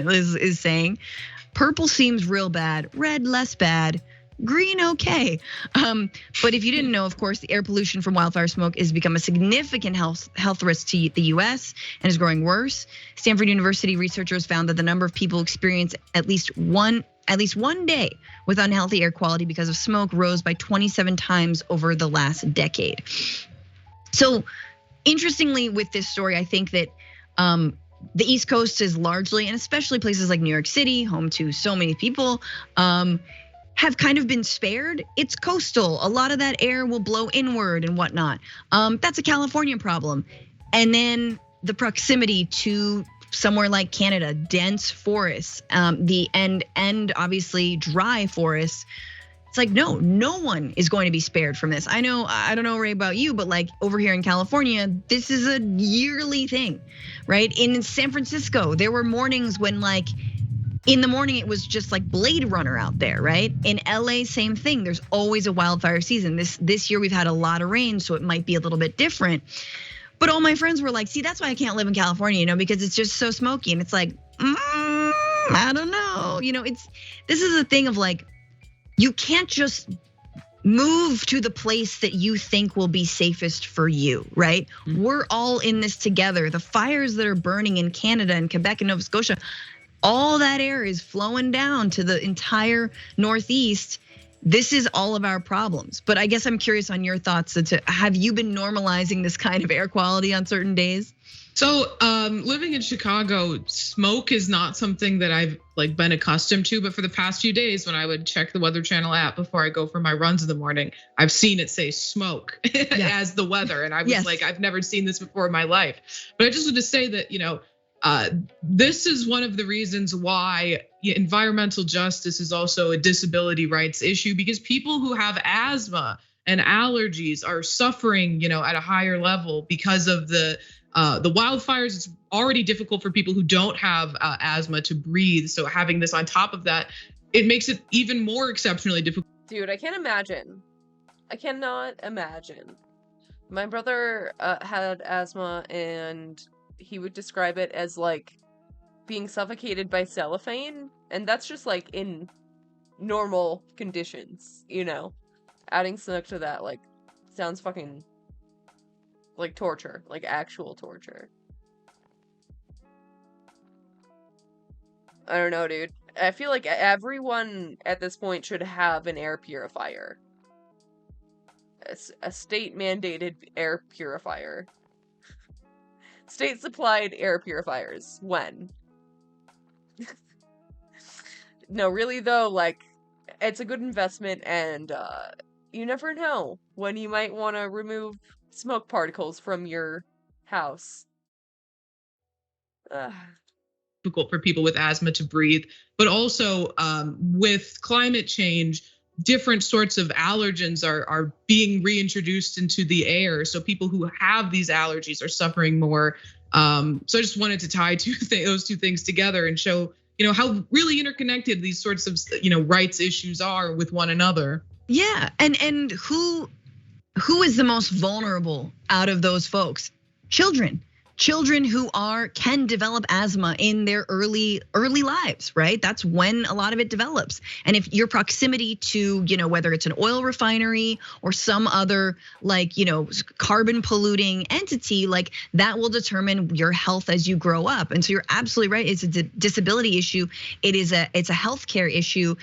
is saying. Purple seems real bad. Red less bad. green, okay. But if you didn't know, of course, the air pollution from wildfire smoke has become a significant health risk to the US and is growing worse. Stanford University researchers found that the number of people experience at least one day with unhealthy air quality because of smoke rose by 27 times over the last decade. So interestingly with this story, I think that the East Coast is largely, and especially places like New York City, home to so many people, have kind of been spared. It's coastal. A lot of that air will blow inward and whatnot. That's a California problem. And then the proximity to somewhere like Canada, dense forests, and obviously dry forests. It's like, no one is going to be spared from this. I don't know, Ray, about you, but like over here in California, this is a yearly thing, right? In San Francisco, there were mornings when like in the morning it was just like Blade Runner out there, right? In LA, same thing. There's always a wildfire season. This year we've had a lot of rain, so it might be a little bit different. But all my friends were like, see, that's why I can't live in California, because it's just so smoky. And it's like, I don't know. This is a thing of like, you can't just move to the place that you think will be safest for you, right? We're all in this together. The fires that are burning in Canada and Quebec and Nova Scotia, all that air is flowing down to the entire Northeast. This is all of our problems. But I guess I'm curious on your thoughts. Have you been normalizing this kind of air quality on certain days? So living in Chicago, smoke is not something that I've been accustomed to, but for the past few days when I would check the Weather Channel app before I go for my runs in the morning, I've seen it say smoke as the weather. And I was like, I've never seen this before in my life. But I just want to say that, this is one of the reasons why environmental justice is also a disability rights issue, because people who have asthma and allergies are suffering, at a higher level because of the wildfires. It's already difficult for people who don't have asthma to breathe. So having this on top of that, it makes it even more exceptionally difficult. Dude, I can't imagine. I cannot imagine. My brother had asthma, and he would describe it as like being suffocated by cellophane. And that's just like in normal conditions, Adding smoke to that, sounds fucking like torture, like actual torture. I don't know, dude. I feel like everyone at this point should have an air purifier. A state-mandated air purifier. State-supplied air purifiers. When? No, really though, it's a good investment, and you never know when you might want to remove smoke particles from your house. Difficult for people with asthma to breathe, but also with climate change, different sorts of allergens are being reintroduced into the air. So people who have these allergies are suffering more. So I just wanted to tie those two things together and show, how really interconnected these sorts of, rights issues are with one another. Yeah, and who is the most vulnerable out of those folks? Children who can develop asthma in their early lives, right? That's when a lot of it develops. And if your proximity to, whether it's an oil refinery or some other carbon polluting entity, that will determine your health as you grow up. And so you're absolutely right. It's a disability issue. It's a healthcare issue.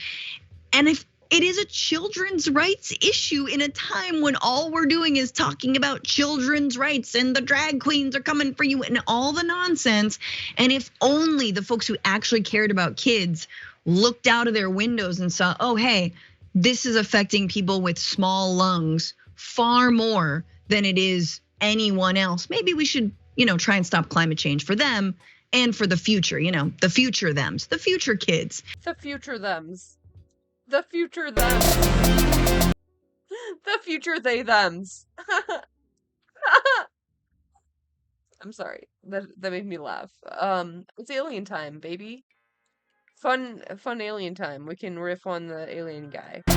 And if it is a children's rights issue in a time when all we're doing is talking about children's rights and the drag queens are coming for you and all the nonsense. And if only the folks who actually cared about kids looked out of their windows and saw, oh, hey, this is affecting people with small lungs far more than it is anyone else. Maybe we should, try and stop climate change for them and for the future, the future thems, the future kids. The future thems. The future them. The future they thems. I'm sorry. That made me laugh. It's alien time, baby. Fun alien time. We can riff on the alien guy. I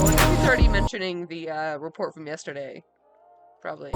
wonder if he's already mentioning the report from yesterday. Probably.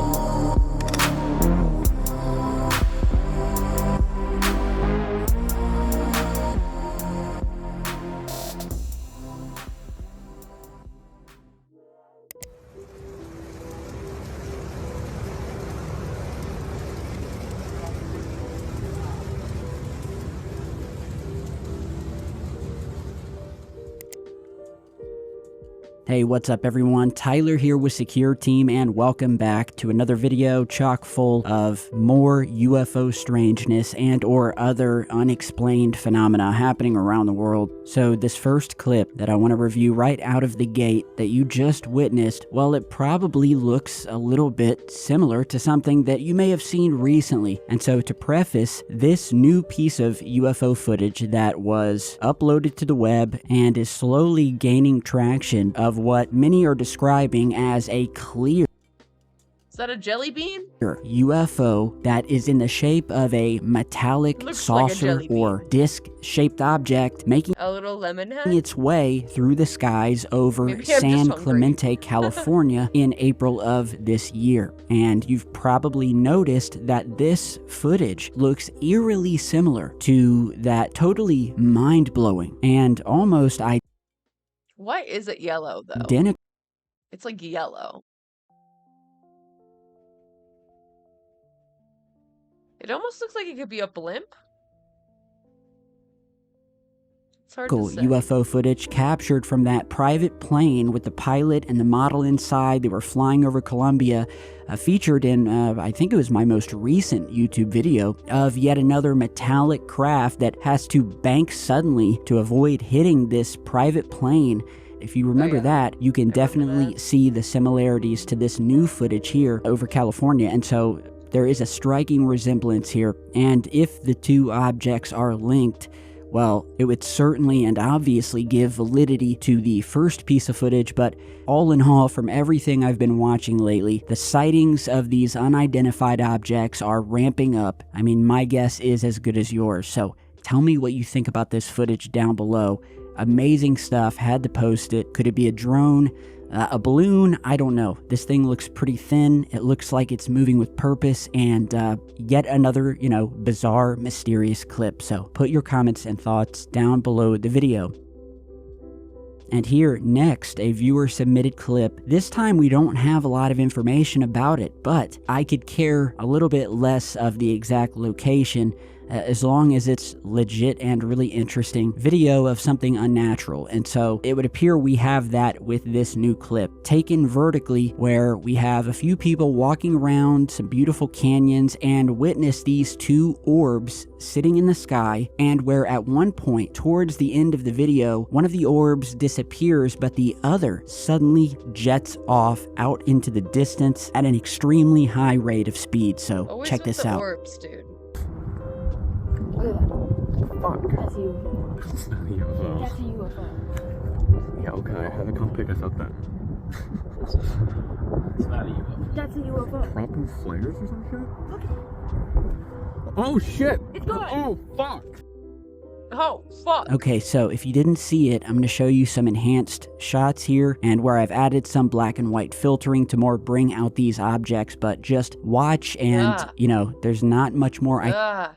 Hey, what's up everyone? Tyler here with Secure Team, and welcome back to another video chock full of more UFO strangeness and or other unexplained phenomena happening around the world. So this first clip that I want to review right out of the gate that you just witnessed, well, it probably looks a little bit similar to something that you may have seen recently. And so to preface, this new piece of UFO footage that was uploaded to the web and is slowly gaining traction of what many are describing as a clear Is that a jelly bean? UFO that is in the shape of a metallic saucer or disc-shaped object making A little lemon head? its way through the skies over Maybe I'm just San hungry. Clemente, California in April of this year. And you've probably noticed that this footage looks eerily similar to that totally mind-blowing and almost Why is it yellow though? identical It's like yellow. It almost looks like it could be a blimp. It's hard to say. UFO footage captured from that private plane with the pilot and the model inside. They were flying over Colombia, featured in, I think it was my most recent YouTube video, of yet another metallic craft that has to bank suddenly to avoid hitting this private plane. If you remember that, you can definitely see the similarities to this new footage here over California. And so there is a striking resemblance here. And if the two objects are linked, well, it would certainly and obviously give validity to the first piece of footage, but all in all, from everything I've been watching lately, the sightings of these unidentified objects are ramping up. I mean, my guess is as good as yours, so tell me what you think about this footage down below. Amazing stuff, had to post it. Could it be a drone? A balloon? I don't know. This thing looks pretty thin. It looks like it's moving with purpose, and yet another, bizarre, mysterious clip. So put your comments and thoughts down below the video. And here, next, a viewer-submitted clip. This time we don't have a lot of information about it, but I could care a little bit less of the exact location as long as it's legit and really interesting video of something unnatural. And so it would appear we have that with this new clip, taken vertically, where we have a few people walking around some beautiful canyons and witness these two orbs sitting in the sky, and where at one point towards the end of the video, one of the orbs disappears, but the other suddenly jets off out into the distance at an extremely high rate of speed. So Always check with this the out. orbs, dude. Fuck. That's you. It's not a UFO. That's a UFO. Yeah, okay. Have it come pick us up then. It's not a UFO. That's a UFO. Dropping flares or some shit? Oh shit! It's gone! Oh fuck! Oh, fuck. Okay, so if you didn't see it, I'm going to show you some enhanced shots here, and where I've added some black and white filtering to more bring out these objects, but just watch and, there's not much more I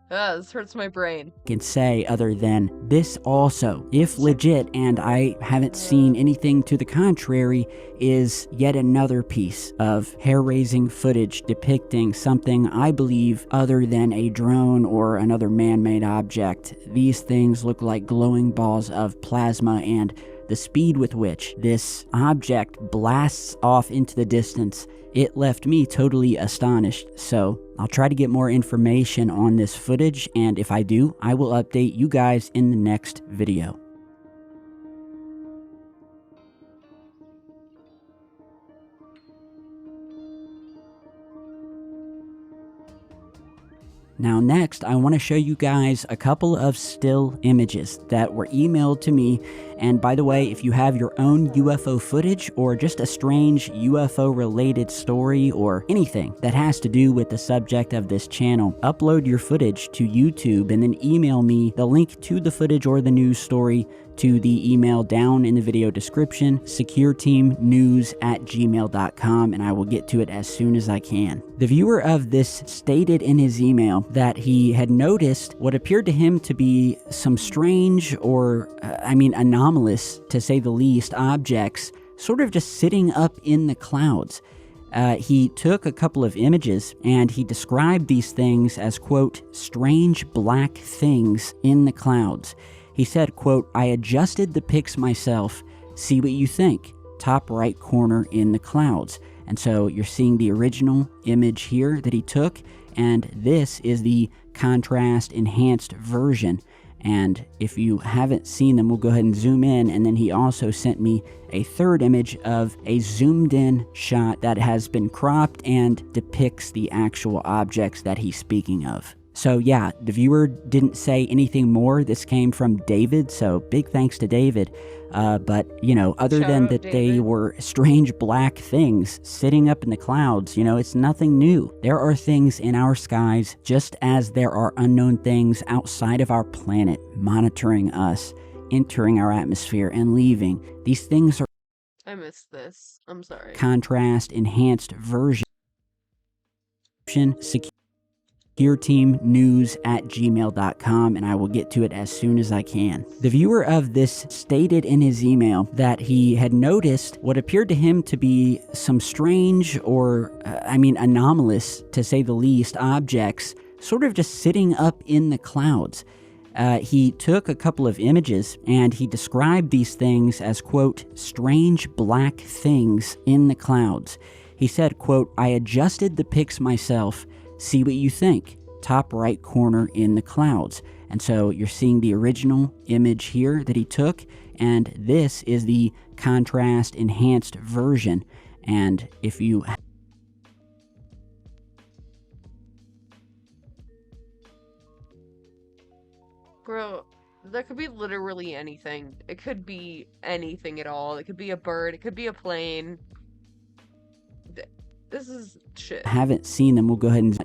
this hurts my brain. can say other than this also, if legit, and I haven't seen anything to the contrary, is yet another piece of hair-raising footage depicting something I believe other than a drone or another man-made object. These things look like glowing balls of plasma, and the speed with which this object blasts off into the distance, it left me totally astonished. So I'll try to get more information on this footage, and if I do, I will update you guys in the next video. Now next, I want to show you guys a couple of still images that were emailed to me. And by the way, if you have your own UFO footage or just a strange UFO related story or anything that has to do with the subject of this channel, upload your footage to YouTube and then email me the link to the footage or the news story to the email down in the video description, secureteamnews@gmail.com, and I will get to it as soon as I can. The viewer of this stated in his email that he had noticed what appeared to him to be some strange or, anomalous, to say the least, objects sort of just sitting up in the clouds. He took a couple of images and he described these things as, quote, strange black things in the clouds. He said, quote, I adjusted the pics myself See what you think. Top right corner in the clouds. And so you're seeing the original image here that he took, and this is the contrast enhanced version. And if you haven't seen them, we'll go ahead and zoom in. And then he also sent me a third image of a zoomed in shot that has been cropped and depicts the actual objects that he's speaking of. So yeah, the viewer didn't say anything more. This came from David, so big thanks to David. But, you know, other than that they were strange black things sitting up in the clouds, you know, it's nothing new. There are things in our skies just as there are unknown things outside of our planet monitoring us, entering our atmosphere and leaving. These things are I missed this. I'm sorry. contrast enhanced version. SecureTeamNews@gmail.com, and I will get to it as soon as I can. The viewer of this stated in his email that he had noticed what appeared to him to be some strange or, anomalous, to say the least, objects sort of just sitting up in the clouds. He took a couple of images and he described these things as, quote, strange black things in the clouds. He said, quote, I adjusted the pics myself. See what you think. Top right corner in the clouds. And so you're seeing the original image here that he took, and this is the contrast enhanced version. And if you Bro, that could be literally anything. It could be anything at all. It could be a bird. It could be a plane. This is shit. haven't seen them, we'll go ahead and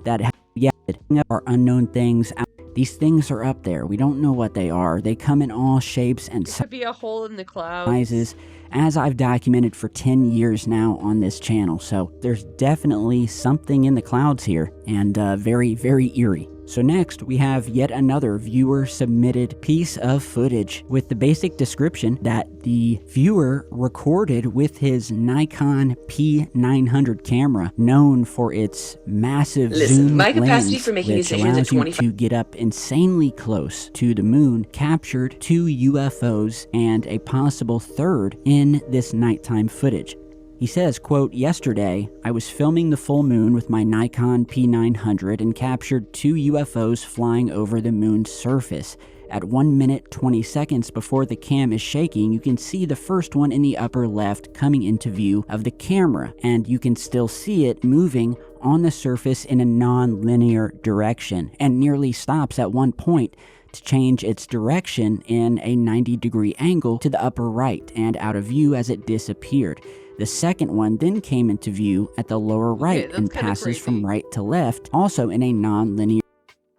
are unknown things. These things are up there. We don't know what they are. They come in all shapes and It could be a hole in the clouds. sizes, as I've documented for 10 years now on this channel. So there's definitely something in the clouds here, and very, very eerie. So next, we have yet another viewer-submitted piece of footage with the basic description that the viewer recorded with his Nikon P900 camera, known for its massive zoom my capacity lens, for making which decisions allows at you 25 to get up insanely close to the moon, captured 2 UFOs and a possible third in this nighttime footage. He says, quote, yesterday, I was filming the full moon with my Nikon P900 and captured 2 UFOs flying over the moon's surface. At 1 minute 20 seconds before the cam is shaking, you can see the first one in the upper left coming into view of the camera, and you can still see it moving on the surface in a non-linear direction, and nearly stops at one point to change its direction in a 90-degree angle to the upper right and out of view as it disappeared. The second one then came into view at the lower right and passes from right to left, also in a non-linear.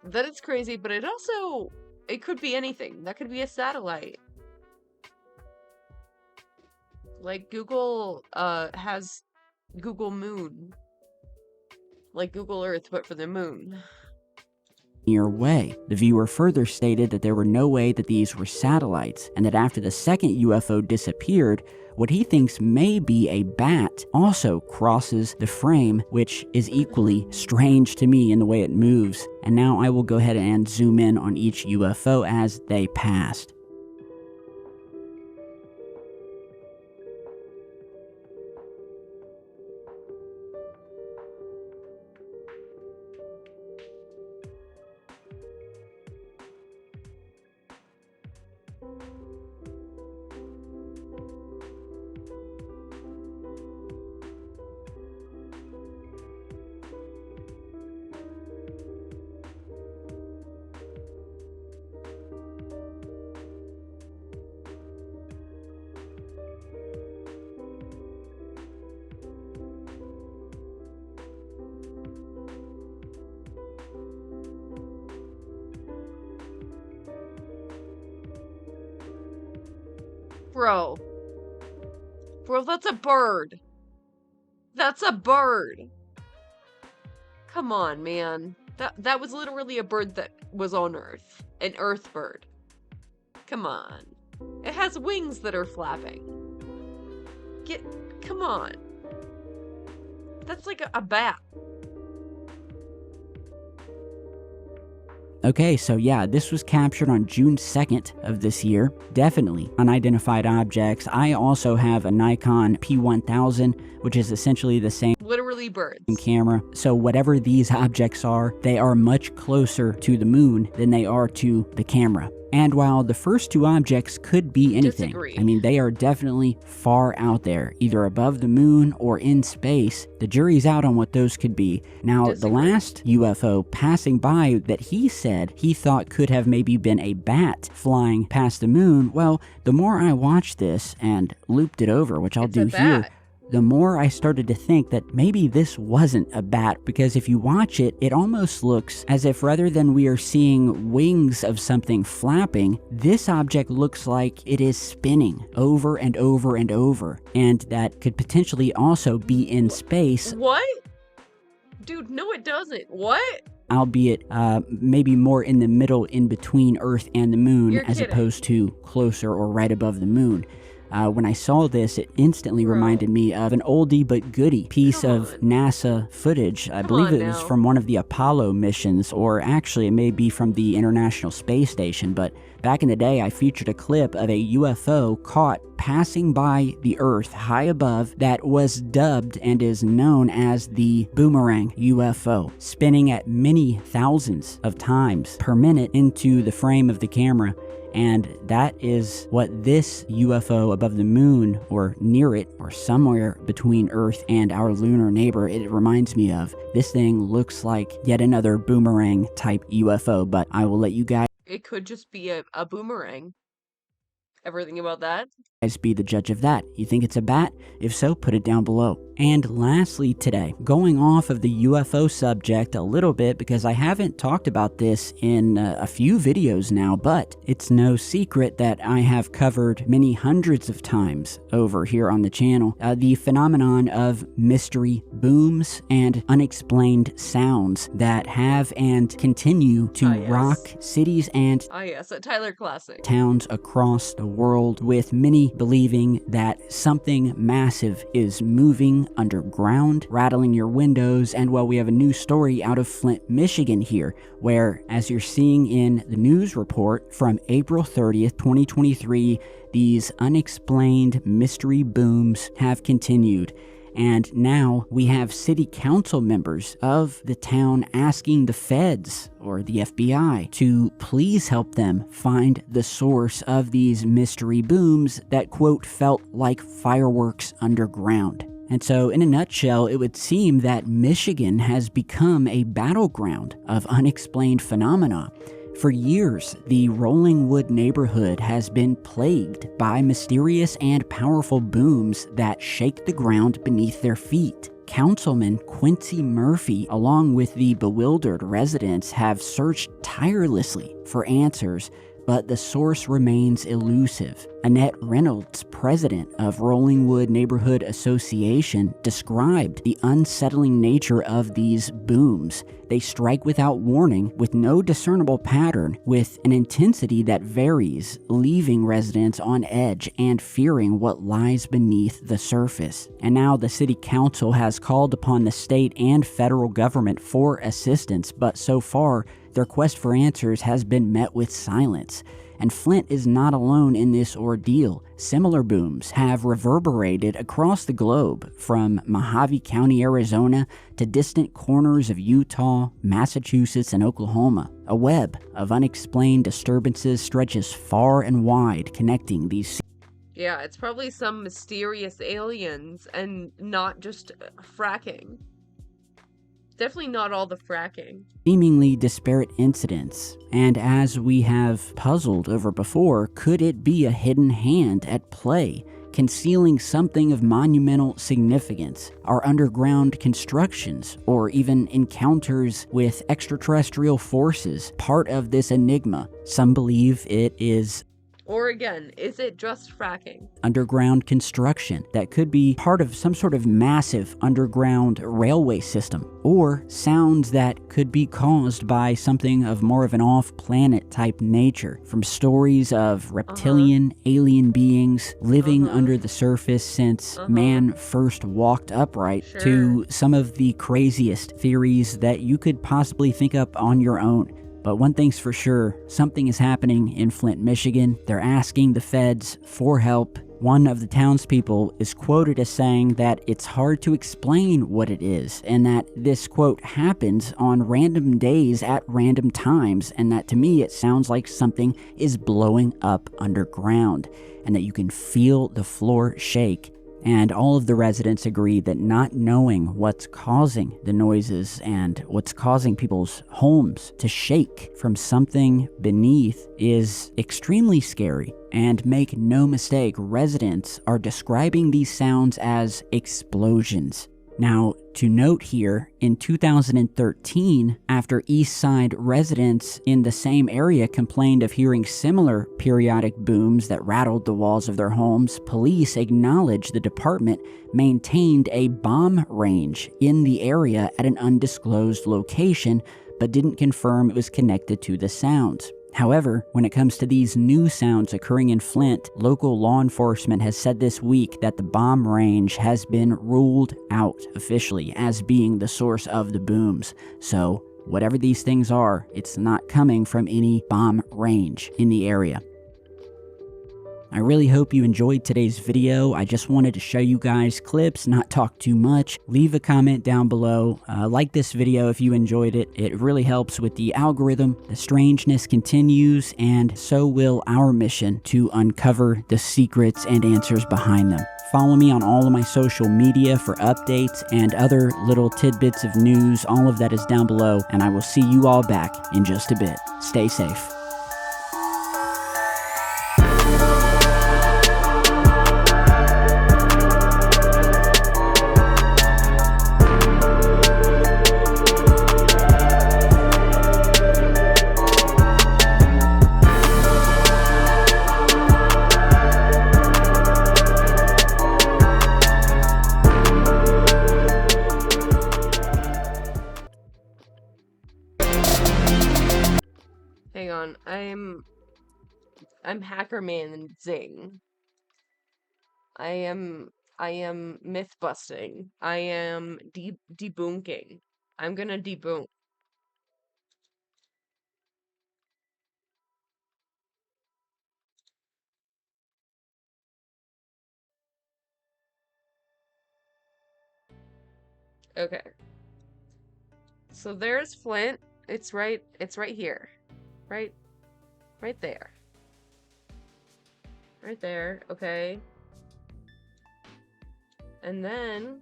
That is crazy, but it could be anything. That could be a satellite. Like Google has Google Moon. Like Google Earth, but for the moon. Way. The viewer further stated that there were no way that these were satellites, and that after the second UFO disappeared, what he thinks may be a bat also crosses the frame, which is equally strange to me in the way it moves. And now I will go ahead and zoom in on each UFO as they passed. Bro. Bro, that's a bird. That's a bird. Come on, man. That was literally a bird that was on Earth. An Earth bird. Come on. It has wings that are flapping. Come on. That's like a bat. Okay, so yeah, this was captured on June 2nd of this year. Definitely unidentified objects. I also have a Nikon P1000, which is essentially the same Literally birds. camera. So whatever these objects are, they are much closer to the moon than they are to the camera. And while the first two objects could be anything, Disagree. I mean, they are definitely far out there, either above the moon or in space. The jury's out on what those could be. Now, the last UFO passing by that he said he thought could have maybe been a bat flying past the moon, well, the more I watched this and looped it over, which I'll do here, the more I started to think that maybe this wasn't a bat, because if you watch it, it almost looks as if rather than we are seeing wings of something flapping, this object looks like it is spinning over and over and over, and that could potentially also be in space. What? Dude, no it doesn't. What? Albeit maybe more in the middle in between Earth and the moon, You're as kidding. opposed to closer or right above the moon. When I saw this, it instantly reminded me of an oldie but goodie piece of NASA footage. I believe it was from one of the Apollo missions, or actually it may be from the International Space Station, but back in the day I featured a clip of a UFO caught passing by the Earth high above that was dubbed and is known as the boomerang UFO, spinning at many thousands of times per minute into the frame of the camera. And that is what this UFO above the moon, or near it, or somewhere between Earth and our lunar neighbor, it reminds me of. This thing looks like yet another boomerang type UFO, but I will let you guys It could just be a boomerang. Ever think about that? be the judge of that. You think it's a bat? If so, put it down below. And lastly today, going off of the UFO subject a little bit, because I haven't talked about this in a few videos now, but it's no secret that I have covered many hundreds of times over here on the channel, the phenomenon of mystery booms and unexplained sounds that have and continue to rock cities and Ah yes, a Tyler classic. towns across the world, with many believing that something massive is moving underground, rattling your windows. And well, we have a new story out of Flint, Michigan here, where, as you're seeing in the news report from April 30th, 2023, these unexplained mystery booms have continued. And now we have city council members of the town asking the feds, or the FBI, to please help them find the source of these mystery booms that, quote, felt like fireworks underground. And so, in a nutshell, it would seem that Michigan has become a battleground of unexplained phenomena. For years, the Rolling Wood neighborhood has been plagued by mysterious and powerful booms that shake the ground beneath their feet. Councilman Quincy Murphy, along with the bewildered residents, have searched tirelessly for answers, but the source remains elusive. Annette Reynolds, president of Rolling Wood Neighborhood Association, described the unsettling nature of these booms. They strike without warning, with no discernible pattern, with an intensity that varies, leaving residents on edge and fearing what lies beneath the surface. And now the city council has called upon the state and federal government for assistance, but so far, their quest for answers has been met with silence. And Flint is not alone in this ordeal. Similar booms have reverberated across the globe, from Mojave County, Arizona, to distant corners of Utah, Massachusetts, and Oklahoma. A web of unexplained disturbances stretches far and wide, connecting these. Yeah, it's probably some mysterious aliens and not just fracking. Definitely not all the fracking. Seemingly disparate incidents. And as we have puzzled over before, could it be a hidden hand at play, concealing something of monumental significance? Are underground constructions, or even encounters with extraterrestrial forces, part of this enigma? Some believe it is Or again, is it just fracking? underground construction that could be part of some sort of massive underground railway system, or sounds that could be caused by something of more of an off-planet type nature, from stories of reptilian alien beings living under the surface since man first walked upright, to some of the craziest theories that you could possibly think up on your own. But one thing's for sure, something is happening in Flint, Michigan. They're asking the feds for help. One of the townspeople is quoted as saying that it's hard to explain what it is, and that this, quote, happens on random days at random times, and that to me it sounds like something is blowing up underground, and that you can feel the floor shake. And all of the residents agree that not knowing what's causing the noises and what's causing people's homes to shake from something beneath is extremely scary. And make no mistake, residents are describing these sounds as explosions. Now, to note here, in 2013, after East Side residents in the same area complained of hearing similar periodic booms that rattled the walls of their homes, police acknowledged the department maintained a bomb range in the area at an undisclosed location, but didn't confirm it was connected to the sounds. However, when it comes to these new sounds occurring in Flint, local law enforcement has said this week that the bomb range has been ruled out officially as being the source of the booms. So, whatever these things are, it's not coming from any bomb range in the area. I really hope you enjoyed today's video. I just wanted to show you guys clips, not talk too much. Leave a comment down below. Like this video if you enjoyed it. It really helps with the algorithm. The strangeness continues, and so will our mission to uncover the secrets and answers behind them. Follow me on all of my social media for updates and other little tidbits of news. All of that is down below, and I will see you all back in just a bit. Stay safe. Hang on, I'm Hacker Man and Zing. I am myth busting. I am debunking. I'm gonna debunk. Okay. So there's Flint. It's right here. Right there. Right there, okay. And then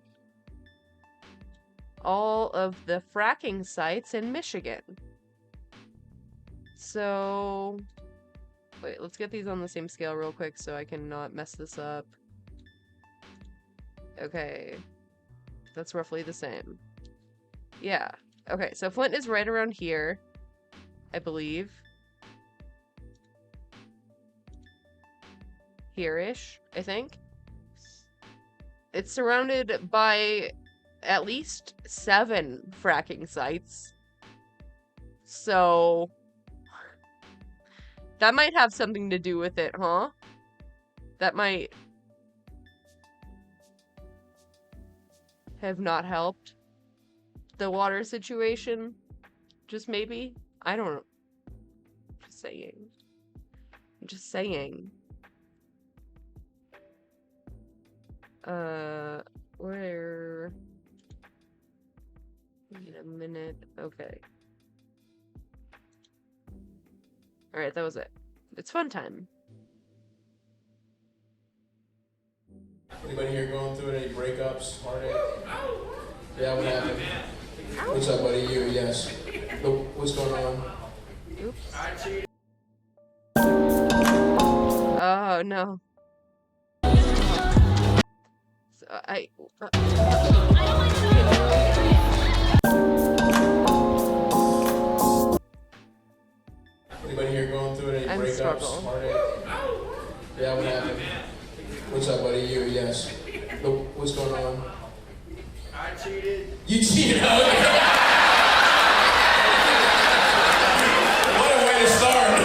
all of the fracking sites in Michigan. So wait, let's get these on the same scale real quick so I can not mess this up. Okay. That's roughly the same. Yeah. Okay, so Flint is right around here, I believe. Here-ish, I think. It's surrounded by at least 7 fracking sites. So that might have something to do with it, huh? That might have not helped the water situation. Just maybe. I don't know. Just saying. I'm just saying. Where? Wait a minute. Okay. Alright, that was it. It's fun time. Anybody here going through any breakups, heartache? Yeah, what happened? What's up, buddy? You, yes. What's going on? Oops. Oh, no. So Anybody here going through any I'm breakups, struggle. heartache? Yeah, what happened? What's up, buddy? You, yes. What's going on? I cheated. You cheated? What a way to start.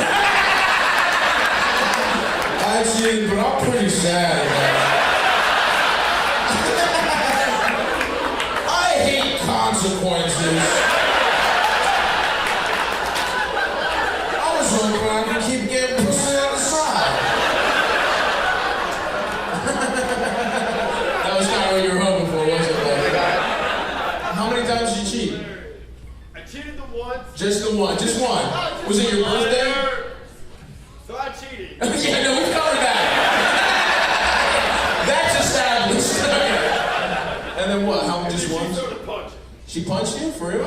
I cheated, but I'm pretty sad, man. I hate consequences. One, just one. Was it your birthday? So I cheated. Yeah, no, we've covered that. That's established. And then what? How just once? She punched you? For real?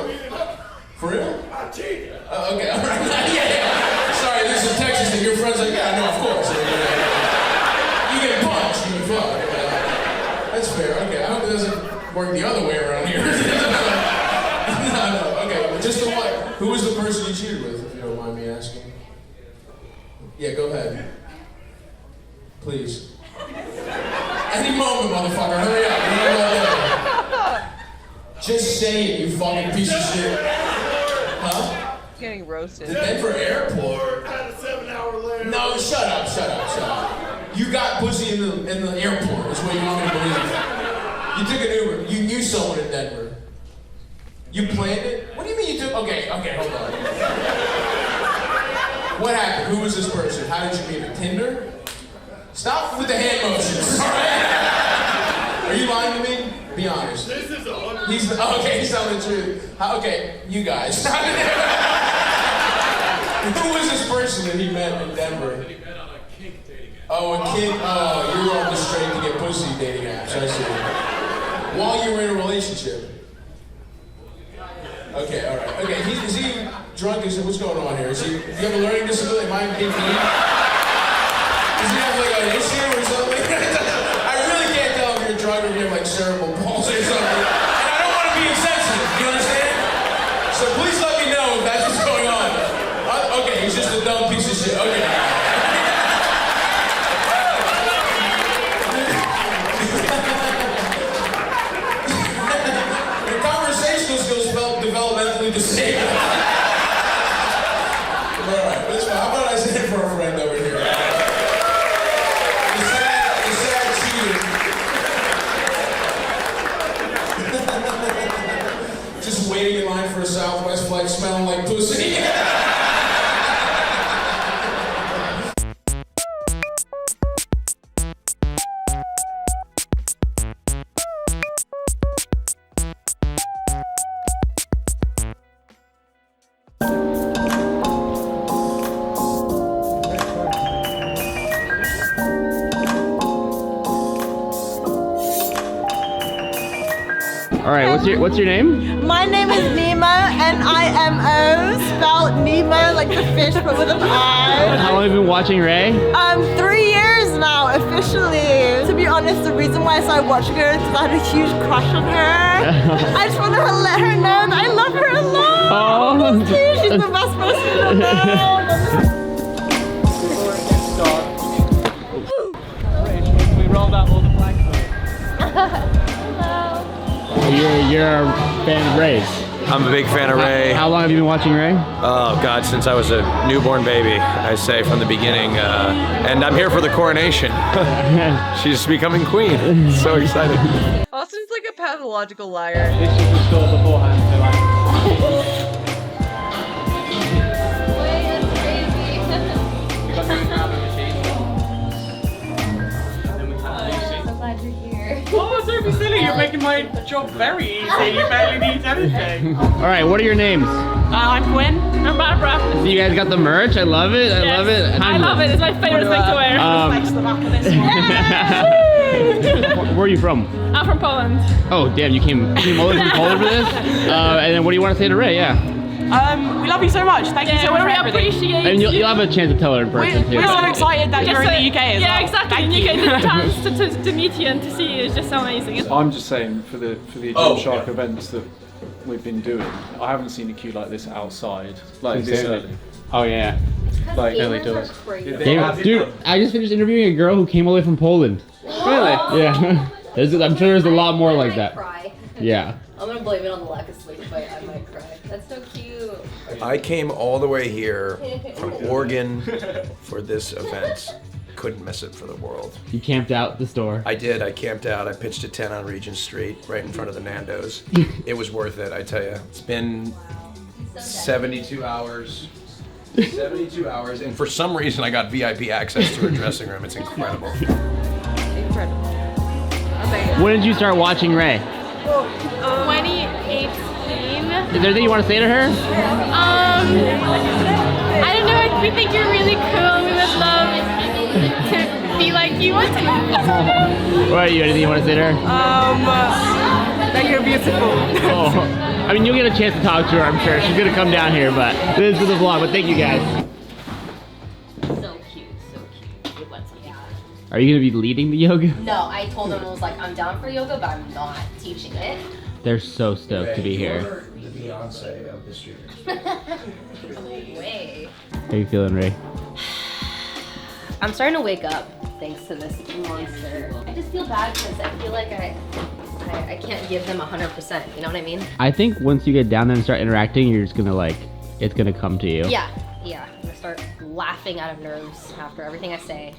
For real? I cheated. Okay, all right. Yeah. Sorry, this is Texas thing. Your friend's like, yeah, no, of course. You get punched, you fuck. That's fair. Okay, I hope it doesn't work the other way around here. No, okay, just the one. Who was the person you cheated with, if you don't mind me asking? Yeah, go ahead. Please. Any moment, motherfucker. Hurry up. Just say it, you fucking piece of shit. Huh? Getting roasted. The Denver airport. Had a 7-hour layover. No, shut up. You got pussy in the airport, is what you want me to believe. You took an Uber. You knew someone in Denver. You planned it? What do you mean you took? Okay, hold on. What happened? Who was this person? How did you meet him? Tinder? Stop with the hand motions, all right? Are you lying to me? Be honest. This is He's telling the truth. Okay, you guys. Who was this person that he met in Denver? Oh, a kid. Oh, you were on the straight to get pussy dating apps. I see. While you were in a relationship. Okay, all right. Okay, is he drunk? What's going on here? Do you have a learning disability? Mind being Does he have like an issue or something? I really can't tell if you're drunk or if you have like cerebral palsy or something. And I don't want to be insensitive. You understand? So please let me know if that's what's going on. Okay, he's just a dumb piece of shit. Okay. Your conversational skills felt developmentally disabled. Alright, that's fine. How about I say it for a friend over here? The sad cheater. Just waiting in line for a Southwest flight smelling like pussy. All right, what's your name? My name is Nemo, Nimo, spelled Nemo like the fish but with an I. And how long have you been watching Ray? 3 years now, officially. To be honest, the reason why I started watching her is because I had a huge crush on her. I just want to let her know that I love her a lot. Oh, she's the best person in the world. We rolled out all the flags. You're a fan of Ray's. I'm a big fan of Ray. How long have you been watching Ray? Oh God, since I was a newborn baby, I say from the beginning. And I'm here for the coronation. She's becoming queen. So excited. Austin's like a pathological liar. This is the store beforehand, so like. Oh, don't be silly. You're making my job very easy. You barely need anything. All right, what are your names? I'm Quinn. I'm Barbara. So you guys got the merch? I love it. I love it. I love it. It's my favorite thing to wear. Where are you from? I'm from Poland. Oh, damn, you came all the way from Poland for this? And then what do you want to say to Ray? Yeah. We love you so much. Thank you so much for everything. Appreciate and you'll have a chance to tell her in person too. We're so excited that you're in the UK as well. Yeah, exactly. In the UK, the chance to meet you and to see you is just so amazing. I'm just saying for the Jump Shark events that we've been doing, I haven't seen a queue like this outside, like this early. Oh yeah. Like early doors. Dude, I just finished interviewing a girl who came all the way from Poland. Really? Yeah. I'm sure there's a lot more like that. Yeah. I'm gonna blame it on the lack of sleep, but I might cry. That's so cute. I came all the way here from Oregon for this event. Couldn't miss it for the world. You camped out at the store. I did. I camped out. I pitched a tent on Regent Street right in front of the Nando's. It was worth it, I tell you. It's been 72 hours. 72 hours, and for some reason I got VIP access to her dressing room. It's incredible. Incredible. When did you start watching Ray? 2018. there anything you want to say to her? I don't know. We think you're really cool. We would love to be like you one time. What are you? Anything you want to say to her? That you're beautiful. Oh, I mean, you'll get a chance to talk to her, I'm sure. She's gonna come down here, but this is for the vlog. But thank you guys. So cute, so cute. It went something. Are you gonna be leading the yoga? No, I told them I was like, I'm down for yoga, but I'm not teaching it. They're so stoked to be here. You're the Beyonce of the street. Way. How are you feeling, Ray? I'm starting to wake up thanks to this monster. I just feel bad because I feel like I can't give them 100%. You know what I mean? I think once you get down there and start interacting, you're just gonna like, it's gonna come to you. Yeah. I'm gonna start laughing out of nerves after everything I say.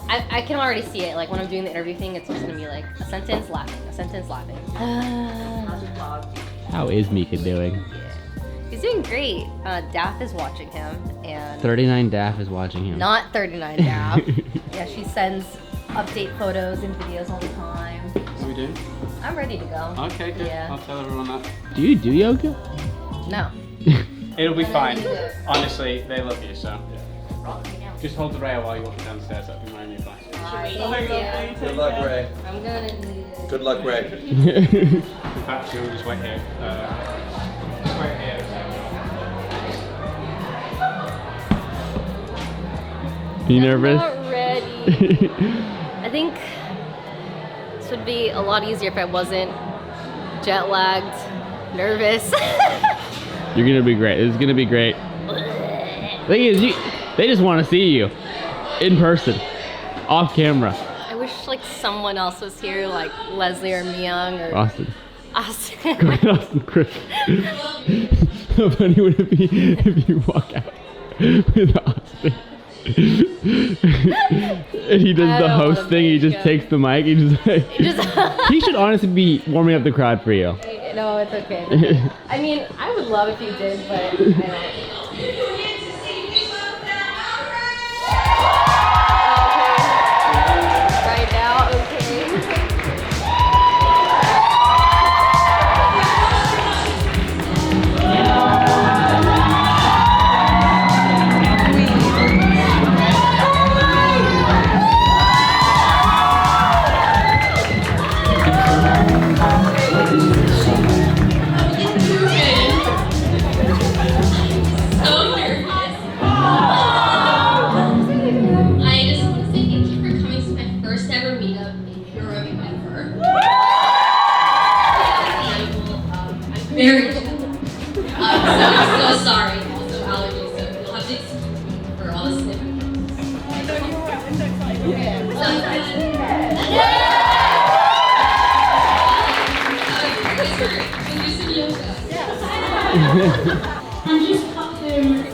I can already see it. Like when I'm doing the interview thing, it's just gonna be like a sentence laughing, a sentence laughing. How is Mika doing? He's doing great. Daff is watching him, and 39 Daff is watching him. not 39 Daff. Yeah, she sends update photos and videos all the time. So we do? I'm ready to go. Okay, good. Yeah. I'll tell everyone that. Do you do yoga? No. It'll be fine. Honestly, they love you, so. Just hold the rail while you walk downstairs. That'd be my only advice. Good luck, Ray. I'm gonna need it. Good luck, Ray. In fact, we'll just wait here. Just wait here. You nervous? I'm not ready. I think this would be a lot easier if I wasn't jet lagged, nervous. You're gonna be great. This is gonna be great. The thing is, they just want to see you in person, off camera. I wish like someone else was here, like Leslie or Myung or Austin. Austin. Austin Chris. How funny would it be if you walk out with Austin? And he does the host thing, he just takes the mic, he should honestly be warming up the crowd for you. No, it's okay. I mean, I would love if you did, but I don't. Right now, okay. Very cool. I'm so sorry. Also allergies, so you'll have to excuse me for all the sniffing. And just pop them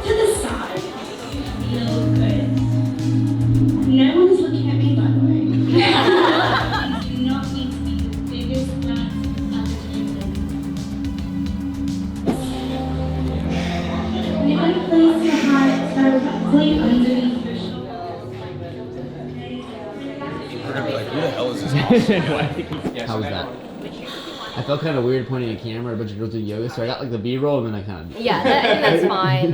to the side. Feel good. No one's looking at me, by the way. You do not need to be the biggest glass at the table. We're going to place your heart directly underneath your shoulders. We're gonna be like, who the hell is this? How was that? I felt kind of weird pointing a camera at a bunch of girls doing yoga, so I got like the B-roll and then I kind of... Yeah, I think that's fine.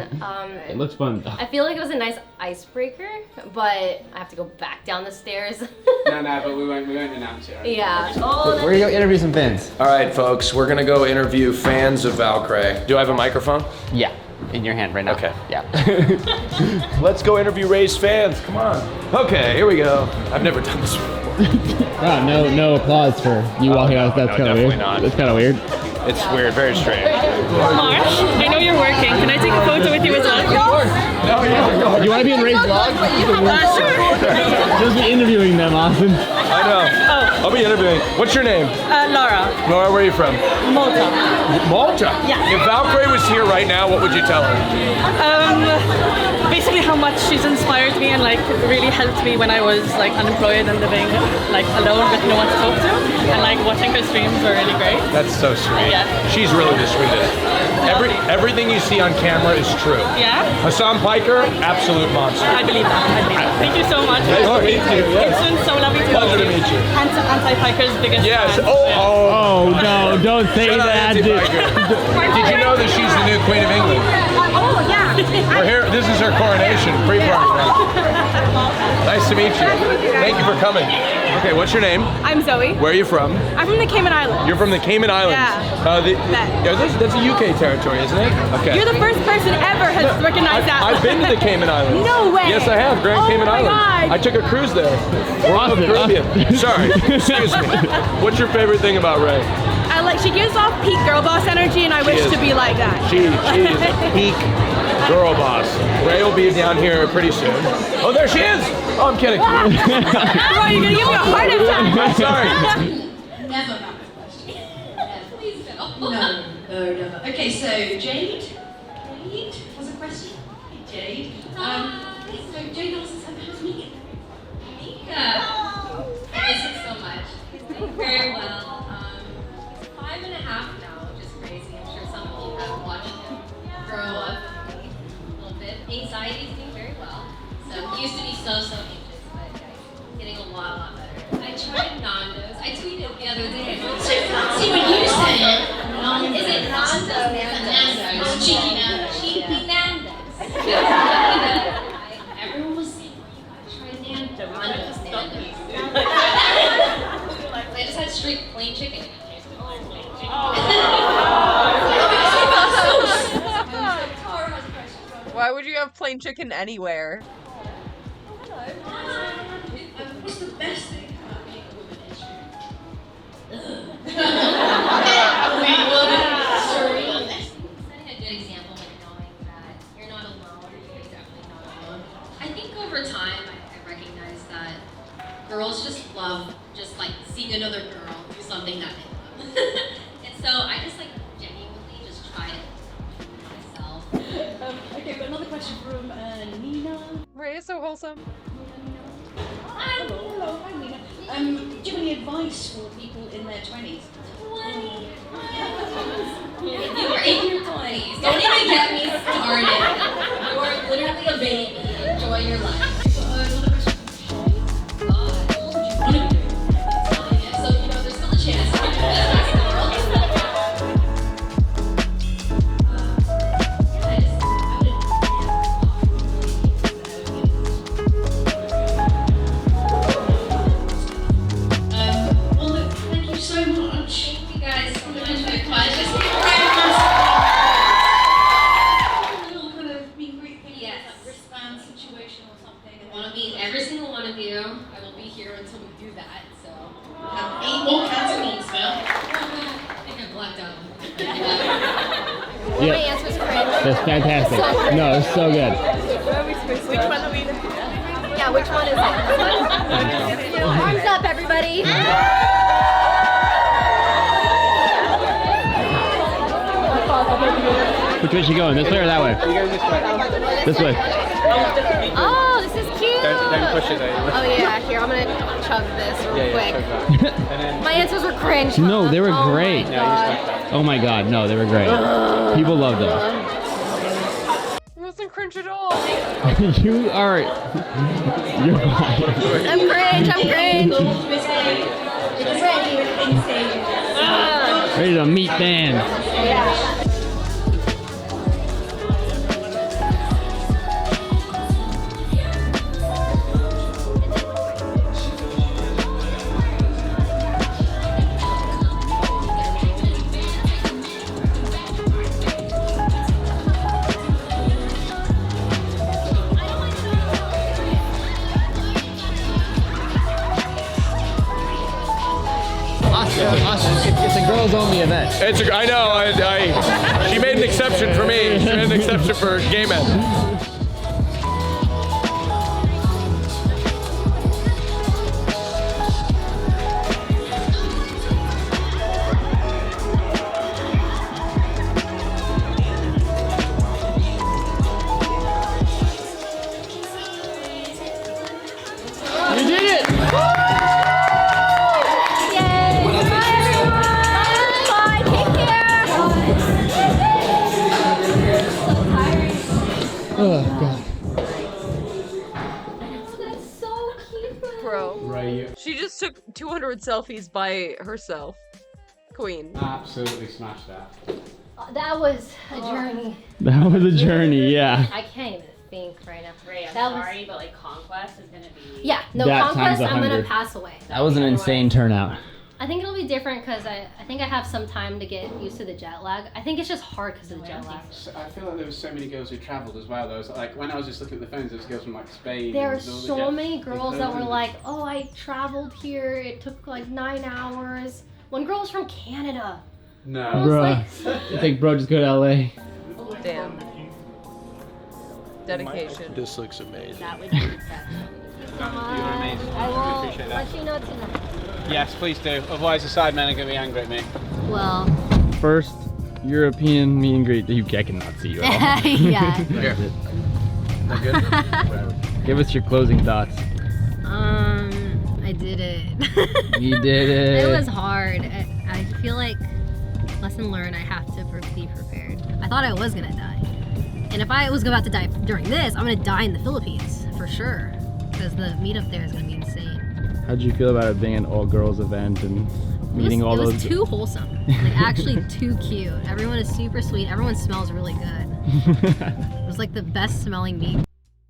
It looks fun. I feel like it was a nice icebreaker, but I have to go back down the stairs. No, but we won't announce it. Right? Yeah. We're gonna go interview some fans. All right, folks, we're gonna go interview fans of Valkyrie. Do I have a microphone? Yeah, in your hand right now. Okay. Yeah. Let's go interview Ray's fans. Come on. Okay, here we go. I've never done this before. Oh, no applause for you walking out. That's kind of weird. Not. That's kind of weird. It's weird, very strange. Marsh, I know you're working. Can I take a photo with you as well? You want to be in Ray's vlog? Sure. Just be interviewing them, Austin. I know. I'll be interviewing. What's your name? Laura. Laura, where are you from? Malta. Malta? Yeah. If Valkyrie was here right now, what would you tell her? Basically how much she's inspired me and like really helped me when I was like unemployed and living like alone with no one to talk to. And like watching her streams were really great. That's so sweet. Yeah. She's really the sweetest. Everything you see on camera is true. Yeah? Hassan Piker, absolute monster. I believe that. Thank you so much. Nice to meet you. It's been so lovely to Pleasure to meet you. Anti-Piker's biggest Yes. fan. Oh no, don't say Shout out that. Auntie Piker. Did you know that she's the new Queen of England? Oh, yeah. We're here. This is her coronation. Pre-party. Nice to meet you. Thank you for coming. Okay, what's your name? I'm Zoe. Where are you from? I'm from the Cayman Islands. You're from the Cayman Islands. Yeah. That's a UK territory, isn't it? Okay. You're the first person ever has recognized that. I've been to the Cayman Islands. No way. Yes, I have. Grand Cayman my Islands. God. I took a cruise there. We're the Caribbean. Sorry. Excuse me. What's your favorite thing about Ray? She gives off peak girl boss energy, and I wish to be like that. She is a peak girl boss. Ray will be down here pretty soon. Oh, there she is. Oh, I'm kidding. Bro, you're gonna give me a heart attack. I'm sorry. Never got this question. Please don't. No, never. Okay, so Jade has a question. Hey, Jade. So Jade also said, how's Mika? Mika. I miss him so much. He's doing very well. 5.5 now, which is crazy. I'm sure some of you have watched him grow up a little bit. Anxiety's doing very well. So he used to be so anxious, but he's getting a lot better. I tried Nando's. I tweeted the other day. See what you said. Is it Nando's? Nando's. Cheeky Nando's. Cheeky Nando's. Everyone was saying, oh, you gotta try Nando's. I just had straight plain chicken. Why would you have plain chicken anywhere? What's the best thing about being a woman in shoes? Setting a good example and knowing that you're not alone, you're definitely not alone. I think over time I recognize that girls just love seeing another girl do something that they love. And so I just genuinely just try it myself. Okay, but another question from Nina. Ray is so wholesome. Hello, hi Nina. Do you have any advice for people in their 20s? 20. You are in your 20s. Don't even get me started. You are literally a baby. Enjoy your life. That's fantastic. No, it's so good. Which one are we? Yeah, which one is it? Arms up, everybody. Which way is she going? This way or that way? This way. Oh, this is cute. Don't push it though. Oh yeah, here, I'm gonna chug this real quick. Chug that. My answers were cringe. No, they were great. God. Oh my god, no, they were great. People loved them. It wasn't cringe at all. You are. You're I'm cringe. ready to meet Dan. Yeah. It's a girls only event. I know. She made an exception for me. She made an exception for gay men. You did it! Bye, take care. 200 selfies by herself. Queen. Absolutely smashed that. That was a journey. That was a journey, yeah. I can't even think right now. Ray, I'm That sorry, but like Conquest is gonna be. Yeah, no, That Conquest, times I'm gonna 100. pass away. That was an insane turnout. I think it'll be different because I think I have some time to get used to the jet lag. I think it's just hard because of the jet lag. I feel like there was so many girls who travelled as well. There was like when I was just looking at the phones, there was girls from like Spain. There are and all the- so yeah. many girls that were Incredible. like, oh, I traveled here. It took like 9 hours. One girl was from Canada. No. Bruh. I think bro just go to LA. Damn. Dedication. This looks amazing. That would be You are amazing. I Really will appreciate that. let you know tonight. Yes, please do. Otherwise, the sidemen are going to be angry at me. Well. First European meet and greet. I cannot see you at all. Yeah. That's it. Give us your closing thoughts. I did it. You did it. It was hard. I feel like, lesson learned, I have to be prepared. I thought I was gonna die. And if I was about to die during this, I'm gonna die in the Philippines, for sure. Because the meetup there is gonna be insane. How'd you feel about it being an all-girls event and meeting all It those? was too wholesome. Like, actually too cute. Everyone is super sweet. Everyone smells really good. It was like the best smelling meat.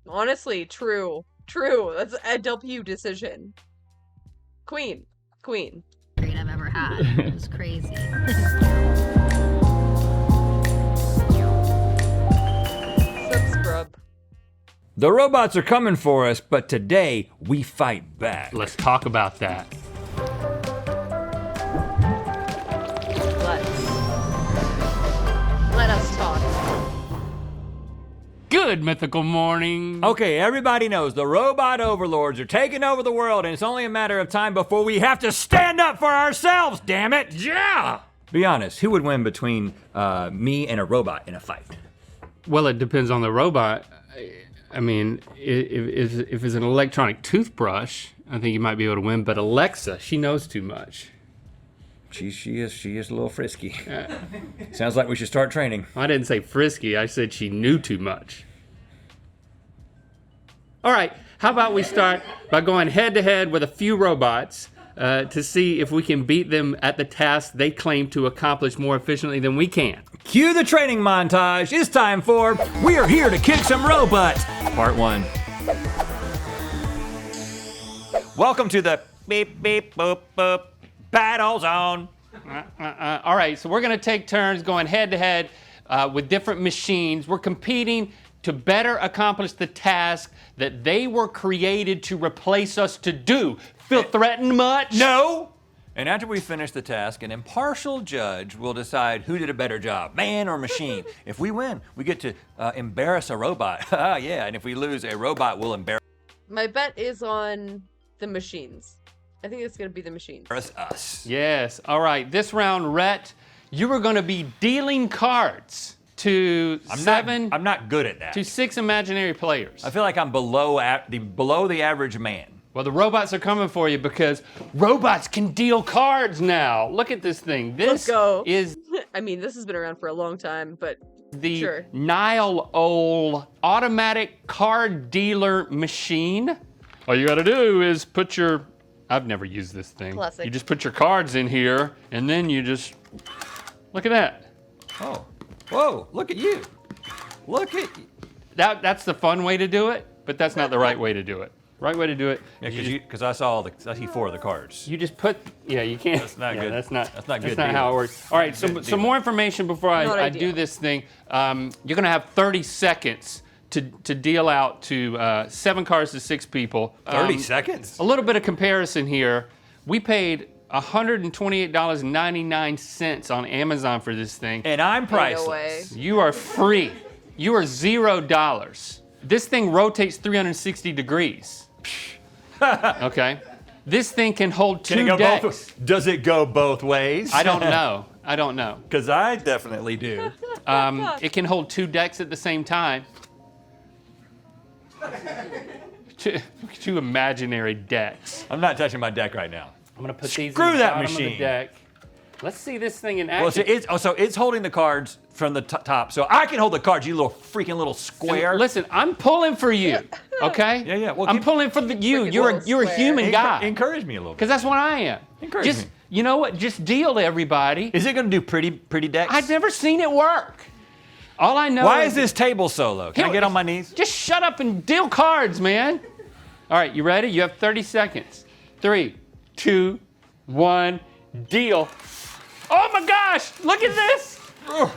Honestly, true. True. That's a W decision. Queen. Queen. Great I've ever had. It was crazy. Subscribe. The robots are coming for us, but today we fight back. Let's talk about that. Let us talk. Good mythical morning. Okay, everybody knows the robot overlords are taking over the world, and it's only a matter of time before we have to stand up for ourselves, damn it! Yeah! Be honest, who would win between me and a robot in a fight? Well, it depends on the robot. I mean, if it's an electronic toothbrush, I think you might be able to win. But Alexa, she knows too much. She is a little frisky. Sounds like we should start training. I didn't say frisky. I said she knew too much. All right, how about we start by going head to head with a few robots to see if we can beat them at the task they claim to accomplish more efficiently than we can. Cue the training montage. It's time for We're Here to Kick Some Robots, Part 1. Welcome to the beep, beep, boop, boop battle zone. All right, so we're gonna take turns going head to head with different machines. We're competing to better accomplish the task that they were created to replace us to do. Feel threatened much? No! And after we finish the task, an impartial judge will decide who did a better job, man or machine. If we win, we get to embarrass a robot. Yeah, and if we lose, a robot will embarrass My bet is on the machines. I think it's gonna be the machines. us. Yes, all right. This round, Rhett, you are gonna be dealing cards to I'm not good at that. to 6 imaginary players. I feel like I'm below the average man. Well, the robots are coming for you because robots can deal cards now. Look at this thing. Let's This go. is I mean, this has been around for a long time, but the sure. Nile Owl automatic card dealer machine. All you gotta do is put your, I've never used this thing. Classic. You just put your cards in here and then you just, look at that. Oh, whoa, look at you. Look at you. That's the fun way to do it, but that's not the right way to do it. Right way to do it. Yeah, because I see 4 of the cards. You just put, yeah, you can't. That's not good. That's not good. That's not how it works. All right, some more information before I do this thing. You're gonna have 30 seconds to deal out to 7 cards to 6 people. 30 seconds? A little bit of comparison here. We paid $128.99 on Amazon for this thing. And I'm priceless. You are free. You are $0. This thing rotates 360 degrees. Okay. This thing can hold 2 decks. Does it go both ways? I don't know. I don't know. Because I definitely do. It can hold 2 decks at the same time. Two imaginary decks. I'm not touching my deck right now. I'm gonna put these in Screw the that bottom of machine. the deck. Let's see this thing in Well, action. so it's holding the cards from the top, so I can hold the cards, you little freaking little square. Listen, I'm pulling for you. Okay? Yeah, yeah. Well, I'm pulling for you. You're a human guy. Encourage me a little bit. Because that's what I am. Encourage me. You know what? Just deal to everybody. Is it going to do pretty decks? I've never seen it work. All I know Why is this table so low? Can I get on my knees? Just shut up and deal cards, man. All right, you ready? You have 30 seconds. 3, 2, 1, deal. Oh my gosh, look at this. All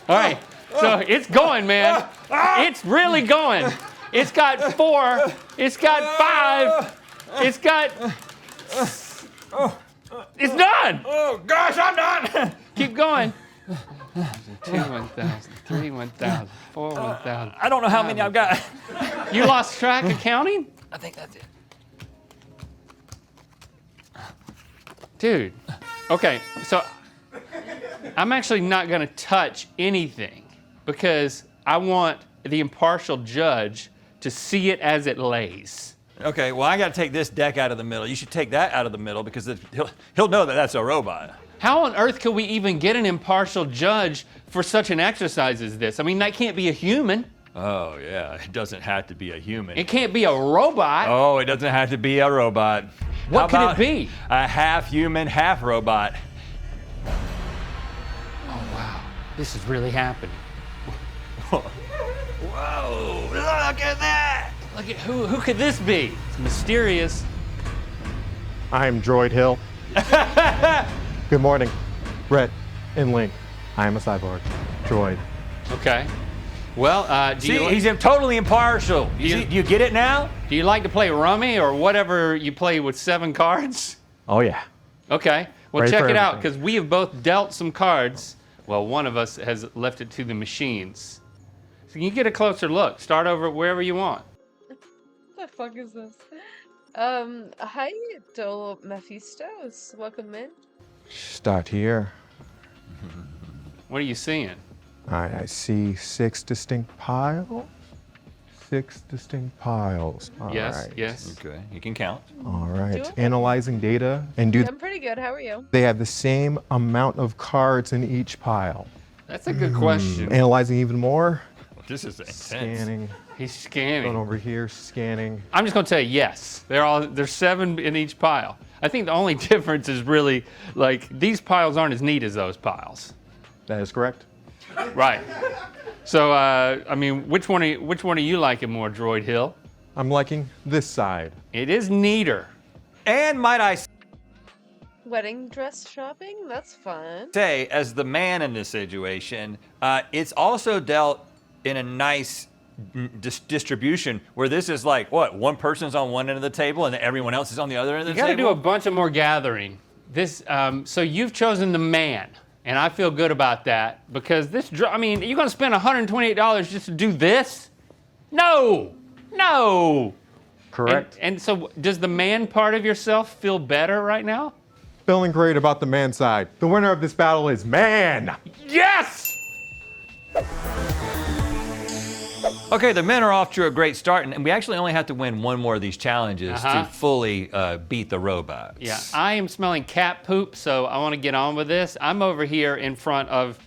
right, so it's going, man. It's really going. It's got 4, it's got 5, it's got... It's done. Oh gosh, I'm done. Keep going. 2, 1,000, 3, 1,000, 4, 1,000. I don't know how many I've got. You lost track of counting? I think that's it. Dude, okay, so I'm actually not gonna touch anything because I want the impartial judge to see it as it lays. Okay, well, I got to take this deck out of the middle. You should take that out of the middle because he'll know that that's a robot. How on earth could we even get an impartial judge for such an exercise as this? I mean, that can't be a human. Oh, yeah, it doesn't have to be a human. It can't be a robot. Oh, it doesn't have to be a robot. What could it be? A half human, half robot. Oh, wow. This is really happening. Whoa, look at that. Look at who could this be? It's mysterious. I'm Droid Hill. Good morning, Brett and Link. I am a cyborg. Droid. Okay. Well, he's totally impartial. Do you get it now? Do you like to play rummy or whatever you play with 7 cards? Oh, yeah. Okay. Well, Ready check for it out, everything. because we have both dealt some cards. Well, one of us has left it to the machines. So you can get a closer look. Start over wherever you want. What the fuck is this? Hi, Dol Mephistos. Welcome in. Start here. What are you seeing? All right, I see 6 distinct piles. 6 distinct piles. All Yes, right. yes. Okay, you can count. All right, Doable. analyzing data and do I'm pretty good. How are you? they have the same amount of cards in each pile? That's a good question. Analyzing even more. This is intense. Scanning. He's scanning. Going over here, scanning. I'm just gonna tell you yes. There's 7 in each pile. I think the only difference is really like these piles aren't as neat as those piles. That is correct. Right. So I mean, which one are you liking more, Droid Hill? I'm liking this side. It is neater. And might I Wedding dress shopping? That's fun. say, as the man in this situation, it's also dealt in a nice distribution where this is like, what, one person's on one end of the table and everyone else is on the other end of You the got to table? do a bunch of more gathering. This, so you've chosen the man, and I feel good about that because this. I mean, you're going to spend $128 just to do this? No, no. Correct. And so, does the man part of yourself feel better right now? Feeling great about the man side. The winner of this battle is man. Yes. Okay, the men are off to a great start, and we actually only have to win one more of these challenges to fully beat the robots. Yeah, I am smelling cat poop, so I want to get on with this. I'm over here in front of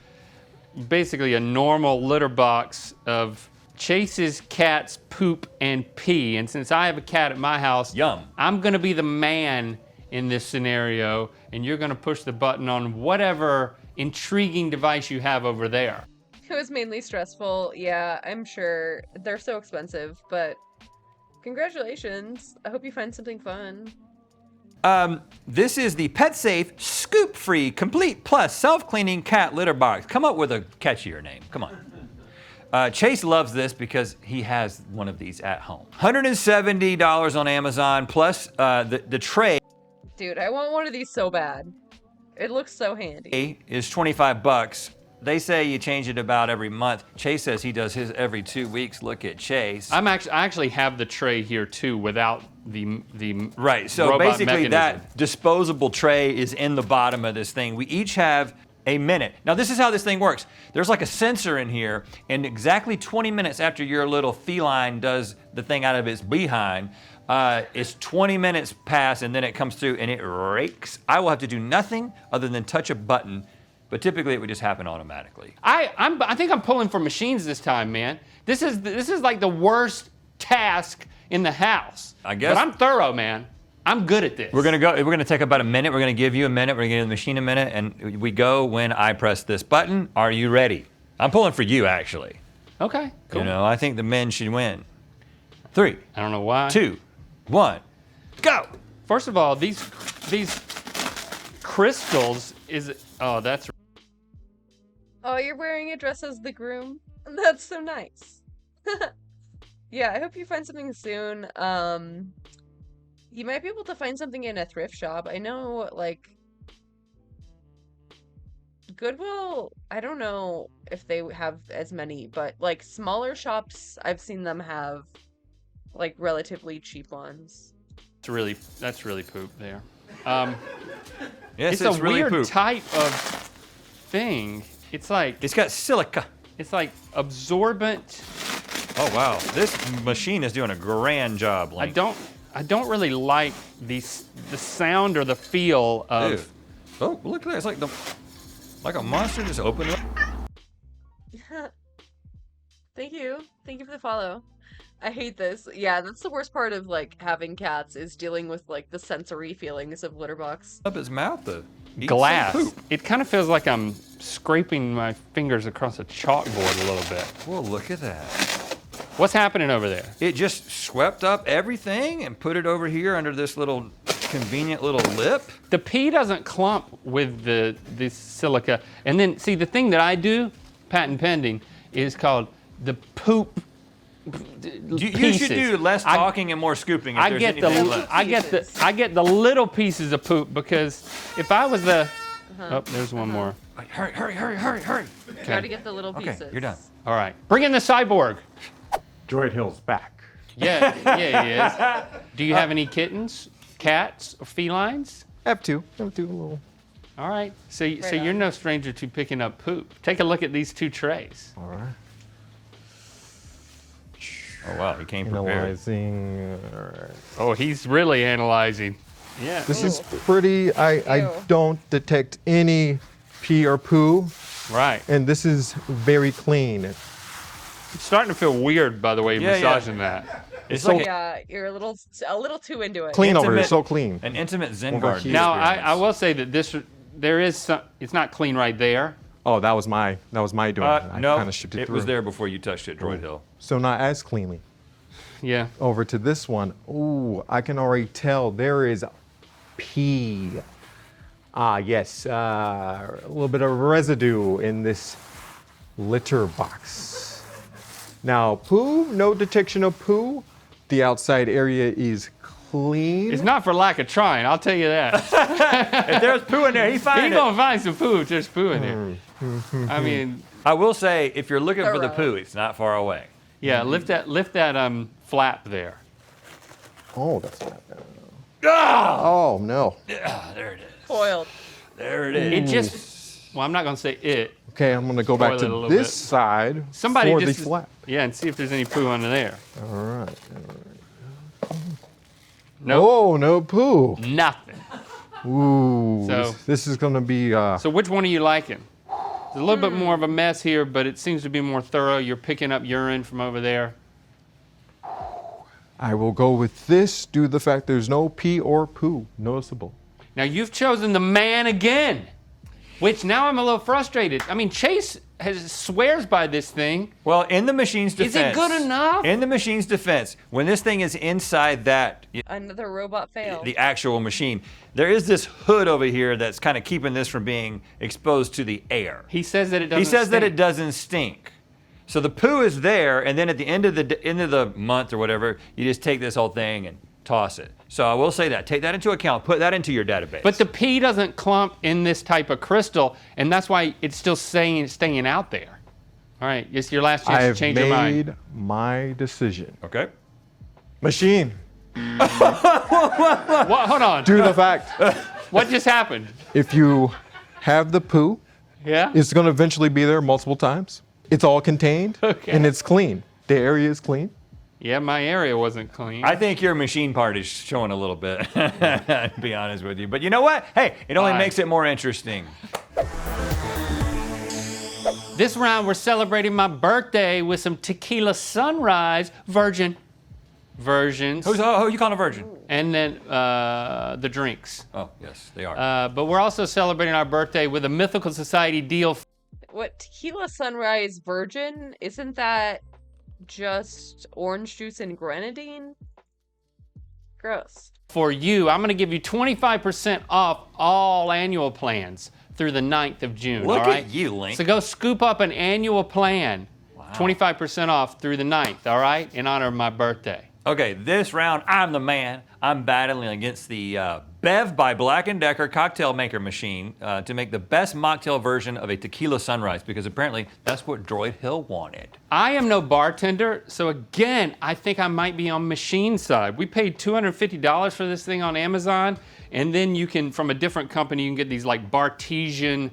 basically a normal litter box of Chase's cat's poop and pee, and since I have a cat at my house, I'm gonna be the man in this scenario, and you're gonna push the button on whatever intriguing device you have over there. It was mainly stressful. Yeah, I'm sure. They're so expensive, but congratulations. I hope you find something fun. This is the Pet Safe Scoop Free Complete Plus Self-Cleaning Cat Litter Box. Come up with a catchier name. Come on. Chase loves this because he has one of these at home. $170 on Amazon plus the tray. Dude, I want one of these so bad. It looks so handy. Is $25. They say you change it about every month. Chase says he does his every 2 weeks. Look at Chase. I actually have the tray here too without the right. So robot basically mechanism. that disposable tray is in the bottom of this thing. We each have a minute. Now this is how this thing works. There's like a sensor in here, and exactly 20 minutes after your little feline does the thing out of its behind, it's 20 minutes pass and then it comes through and it rakes. I will have to do nothing other than touch a button, but typically it would just happen automatically. I think I'm pulling for machines this time, man. This is like the worst task in the house. I guess. But I'm thorough, man. I'm good at this. We're gonna take about a minute. We're gonna give you a minute. We're gonna give the machine a minute, and we go when I press this button. Are you ready? I'm pulling for you, actually. Okay, cool. You know, I think the men should win. 3. I don't know why. 2, 1, go. First of all, these crystals oh, that's. Oh, you're wearing a dress as the groom? That's so nice. Yeah, I hope you find something soon. You might be able to find something in a thrift shop. I know, like, Goodwill, I don't know if they have as many, but, like, smaller shops, I've seen them have, like, relatively cheap ones. That's really poop there. Yes, it's a really weird poop. type of thing. It's like it's got silica. It's like absorbent. Oh wow, this machine is doing a grand job. Link. I don't really like the sound or the feel of. Ew. Oh, look at that! It's like a monster just opened up. Thank you for the follow. I hate this. Yeah, that's the worst part of like having cats is dealing with like the sensory feelings of litter box. Up his mouth though. Glass. It kind of feels like I'm scraping my fingers across a chalkboard a little bit. Well, look at that. What's happening over there? It just swept up everything and put it over here under this little convenient little lip. The pee doesn't clump with the silica. And then, see, the thing that I do, patent pending, is called the poop You should do less talking and more scooping. If I there's get anything left. I get the little pieces of poop because if I was the oh, there's one more. Hurry. Try to get the little pieces. Okay, you're done. All right, bring in the cyborg. Droid Hill's back. Yeah, he is. Do you have any kittens, cats, or felines? I have two. Little. All right. So you're no stranger to picking up poop. Take a look at these two trays. All right. Oh wow, he came prepared. Analyzing. All right. Oh, he's really analyzing. Yeah. This is pretty. I don't detect any pee or poo. Right. And this is very clean. It's starting to feel weird, by the way, massaging that. It's like yeah, you're a little too into it. Clean over here, so clean. An intimate Zen garden. Now, I will say that there is some. It's not clean right there. Oh, that was my doing. I no, kind of shipped it through. was there before you touched it, Droid Hill. So not as cleanly. Yeah. Over to this one. Ooh, I can already tell there is pee. Ah, yes, a little bit of residue in this litter box. Now, poo, no detection of poo. The outside area is clean. It's not for lack of trying, I'll tell you that. If there's poo in there, he's gonna find some poo if there's poo in there. I mean, I will say, if you're looking for the poo, it's not far away. Yeah, lift that flap there. Oh, that's not bad. Ah! Oh no. Yeah, there it is. Foiled. There it is. It just. Well, I'm not gonna say it. Okay, I'm gonna go back Spoil it a to little this bit. side Somebody for just the flap. Yeah, and see if there's any poo under there. All right. Nope. Oh, no poo. Nothing. Ooh. So- this is gonna be. So which one are you liking? There's a little bit more of a mess here, but it seems to be more thorough. You're picking up urine from over there. I will go with this due to the fact there's no pee or poo noticeable. Now you've chosen the man again, which now I'm a little frustrated. I mean, Chase swears by this thing. Well, in the machine's defense. Is it good enough? In the machine's defense, when this thing is inside that, Another robot fail. the actual machine, there is this hood over here that's kind of keeping this from being exposed to the air. He says that it doesn't. He says that stink. it doesn't stink. So the poo is there, and then at the end of the month or whatever, you just take this whole thing and toss it. So I will say that. Take that into account. Put that into your database. But the pee doesn't clump in this type of crystal, and that's why it's still staying out there. All right, it's your last chance to change your mind. I've made my decision. Okay. Machine. What? Hold on. Due to the fact, What just happened? if you have the poo, Yeah. it's going to eventually be there multiple times. It's all contained, and it's clean. The area is clean. Yeah, my area wasn't clean. I think your machine part is showing a little bit, to be honest with you. But you know what? Hey, it only Fine. makes it more interesting. This round, we're celebrating my birthday with some tequila sunrise virgin versions. Who you calling a virgin? And then the drinks. Oh, yes, they are. But we're also celebrating our birthday with a Mythical Society deal. What, tequila sunrise virgin? Isn't that just orange juice and grenadine? Gross. For you, I'm going to give you 25% off all annual plans through the 9th of June. Look all right? at you, Link. So go scoop up an annual plan. Wow. 25% off through the 9th, all right? In honor of my birthday. Okay, this round, I'm the man. I'm battling against the Bev by Black & Decker cocktail maker machine to make the best mocktail version of a tequila sunrise, because apparently that's what Droid Hill wanted. I am no bartender, so again, I think I might be on machine side. We paid $250 for this thing on Amazon, and then you can, from a different company, you can get these like Bartesian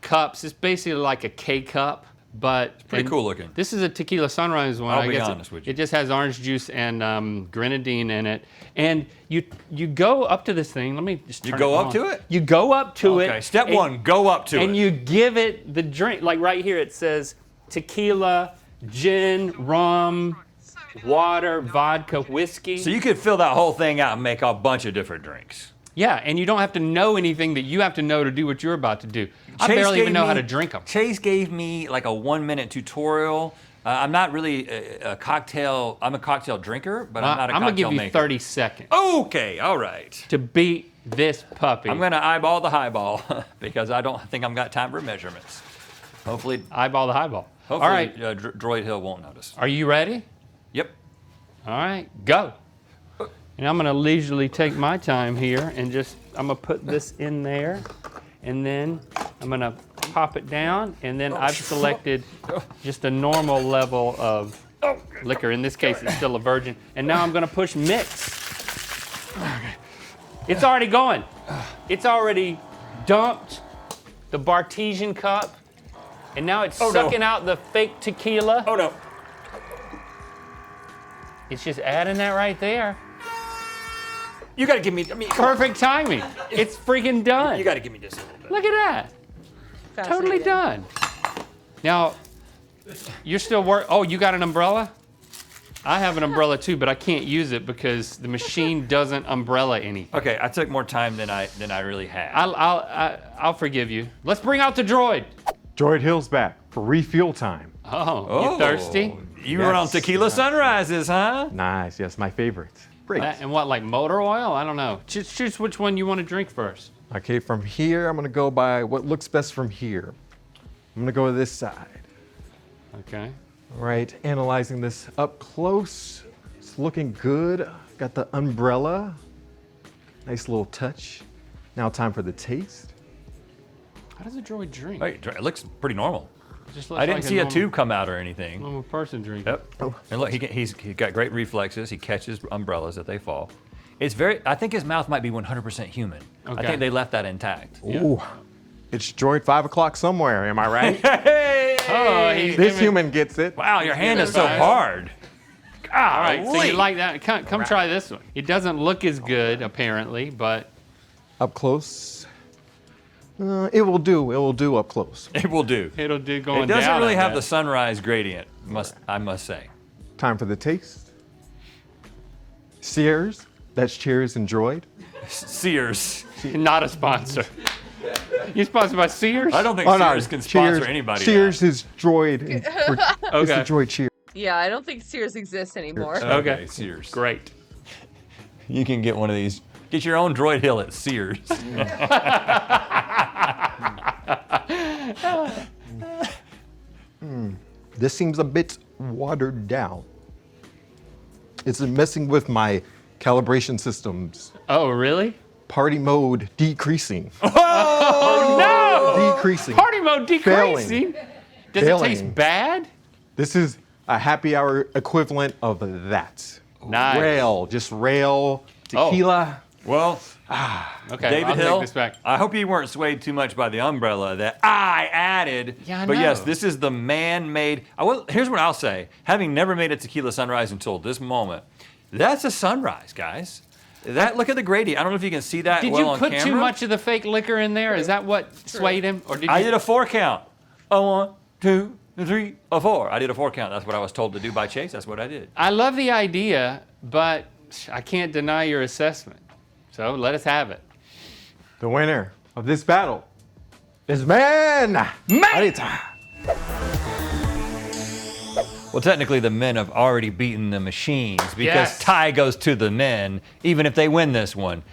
cups. It's basically like a K-cup. But it's pretty cool looking. This is a tequila sunrise one. I'll be honest with you. It just has orange juice and grenadine in it. And you go up to this thing. Let me just turn You go it up on. to it? You go up to it. Okay, step one, go up to it. And you give it the drink. Like right here, it says tequila, gin, rum, water, vodka, whiskey. So you could fill that whole thing out and make a bunch of different drinks. Yeah, and you don't have to know anything that you have to know to do what you're about to do. I barely even know how to drink them. Chase gave me like a 1-minute tutorial. I'm not really a cocktail, I'm a cocktail drinker, but I'm not a cocktail maker. I'm gonna give you 30 seconds. Okay, all right. To beat this puppy. I'm gonna eyeball the highball because I don't think I've got time for measurements. Hopefully. Eyeball the highball. Hopefully, all right. Droid Hill won't notice. Are you ready? Yep. All right, go. And I'm gonna leisurely take my time here and just, I'm gonna put this in there, and then I'm gonna pop it down, and then I've selected just a normal level of liquor. In this case, it's still a virgin. And now I'm gonna push mix. It's already going. It's already dumped the Bartesian cup, and now it's sucking out the fake tequila. Oh no. It's just adding that right there. You gotta give me, perfect timing. It's freaking done. You gotta give me just a little bit. Look at that. Totally done. Now, you're still oh, you got an umbrella? I have an umbrella too, but I can't use it because the machine doesn't umbrella anything. Okay, I took more time than I really had. I'll forgive you. Let's bring out the droid. Droid Hill's back for refuel time. Oh, you thirsty? You run on tequila sunrises, huh? Nice, yes, my favorite. Great. And what, like motor oil? I don't know. Choose which one you want to drink first. Okay, from here, I'm gonna go by what looks best from here. I'm gonna go to this side. Okay. All right, analyzing this up close. It's looking good. Got the umbrella. Nice little touch. Now time for the taste. How does a droid drink? Hey, it looks pretty normal. Just looks I didn't like see a normal, tube come out or anything. Normal person drink. Yep. Oh. And look, he's got great reflexes. He catches umbrellas that they fall. It's I think his mouth might be 100% human. Okay. I think they left that intact. Ooh, it's Droid 5 o'clock somewhere, am I right? Hey! Oh, this human gets it. Wow, your hand is so hard. All right, so you like that? Come try this one. It doesn't look as good, apparently, but... Up close. It will do. It will do up close. It will do. It'll do going down. It doesn't really have bet. the sunrise gradient, I must say. Time for the taste. Sears. That's Cheers and Droid. Sears. Not a sponsor. You sponsored by Sears? I don't think Sears can sponsor anybody. Sears is Droid. It's the Droid Cheers. Yeah, I don't think Sears exists anymore. Okay, Sears. Great. You can get one of these. Get your own Droid Hill at Sears. This seems a bit watered down. It's messing with my calibration systems. Oh, really? Party mode decreasing. Oh, no! Decreasing. Party mode decreasing? Does it taste bad? This is a happy hour equivalent of that. Nice. Rail, just rail, tequila. Well, okay, David I'll Hill, take this back. I hope you weren't swayed too much by the umbrella that I added. Yeah, I but know. yes, this is the man-made. Here's what I'll say. Having never made a tequila sunrise until this moment, that's a sunrise, guys. Look at the gradient. I don't know if you can see that Did well on you camera. put too much of the fake liquor in there? Is that what swayed him? Or did I you... did a 4 count. A 1, 2, 3, a 4. I did a 4 count. That's what I was told to do by Chase. That's what I did. I love the idea, but I can't deny your assessment. So let us have it. The winner of this battle is man. Well, technically the men have already beaten the machines because Yes. tie goes to the men, even if they win this one.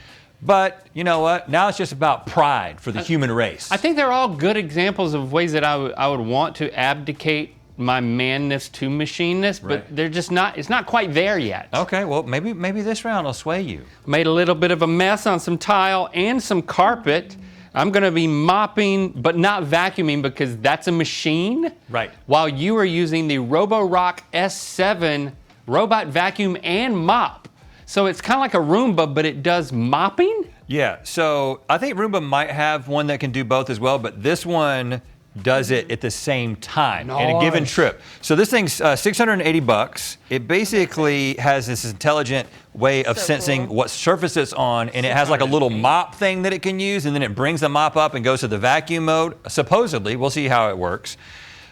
But you know what? Now it's just about pride for the human race. I think they're all good examples of ways that I would want to abdicate my manness to machineness, but they're just not, it's not quite there yet. Okay, well, maybe this round will sway you. Made a little bit of a mess on some tile and some carpet. I'm gonna be mopping, but not vacuuming because that's a machine. Right. While you are using the Roborock S7 robot vacuum and mop. So it's kind of like a Roomba, but it does mopping? Yeah, so I think Roomba might have one that can do both as well, but this one does it at the same time in a given Nice. trip. So this thing's $680. It basically has this intelligent way of sensing what surface it's on, and it has like a little mop thing that it can use, and then it brings the mop up and goes to the vacuum mode. Supposedly, we'll see how it works.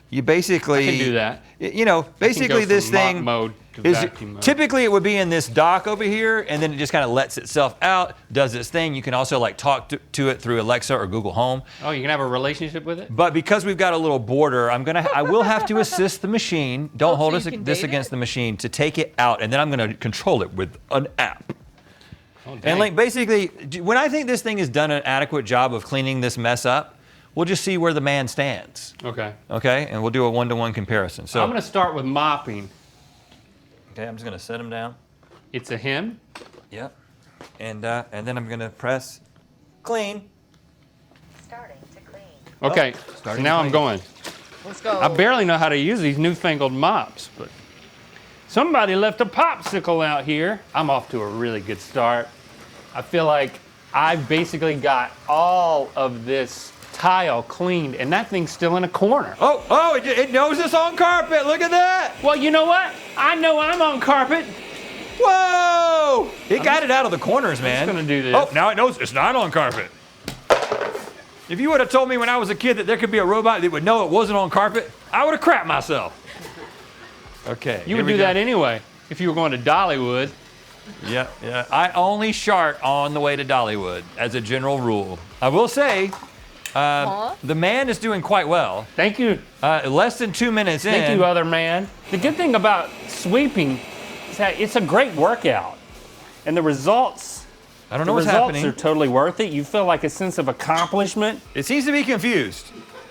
You basically I can do that. You know, basically this from mop thing mode to is vacuum mode. typically it would be in this dock over here, and then it just kind of lets itself out, does its thing. You can also like talk to it through Alexa or Google Home. Oh, you can have a relationship with it? But because we've got a little border, I will have to assist the machine. Don't hold you can this date against the machine to take it out, and then I'm going to control it with an app. Oh, dang. And like basically, when I think this thing has done an adequate job of cleaning this mess up, we'll just see where the man stands. Okay. Okay, and we'll do a one-to-one comparison. So I'm gonna start with mopping. okay, I'm just going to set him down. It's a him. Yep. And then I'm going to press clean. Okay, so now I'm going. Let's go. I barely know how to use these newfangled mops, but somebody left a popsicle out here. I'm off to a really good start. I feel like I've basically got all of this tile cleaned, and that thing's still in a corner. Oh, it knows it's on carpet. Look at that. Well, you know what? I know I'm on carpet. Whoa! It got it out of the corners, man. I'm just gonna do this. Oh, now it knows it's not on carpet. If you would have told me when I was a kid that there could be a robot that would know it wasn't on carpet, I would have crapped myself. Okay. You would do that anyway if you were going to Dollywood. Yeah. I only shart on the way to Dollywood as a general rule. I will say, the man is doing quite well. Thank you. Less than 2 minutes in. Thank you, other man. The good thing about sweeping is that it's a great workout, and the results. I don't know what's happening. The results are totally worth it. You feel like a sense of accomplishment. It seems to be confused.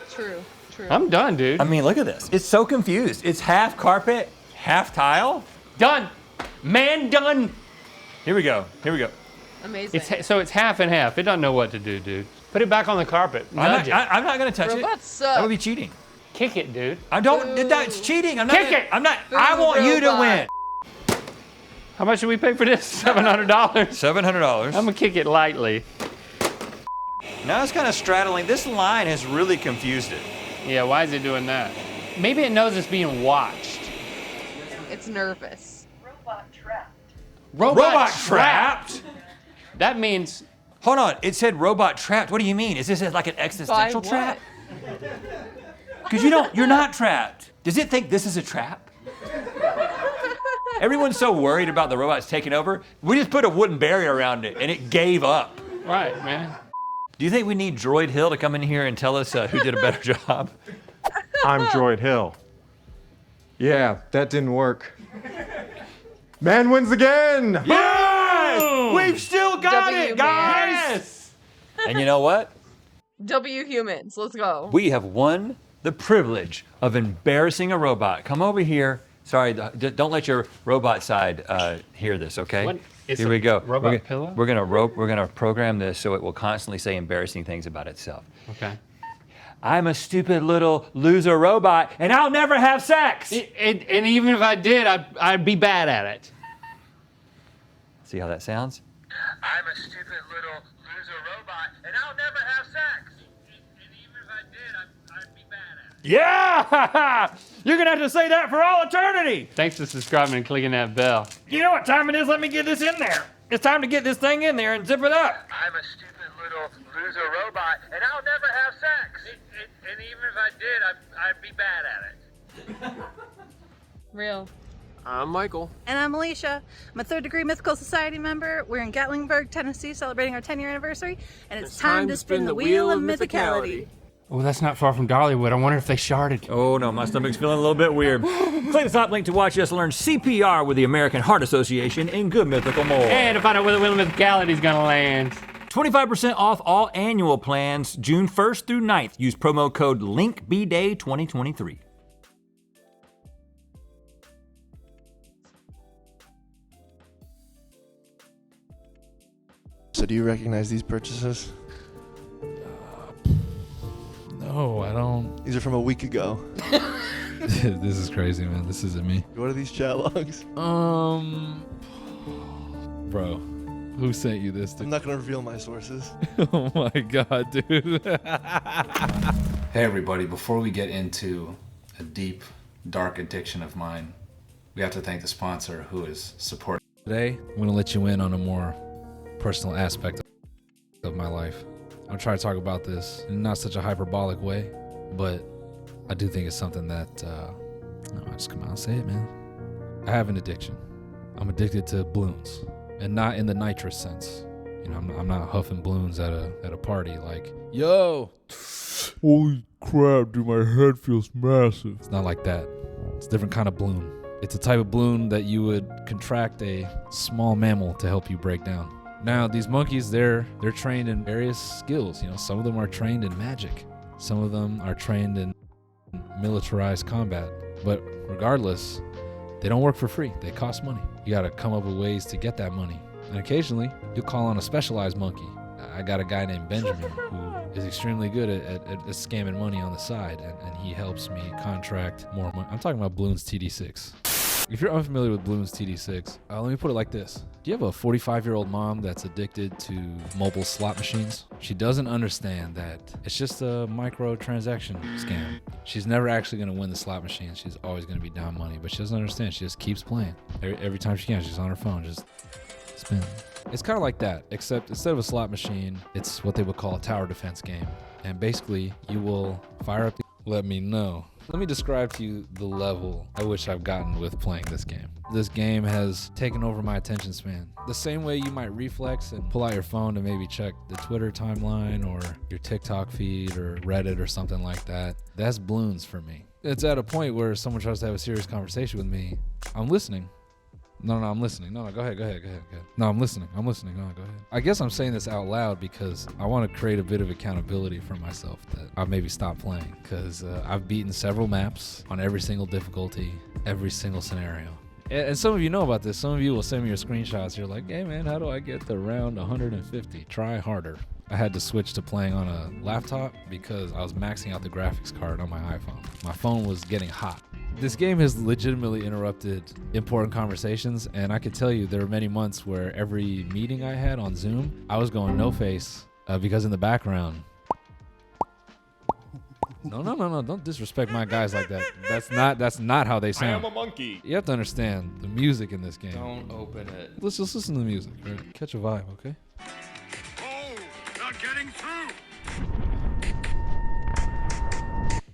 True. I'm done, dude. I mean, look at this. It's so confused. It's half carpet, half tile. Done. Man, done. Here we go. Amazing. So it's half and half. It doesn't know what to do, dude. Put it back on the carpet. Nudge it. I'm not going to touch Robots it. suck. That would be cheating. Kick it, dude. I don't. That's cheating. I'm not. Kick it. I'm not. I want you to robot. win. How much did we pay for this? $700. $700. I'm gonna kick it lightly. Now it's kind of straddling. This line has really confused it. Yeah, why is it doing that? Maybe it knows it's being watched. It's nervous. Robot trapped? That means. Hold on. It said robot trapped. What do you mean? Is this like an existential By trap? Because you're not trapped. Does it think this is a trap? Everyone's so worried about the robots taking over. We just put a wooden barrier around it, and it gave up. Right, man. Do you think we need Droid Hill to come in here and tell us who did a better job? I'm Droid Hill. Yeah, that didn't work. Man wins again! Yes! We've still got W it, guys! Yes! And you know what? W humans, let's go. We have won the privilege of embarrassing a robot. Come over here. Sorry, don't let your robot side hear this, okay? What? It's Here we go. robot pillow? We're gonna program this so it will constantly say embarrassing things about itself. Okay. I'm a stupid little loser robot, and I'll never have sex. And even if I did, I'd be bad at it. See how that sounds? I'm a stupid little loser robot, and I'll never have sex. And even if I did, I'd be bad at it. Yeah! You're gonna have to say that for all eternity. Thanks for subscribing and clicking that bell. You know what time it is? Let me get this in there. It's time to get this thing in there and zip it up. I'm a stupid little loser robot, and I'll never have sex. And even if I did, I'd be bad at it. Real. I'm Michael. And I'm Alicia. I'm a 3rd degree Mythical Society member. We're in Gatlinburg, Tennessee, celebrating our 10-year anniversary. And it's time to spin the wheel of mythicality. Oh, that's not far from Dollywood. I wonder if they sharded. Oh no, my stomach's feeling a little bit weird. Click the top link to watch us learn CPR with the American Heart Association in Good Mythical More. And to find out where the wheel of mythicality is gonna land. 25% off all annual plans, June 1st through 9th. Use promo code LINKBDAY2023. So do you recognize these purchases? No, I don't. These are from a week ago. This is crazy, man. This isn't me. What are these chat logs? Bro, who sent you this? I'm not gonna reveal my sources. Oh my god, dude. Hey everybody, before we get into a deep, dark addiction of mine, we have to thank the sponsor who is supporting. Today, I'm gonna let you in on a more personal aspect of my life. I'm trying to talk about this in not such a hyperbolic way, but I do think it's something that, I just come out and say it, man. I have an addiction. I'm addicted to balloons, and not in the nitrous sense. You know, I'm not huffing balloons at a party like, yo, holy crap, dude, my head feels massive. It's not like that. It's a different kind of balloon. It's a type of balloon that you would contract a small mammal to help you break down. Now, these monkeys, they're trained in various skills. You know, some of them are trained in magic. Some of them are trained in militarized combat. But regardless, they don't work for free. They cost money. You gotta come up with ways to get that money. And occasionally, you'll call on a specialized monkey. I got a guy named Benjamin who is extremely good at scamming money on the side, and he helps me contract more money. I'm talking about Bloons TD6. If you're unfamiliar with Bloons TD6, let me put it like this. Do you have a 45-year-old mom that's addicted to mobile slot machines? She doesn't understand that it's just a micro-transaction scam. She's never actually gonna win the slot machine. She's always gonna be down money, but she doesn't understand. She just keeps playing. Every time she can, she's on her phone, just spin. It's kind of like that, except instead of a slot machine, it's what they would call a tower defense game. And basically, you will fire up the... Let me know. Let me describe to you the level at which I've gotten with playing this game. This game has taken over my attention span. The same way you might reflex and pull out your phone to maybe check the Twitter timeline or your TikTok feed or Reddit or something like that. That's Bloons for me. It's at a point where someone tries to have a serious conversation with me. I'm listening. No, I'm listening. No, go ahead. No, I'm listening. No, go ahead. I guess I'm saying this out loud because I want to create a bit of accountability for myself that I've maybe stopped playing, because I've beaten several maps on every single difficulty, every single scenario. And some of you know about this. Some of you will send me your screenshots. You're like, hey man, how do I get to round 150? Try harder. I had to switch to playing on a laptop because I was maxing out the graphics card on my iPhone. My phone was getting hot. This game has legitimately interrupted important conversations, and I could tell you there were many months where every meeting I had on Zoom, I was going no face because in the background. No, don't disrespect my guys like that. That's not how they sound. I am a monkey. You have to understand the music in this game. Don't open it. Let's just listen to the music, right? Catch a vibe, okay? Not getting through.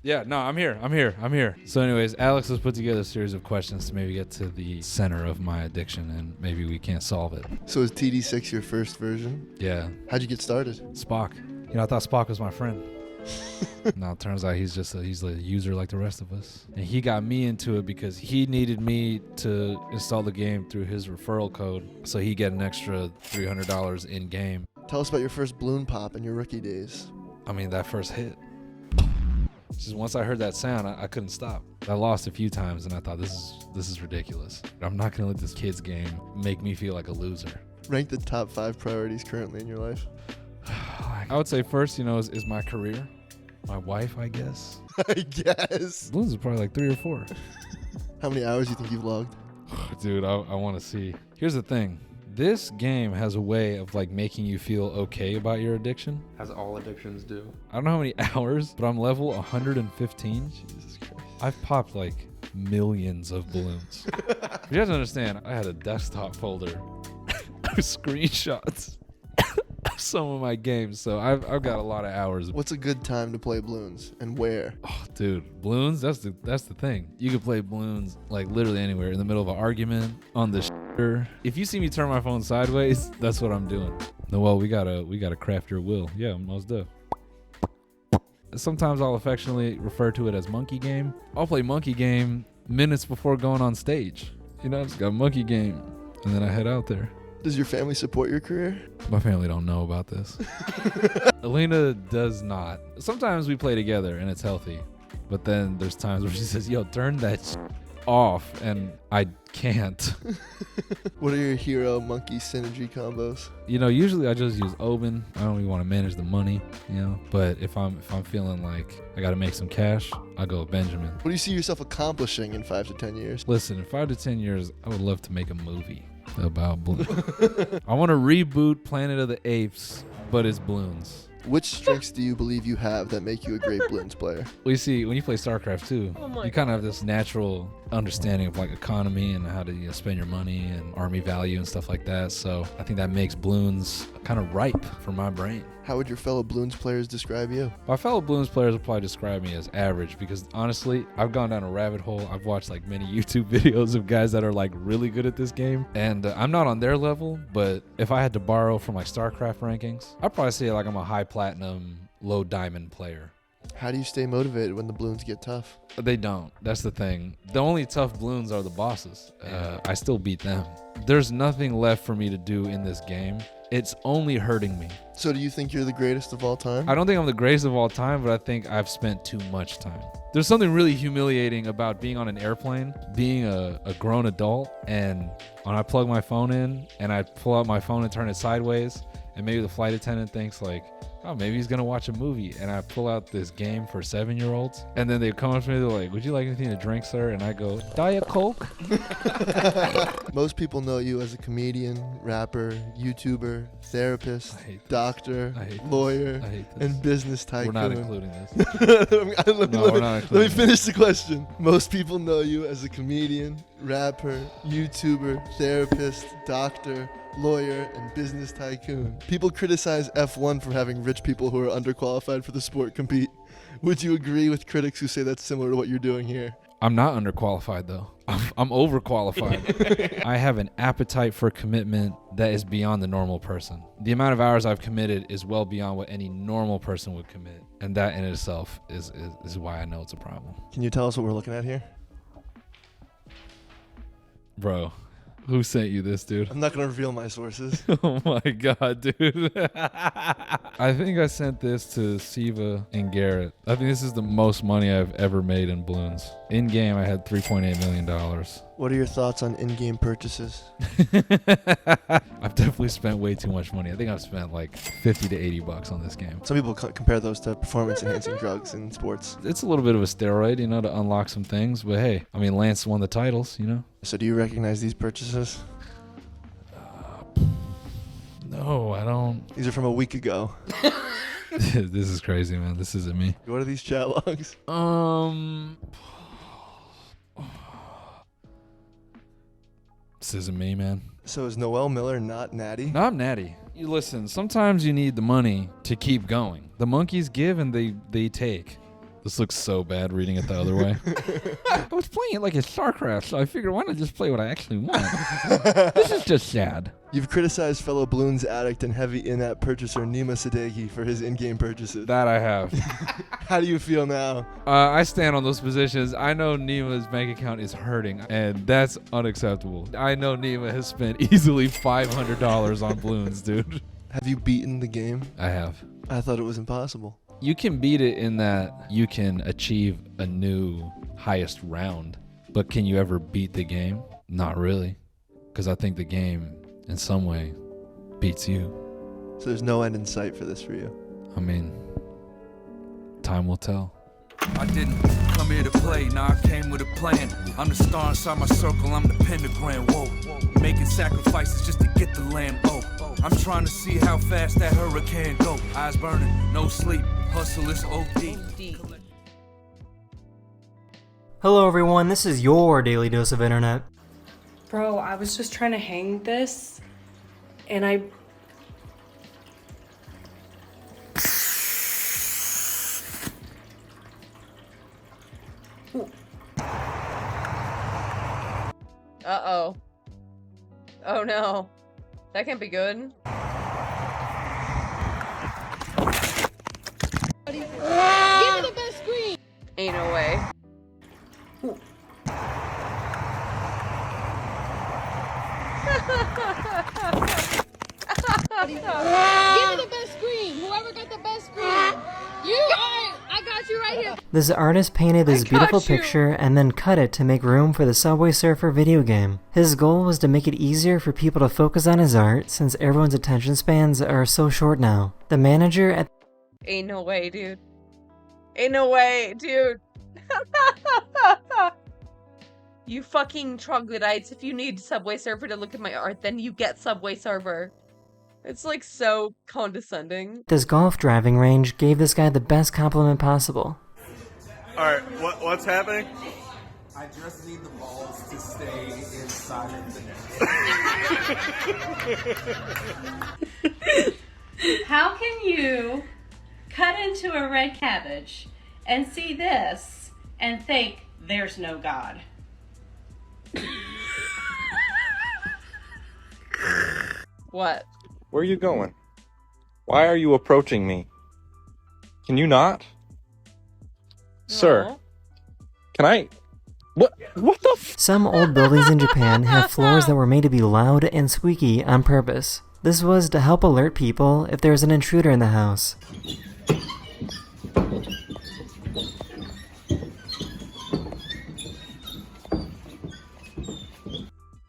Yeah, no, I'm here. So anyways, Alex has put together a series of questions to maybe get to the center of my addiction, and maybe we can't solve it. So is TD6 your first version? Yeah. How'd you get started? Spock. You know, I thought Spock was my friend. Now it turns out he's a user like the rest of us. And he got me into it because he needed me to install the game through his referral code, so he'd get an extra $300 in game. Tell us about your first balloon pop in your rookie days. I mean, that first hit. Just once I heard that sound, I couldn't stop. I lost a few times and I thought, this is ridiculous. I'm not gonna let this kid's game make me feel like a loser. Rank the top 5 priorities currently in your life. I would say first, is my career. My wife, I guess. I guess. Balloons is probably like 3 or 4. How many hours do you think you've logged? Dude, I want to see. Here's the thing. This game has a way of making you feel okay about your addiction. As all addictions do. I don't know how many hours, but I'm level 115. Jesus Christ. I've popped millions of balloons. You have to understand, I had a desktop folder of screenshots of some of my games, so I've got a lot of hours. What's a good time to play balloons and where? Oh, dude, balloons. That's the thing. You can play balloons like literally anywhere. In the middle of an argument, on the shitter. If you see me turn my phone sideways, that's what I'm doing. Noel, we gotta craft your will. Yeah, most def. Sometimes I'll affectionately refer to it as monkey game. I'll play monkey game minutes before going on stage. You know, I just got monkey game, and then I head out there. Does your family support your career? My family don't know about this. Alina does not. Sometimes we play together and it's healthy, but then there's times where she says, "Yo, turn that off," and I can't. What are your hero monkey synergy combos? You know, usually I just use Oben. I don't even want to manage the money, you know. But if I'm feeling like I got to make some cash, I go with Benjamin. What do you see yourself accomplishing in 5 to 10 years? Listen, in 5 to 10 years, I would love to make a movie about balloons. I want to reboot Planet of the Apes, but it's balloons. Which strengths do you believe you have that make you a great balloons player? Well, you see, when you play StarCraft 2, Oh my you kind of have this natural understanding of like economy and how to spend your money and army value and stuff like that. So I think that makes balloons kind of ripe for my brain. How would your fellow balloons players describe you? My fellow balloons players would probably describe me as average because honestly, I've gone down a rabbit hole. I've watched like many YouTube videos of guys that are like really good at this game, and I'm not on their level. But if I had to borrow from like StarCraft rankings, I'd probably say like I'm a high platinum, low diamond player. How do you stay motivated when the balloons get tough? They don't. That's the thing. The only tough balloons are the bosses. I still beat them. There's nothing left for me to do in this game. It's only hurting me. So do you think you're the greatest of all time? I don't think I'm the greatest of all time, but I think I've spent too much time. There's something really humiliating about being on an airplane, being a grown adult, and when I plug my phone in and I pull out my phone and turn it sideways, and maybe the flight attendant thinks like, oh, maybe he's gonna watch a movie, and I pull out this game for 7-year-olds, and then they come up to me, they're like, would you like anything to drink, sir? And I go, Diet Coke. Most people know you as a comedian, rapper, YouTuber, therapist, doctor, lawyer, and business tycoon. We're not including this. Let me finish the question. Most people know you as a comedian, rapper, YouTuber, therapist, doctor, lawyer, and business tycoon. People criticize F1 for having rich people who are underqualified for the sport compete. Would you agree with critics who say that's similar to what you're doing here? I'm not underqualified though. I'm overqualified. I have an appetite for commitment that is beyond the normal person. The amount of hours I've committed is well beyond what any normal person would commit. And that in itself is why I know it's a problem. Can you tell us what we're looking at here? Bro, who sent you this, dude? I'm not going to reveal my sources. Oh my god, dude. I think I sent this to Siva and Garrett. I think this is the most money I've ever made in balloons. In game, I had $3.8 million. What are your thoughts on in-game purchases? I've definitely spent way too much money. I think I've spent like 50 to 80 bucks on this game. Some people compare those to performance-enhancing drugs in sports. It's a little bit of a steroid, you know, to unlock some things. But hey, I mean, Lance won the titles, you know? So do you recognize these purchases? No, I don't. These are from a week ago. This is crazy, man. This isn't me. What are these chat logs? This isn't me, man. So is Noel Miller not natty? No, I'm natty. You listen, sometimes you need the money to keep going. The monkeys give and they take. This looks so bad reading it the other way. I was playing it like a StarCraft, so I figured why not just play what I actually want? This is just sad. You've criticized fellow balloons addict and heavy in-app purchaser Nima Sadeghi for his in-game purchases. That I have. How do you feel now? I stand on those positions. I know Nima's bank account is hurting, and that's unacceptable. I know Nima has spent easily $500 on balloons, dude. Have you beaten the game? I have. I thought it was impossible. You can beat it in that you can achieve a new highest round, but can you ever beat the game? Not really, because I think the game in some way beats you. So there's no end in sight for this for you? I mean, time will tell. I didn't come here to play, nah, I came with a plan. I'm the star inside my circle, I'm the pentagram, whoa. Making sacrifices just to get the land, oh. I'm trying to see how fast that hurricane go. Eyes burning, no sleep, hustle is OD. Hello everyone, this is your Daily Dose of Internet. Bro, I was just trying to hang this, and Uh-oh. Oh no. That can't be good. Give me the best screen! Ain't no way. Give me the best screen! Whoever got the best screen! I got you right here! This artist painted this beautiful picture and then cut it to make room for the Subway Surfer video game. His goal was to make it easier for people to focus on his art since everyone's attention spans are so short now. The manager at Ain't no way, dude. Ain't no way, dude. You fucking troglodytes. If you need Subway Surfer to look at my art, then you get Subway Surfer. It's like so condescending. this golf driving range gave this guy the best compliment possible. Alright, what's happening? I just need the balls to stay inside of the net. How can you cut into a red cabbage and see this and think there's no God? What? Where are you going? Why are you approaching me? Can you not? Sir, can I? What the f? Some old buildings in Japan have floors that were made to be loud and squeaky on purpose. This was to help alert people if there's an intruder in the house.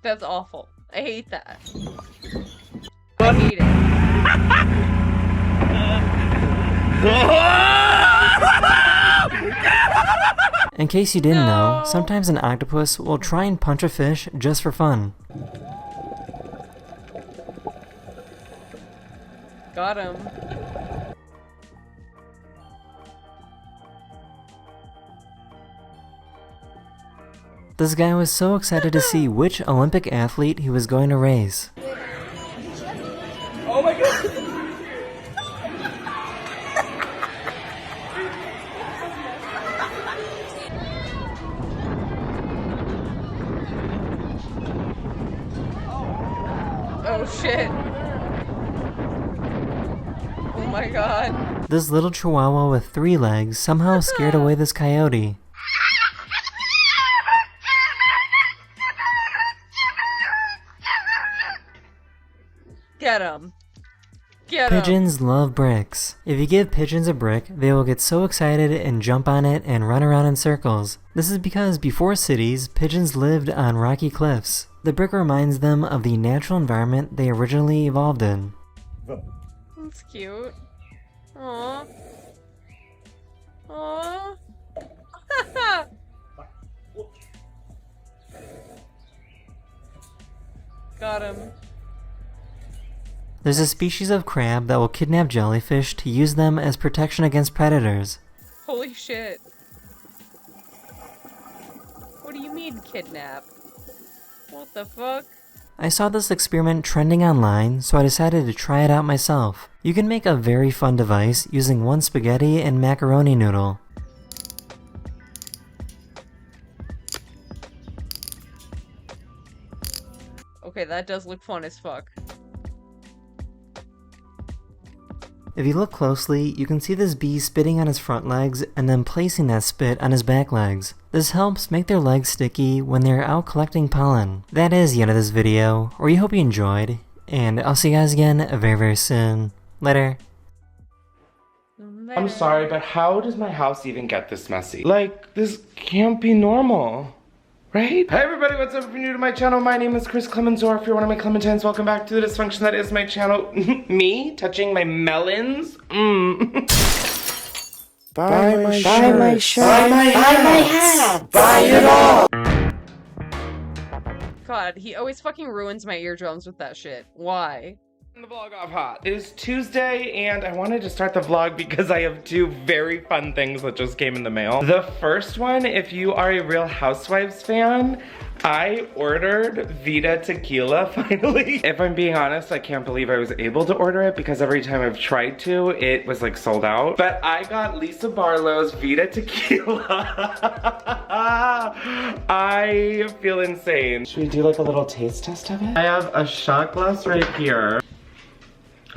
That's awful. I hate that. I hate it. In case you didn't know, sometimes an octopus will try and punch a fish just for fun. Got him. This guy was so excited to see which Olympic athlete he was going to raise. Oh my god! Oh shit. Oh my god. This little chihuahua with 3 legs somehow scared away this coyote. Get him. Get him. Pigeons love bricks. If you give pigeons a brick, they will get so excited and jump on it and run around in circles. This is because before cities, pigeons lived on rocky cliffs. The brick reminds them of the natural environment they originally evolved in. That's cute. Aww. Aww. Got him. There's a species of crab that will kidnap jellyfish to use them as protection against predators. Holy shit. What do you mean, kidnap? What the fuck? I saw this experiment trending online, so I decided to try it out myself. You can make a very fun device using one spaghetti and macaroni noodle. Okay, that does look fun as fuck. If you look closely, you can see this bee spitting on his front legs and then placing that spit on his back legs. This helps make their legs sticky when they're out collecting pollen. That is the end of this video, or we hope you enjoyed, and I'll see you guys again very, very soon. Later. I'm sorry, but how does my house even get this messy? Like, this can't be normal. Right? Hey everybody, what's up? If you're new to my channel, my name is Chris Clemens, or if you're one of my Clementines, welcome back to the dysfunction that is my channel. Me? Touching my melons? Buy my shirt. Buy my hat. Buy it all. God, he always fucking ruins my eardrums with that shit. Why? The vlog off hot. It is Tuesday and I wanted to start the vlog because I have 2 very fun things that just came in the mail. The first one, if you are a Real Housewives fan, I ordered Vita Tequila finally. If I'm being honest, I can't believe I was able to order it because every time I've tried to, it was like sold out. But I got Lisa Barlow's Vita Tequila. I feel insane. Should we do like a little taste test of it? I have a shot glass right here.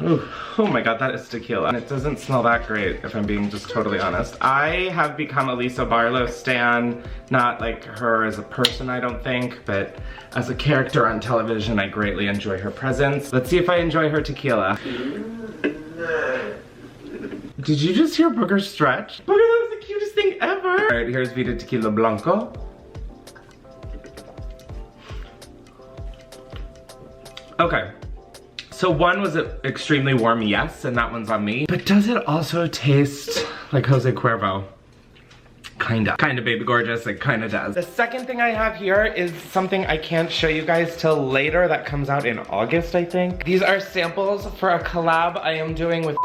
Ooh, oh my god, that is tequila. And it doesn't smell that great, if I'm being just totally honest. I have become a Lisa Barlow stan, not like her as a person, I don't think, but as a character on television, I greatly enjoy her presence. Let's see if I enjoy her tequila. Did you just hear Booger stretch? Booger, that was the cutest thing ever. All right, here's Vita Tequila Blanco. Okay. So one was extremely warm, yes, and that one's on me. But does it also taste like Jose Cuervo? Kinda, baby gorgeous, it kinda does. The second thing I have here is something I can't show you guys till later. That comes out in August, I think. These are samples for a collab I am doing with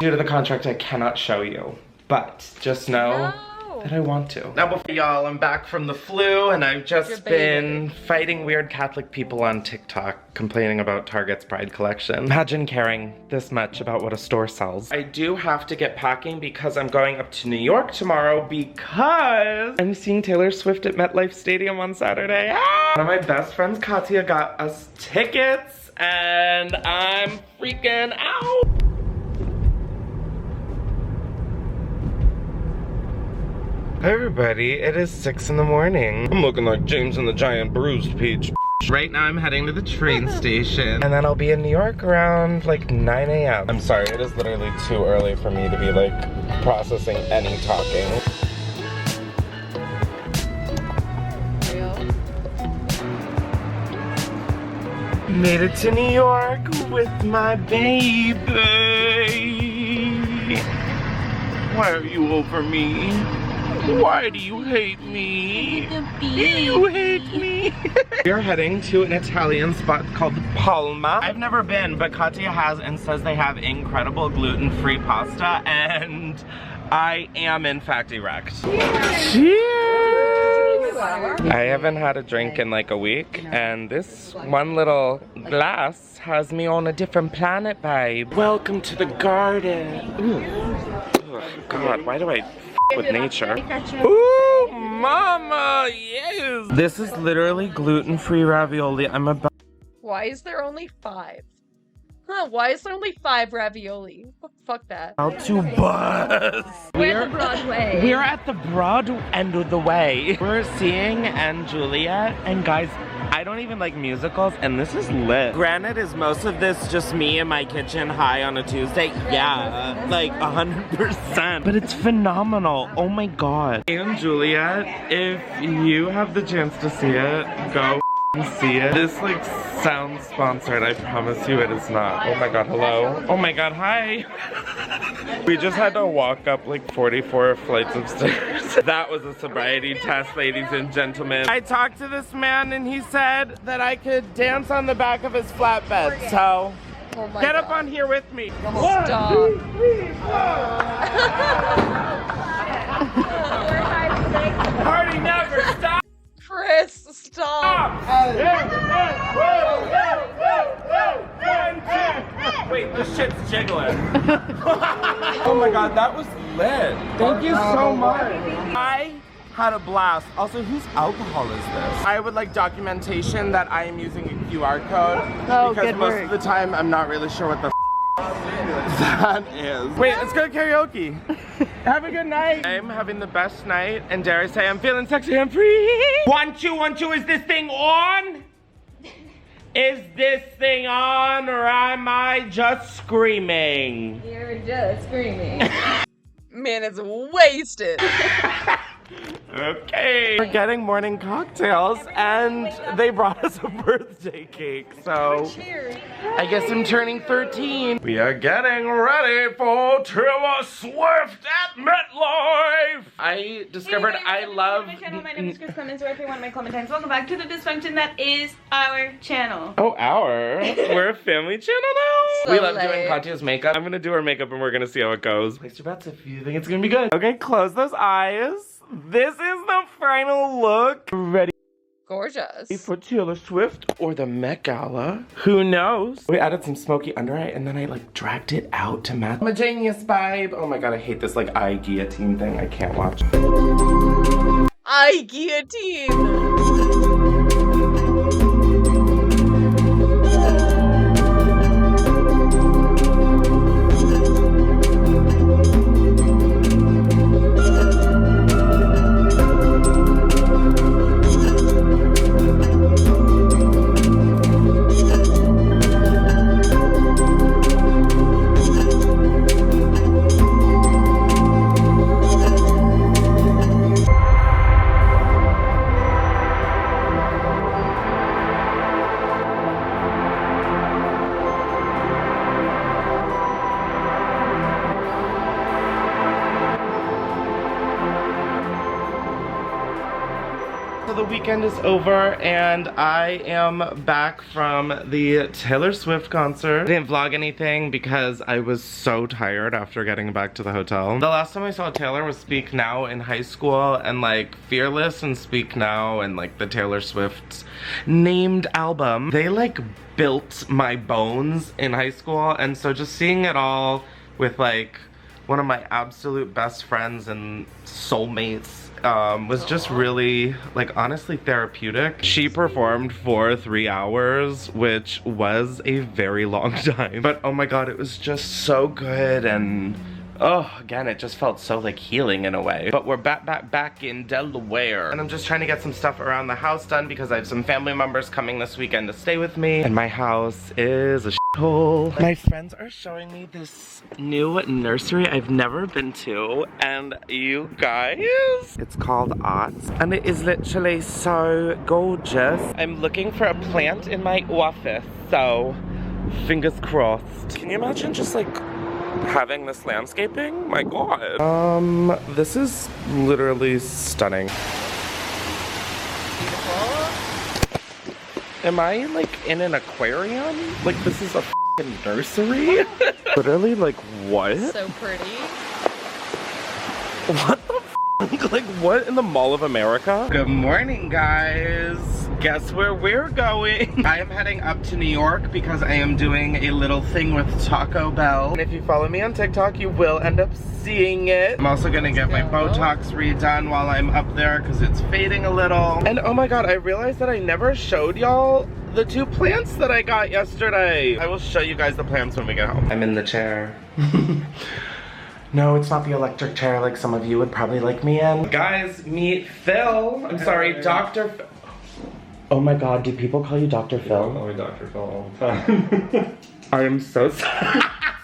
due to the contract I cannot show you. But just know that I want to. Now before y'all, I'm back from the flu and I've just been fighting weird Catholic people on TikTok complaining about Target's Pride collection. Imagine caring this much about what a store sells. I do have to get packing because I'm going up to New York tomorrow because I'm seeing Taylor Swift at MetLife Stadium on Saturday. Ah! One of my best friends, Katya, got us tickets and I'm freaking out. Hi everybody, it is 6 in the morning. I'm looking like James and the Giant Bruised Peach. Right now I'm heading to the train station and then I'll be in New York around like 9 a.m. I'm sorry, it is literally too early for me to be like processing any talking. Made it to New York with my baby. Why are you over me? Why do you hate me? You hate me. We are heading to an Italian spot called Palma. I've never been, but Katya has and says they have incredible gluten-free pasta, and I am in fact erect. Cheers! I haven't had a drink in like a week, and this one little glass has me on a different planet, babe. Welcome to the garden. Ooh. Oh, God, why do I with nature? Ooh, mama, yes! This is literally gluten-free ravioli. I'm about— Why is there only 5? Huh, why is there only 5 ravioli? Fuck that. How to buzz. We're at the Broadway. We're at the broad end of the way. We're seeing Anne Juliet, and guys, I don't even like musicals, and this is lit. Granted, is most of this just me in my kitchen high on a Tuesday? Yeah, like 100%. But it's phenomenal. Oh my god. Anne Juliet, if you have the chance to see it, go see it. This like sounds sponsored, I promise you it is not. Oh my god, hello. Oh my god, hi. We just had to walk up like 44 flights of stairs. That was a sobriety test, ladies and gentlemen. I talked to this man and he said that I could dance on the back of his flatbed, so get up on here with me. Stop. 1, 2, 3, 4. Party never stops. Chris, stop! Wait, this shit's jiggling. Oh my god, that was lit. Thank you so much. I had a blast. Also, whose alcohol is this? I would like documentation that I am using a QR code because most of the time I'm not really sure what the that is. Wait, let's go to karaoke. Have a good night. I'm having the best night, and dare I say I'm feeling sexy and free. 1, 2, 1, 2, is this thing on? Is this thing on, or am I just screaming? You're just screaming. Man, it's wasted. Okay. We're getting morning cocktails and they brought us a birthday cake, so I guess I'm turning 13. We are getting ready for Taylor Swift at MetLife. I discovered I love— My name is Chris Clemens, or one of my Clementines. Welcome back to the dysfunction that is our channel. Oh, we're a family channel now. So we love late. doing Katya's makeup. I'm gonna do her makeup and we're gonna see how it goes. Place your bets if you think it's gonna be good. Okay, close those eyes. This is the final look. Ready? Gorgeous. For Taylor Swift or the Met Gala. Who knows? We added some smoky under eye and then I like dragged it out to match. I'm a genius, babe. Oh my god, I hate this like eye guillotine thing. I can't watch. Eye guillotine. So the weekend is over and I am back from the Taylor Swift concert. I didn't vlog anything because I was so tired after getting back to the hotel. The last time I saw Taylor was Speak Now in high school, and like Fearless and Speak Now and like the Taylor Swift's named album, they like built my bones in high school. And so just seeing it all with like one of my absolute best friends and soulmates was just really, like, honestly therapeutic. She performed for 3 hours, which was a very long time. But oh my god, it was just so good, and oh, again, it just felt so like healing in a way. But we're back in Delaware. And I'm just trying to get some stuff around the house done because I have some family members coming this weekend to stay with me. And my house is a shithole. My friends are showing me this new nursery I've never been to. And you guys, it's called Arts. And it is literally so gorgeous. I'm looking for a plant in my office, so fingers crossed. Can you imagine just like having this landscaping? My god. This is literally stunning. Am I like in an aquarium? Like this is a f***ing nursery? Literally, like what? So pretty. What the f***? Like what in the Mall of America? Good morning, guys. Guess where we're going? I am heading up to New York because I am doing a little thing with Taco Bell. And if you follow me on TikTok, you will end up seeing it. I'm also gonna get my Botox redone while I'm up there because it's fading a little. And oh my god, I realized that I never showed y'all the 2 plants that I got yesterday. I will show you guys the plants when we get home. I'm in the chair. No, it's not the electric chair like some of you would probably like me in. Guys, meet Phil. I'm sorry, Dr. Phil. Oh my god, do people call you Dr. Phil? Call me Dr. Phil all the time. I am so sorry.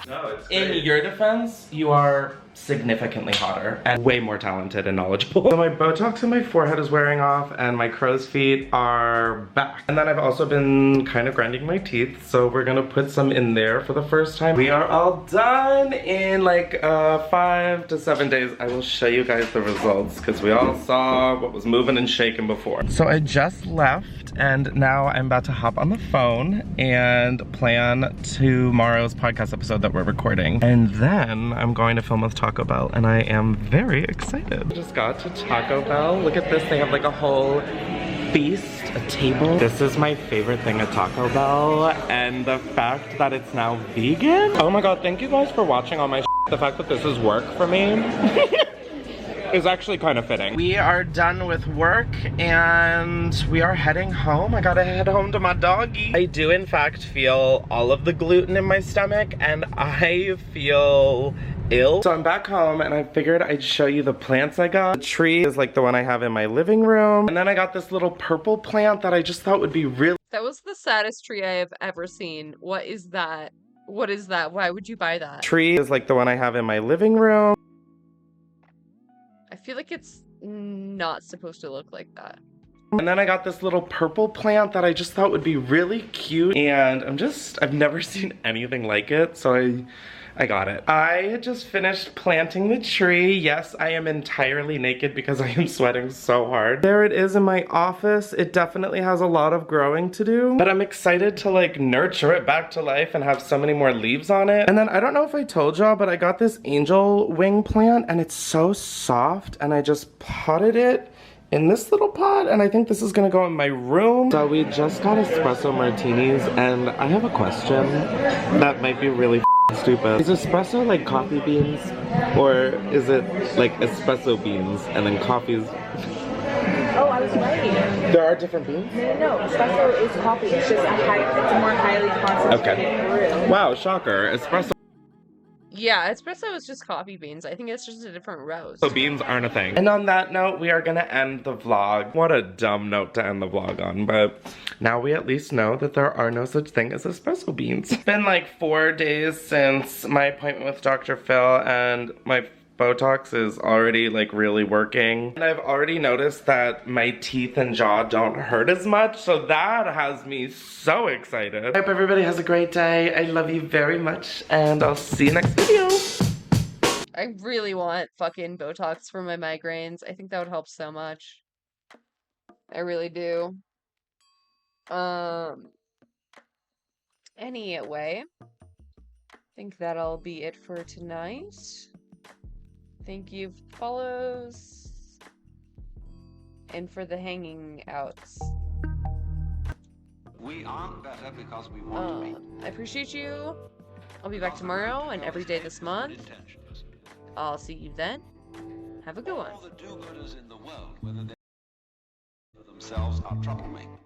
No, it's In great. your defense, you are significantly hotter and way more talented and knowledgeable. So my Botox in my forehead is wearing off and my crow's feet are back. And then I've also been kind of grinding my teeth, so we're gonna put some in there for the first time. We are all done in like 5 to 7 days. I will show you guys the results because we all saw what was moving and shaking before. So I just left and now I'm about to hop on the phone and plan tomorrow's podcast episode that we're recording. And then I'm going to film with Taco Bell and I am very excited. Just got to Taco Bell. Look at this, they have like a whole feast, a table. This is my favorite thing at Taco Bell, and the fact that it's now vegan. Oh my god, thank you guys for watching all my shit. The fact that this is work for me is actually kind of fitting. We are done with work and we are heading home. I gotta head home to my doggy. I do in fact feel all of the gluten in my stomach and I feel ill. So I'm back home and I figured I'd show you the plants I got. The tree is like the one I have in my living room. And then I got this little purple plant that I just thought would be really— That was the saddest tree I have ever seen. What is that? What is that? Why would you buy that? Tree is like the one I have in my living room. I feel like it's not supposed to look like that. And then I got this little purple plant that I just thought would be really cute. And I've never seen anything like it, so I got it. I had just finished planting the tree. Yes, I am entirely naked because I am sweating so hard. There it is in my office. It definitely has a lot of growing to do, but I'm excited to like nurture it back to life and have so many more leaves on it. And then I don't know if I told y'all, but I got this angel wing plant and it's so soft and I just potted it in this little pot, and I think this is gonna go in my room. So we just got espresso martinis, and I have a question that might be really stupid. Is espresso like coffee beans, or is it like espresso beans and then coffee's? Oh, I was right. There are different beans? No, espresso is coffee. It's just it's a more highly concentrated brew. Wow, shocker. Espresso. Yeah, espresso is just coffee beans. I think it's just a different roast. So beans aren't a thing. And on that note, we are gonna end the vlog. What a dumb note to end the vlog on, but now we at least know that there are no such thing as espresso beans. It's been like 4 days since my appointment with Dr. Phil, and my Botox is already like really working. And I've already noticed that my teeth and jaw don't hurt as much, so that has me so excited. I hope everybody has a great day. I love you very much, and I'll see you next video. I really want fucking Botox for my migraines. I think that would help so much. I really do. Anyway, I think that'll be it for tonight. Thank you for follows and for the hanging outs. We aren't better because we want to be. I appreciate you. I'll be back tomorrow and every day this month. I'll see you then. Have a good one. All the do-gooders in the world, whether they themselves are troublemakers.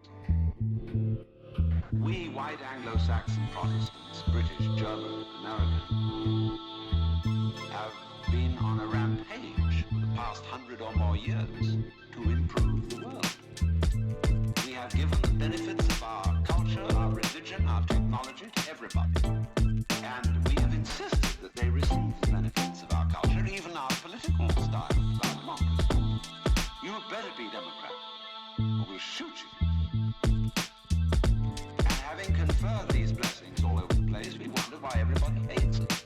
We white Anglo-Saxon Protestants, British, German, American, have been on a rampage for the past 100 or more years to improve the world. We have given the benefits of our culture, our religion, our technology to everybody. And we have insisted that they receive the benefits of our culture, even our political styles, our democracy. You had better be Democrat, or we'll shoot you. And having conferred these blessings all over the place, we wonder why everybody hates us.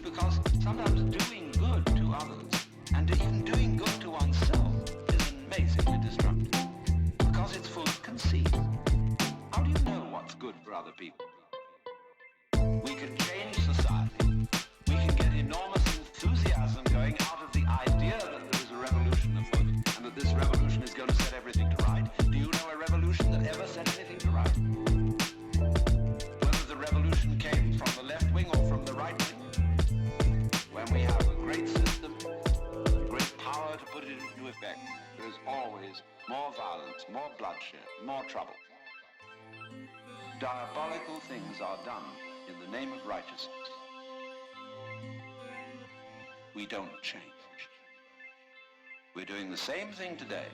Because sometimes doing good to others, and even doing good to oneself, is amazingly destructive. Because it's full of conceit. How do you know what's good for other people? We can change society. We can get enormous enthusiasm going out of the idea that there is a revolution afoot, and that this revolution is going to set everything to right. Do you know a revolution that ever set anything to right? Whether the revolution came from the left wing or from the right wing. When we have a great system, great power to put it into effect, there is always more violence, more bloodshed, more trouble. Diabolical things are done in the name of righteousness. We don't change. We're doing the same thing today,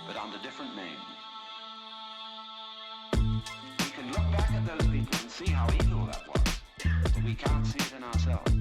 but under different names. We can look back at those people and see how evil that was, but we can't see it in ourselves.